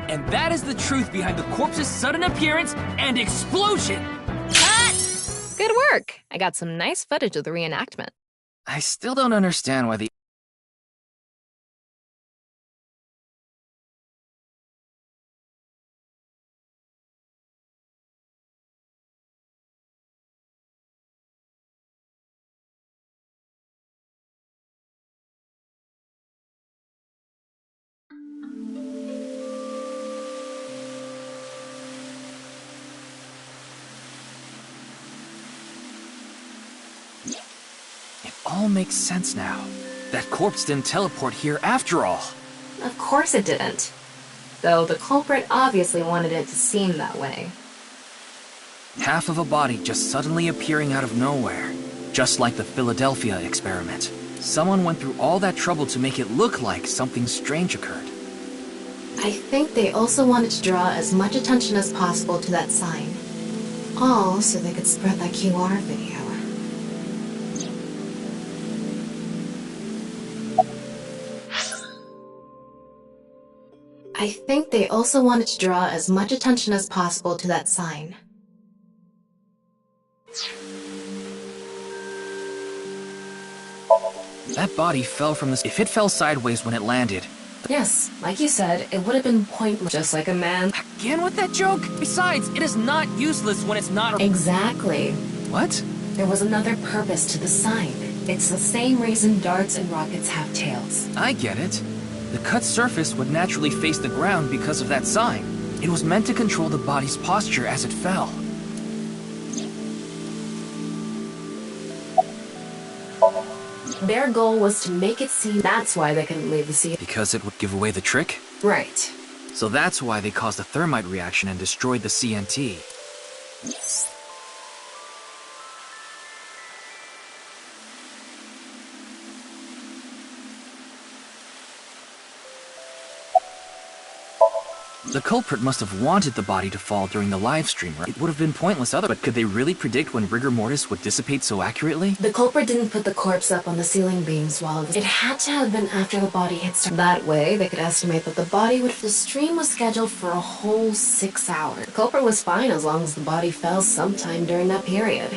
And that is the truth behind the corpse's sudden appearance and explosion! Cut! Good work! I got some nice footage of the reenactment. I still don't understand why the— all makes sense now. That corpse didn't teleport here after all. Of course it didn't. Though the culprit obviously wanted it to seem that way. Half of a body just suddenly appearing out of nowhere. Just like the Philadelphia experiment. Someone went through all that trouble to make it look like something strange occurred. I think they also wanted to draw as much attention as possible to that sign. All so they could spread that QR video. I think they also wanted to draw as much attention as possible to that sign. That body fell from this— If it fell sideways when it landed— Yes, like you said, it would have been pointless, just like a man. Again with that joke? Besides, it is not useless when it's not— Exactly. What? There was another purpose to the sign. It's the same reason darts and rockets have tails. I get it. The cut surface would naturally face the ground because of that sign. It was meant to control the body's posture as it fell. Their goal was to make it seem that's why they couldn't leave the sea. Because it would give away the trick? Right. So that's why they caused a thermite reaction and destroyed the CNT. The culprit must have wanted the body to fall during the live stream, right? It would have been pointless otherwise. But could they really predict when rigor mortis would dissipate so accurately? The culprit didn't put the corpse up on the ceiling beams while it had to have been after the body had started. That way, they could estimate that the body would— The stream was scheduled for a whole 6 hours. The culprit was fine as long as the body fell sometime during that period.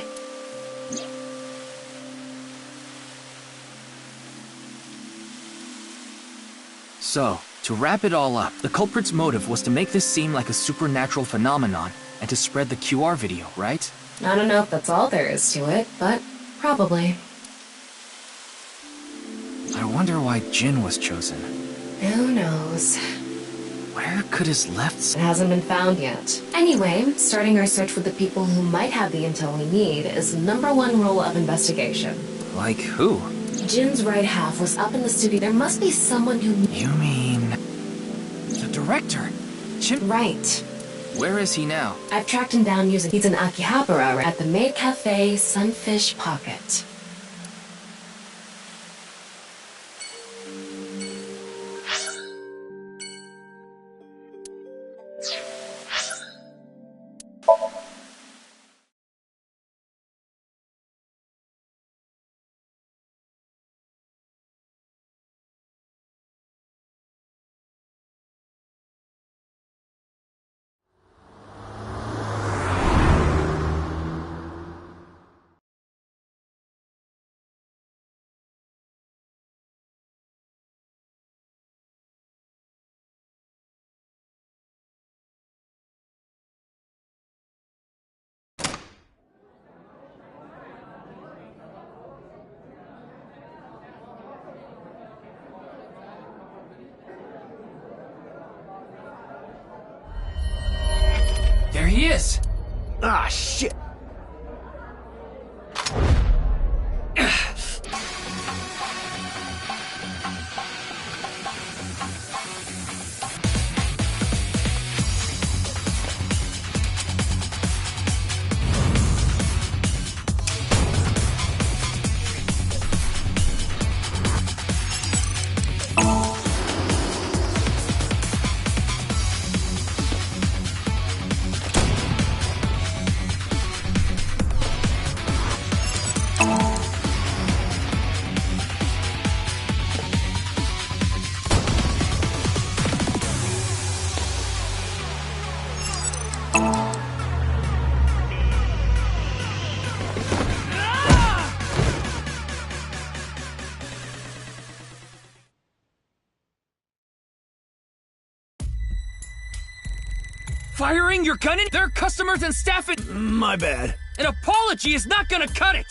So, to wrap it all up, the culprit's motive was to make this seem like a supernatural phenomenon and to spread the QR video, right? I don't know if that's all there is to it, but probably. I wonder why Jin was chosen. Who knows? Where could his left... It hasn't been found yet. Anyway, starting our search with the people who might have the intel we need is the #1 rule of investigation. Like who? Jin's right half was up in the studio. There must be someone who... You mean... the director? Jin... Right. Where is he now? I've tracked him down using... He's in Akihabara at the Maid Cafe Sunfish Pocket. There he is! Ah, shit! Firing your gun in their customers and staff it. My bad. An apology is not gonna cut it!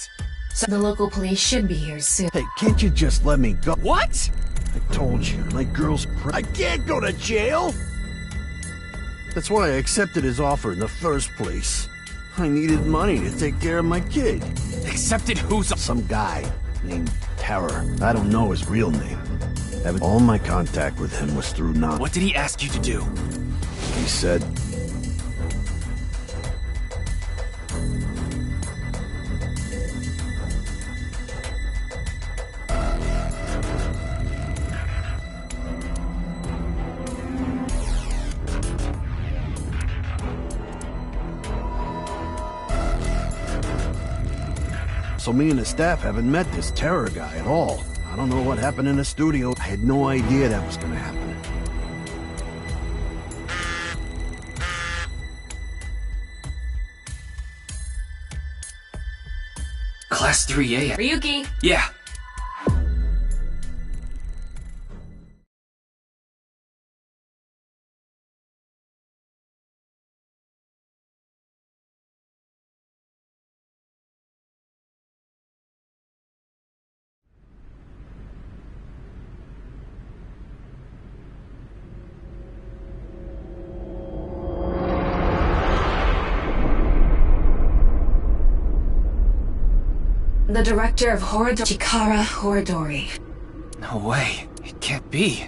So the local police should be here soon. Hey, can't you just let me go? What? I told you, my girl's I can't go to jail! That's why I accepted his offer in the first place. I needed money to take care of my kid. Accepted who's... Some guy named Terror. I don't know his real name. All my contact with him was through Not. What did he ask you to do? He said... So me and the staff haven't met this Terror guy at all. I don't know what happened in the studio. I had no idea that was gonna happen. Class 3A. Ryuki! Yeah. The director of Horadori, Chikara Horadori. No way. It can't be.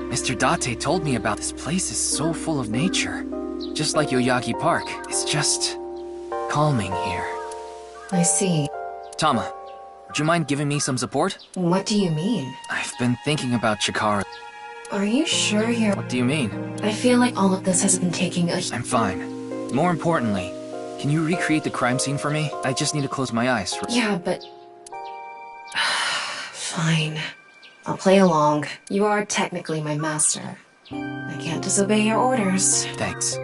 Mr. Date told me about this place is so full of nature. Just like Yoyagi Park. It's just... calming here. I see. Tama, would you mind giving me some support? What do you mean? I've been thinking about Chikara. Are you sure you're... What do you mean? I feel like all of this has been taking a... I'm fine. More importantly, can you recreate the crime scene for me? I just need to close my eyes. Yeah, but... Fine. I'll play along. You are technically my master. I can't disobey your orders. Thanks.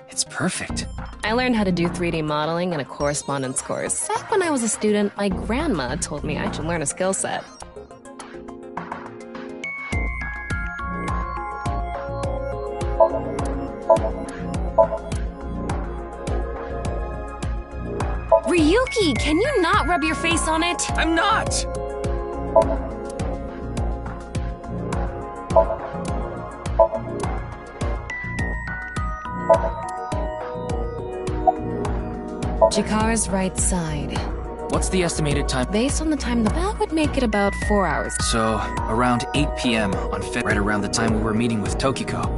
It's perfect. I learned how to do 3D modeling in a correspondence course. Back when I was a student, my grandma told me I should learn a skill set. Ryuki, can you not rub your face on it? I'm not! Chikara's right side. What's the estimated time? Based on the time, that would make it about 4 hours. So, around 8 p.m. on Feb, right around the time we were meeting with Tokiko.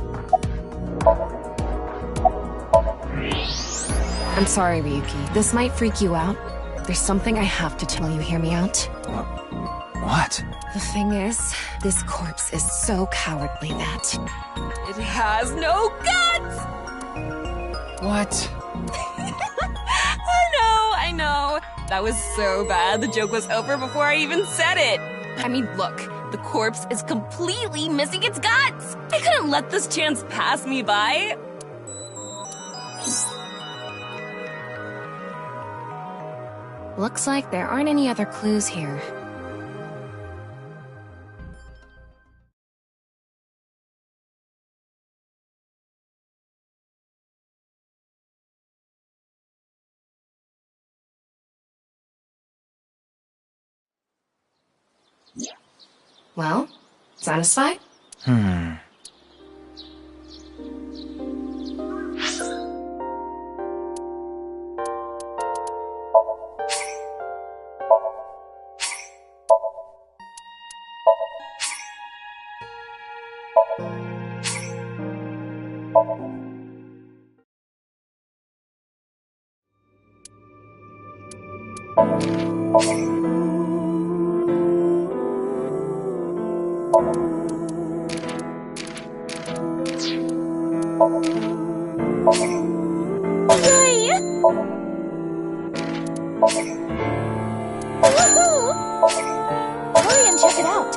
I'm sorry, Ryuki. This might freak you out. There's something I have to tell you. Hear me out? What? The thing is, this corpse is so cowardly that it has no guts! What? I know. That was so bad. The joke was over before I even said it. I mean, look, the corpse is completely missing its guts. I couldn't let this chance pass me by. Looks like there aren't any other clues here. Well, satisfied? Hurry and check it out.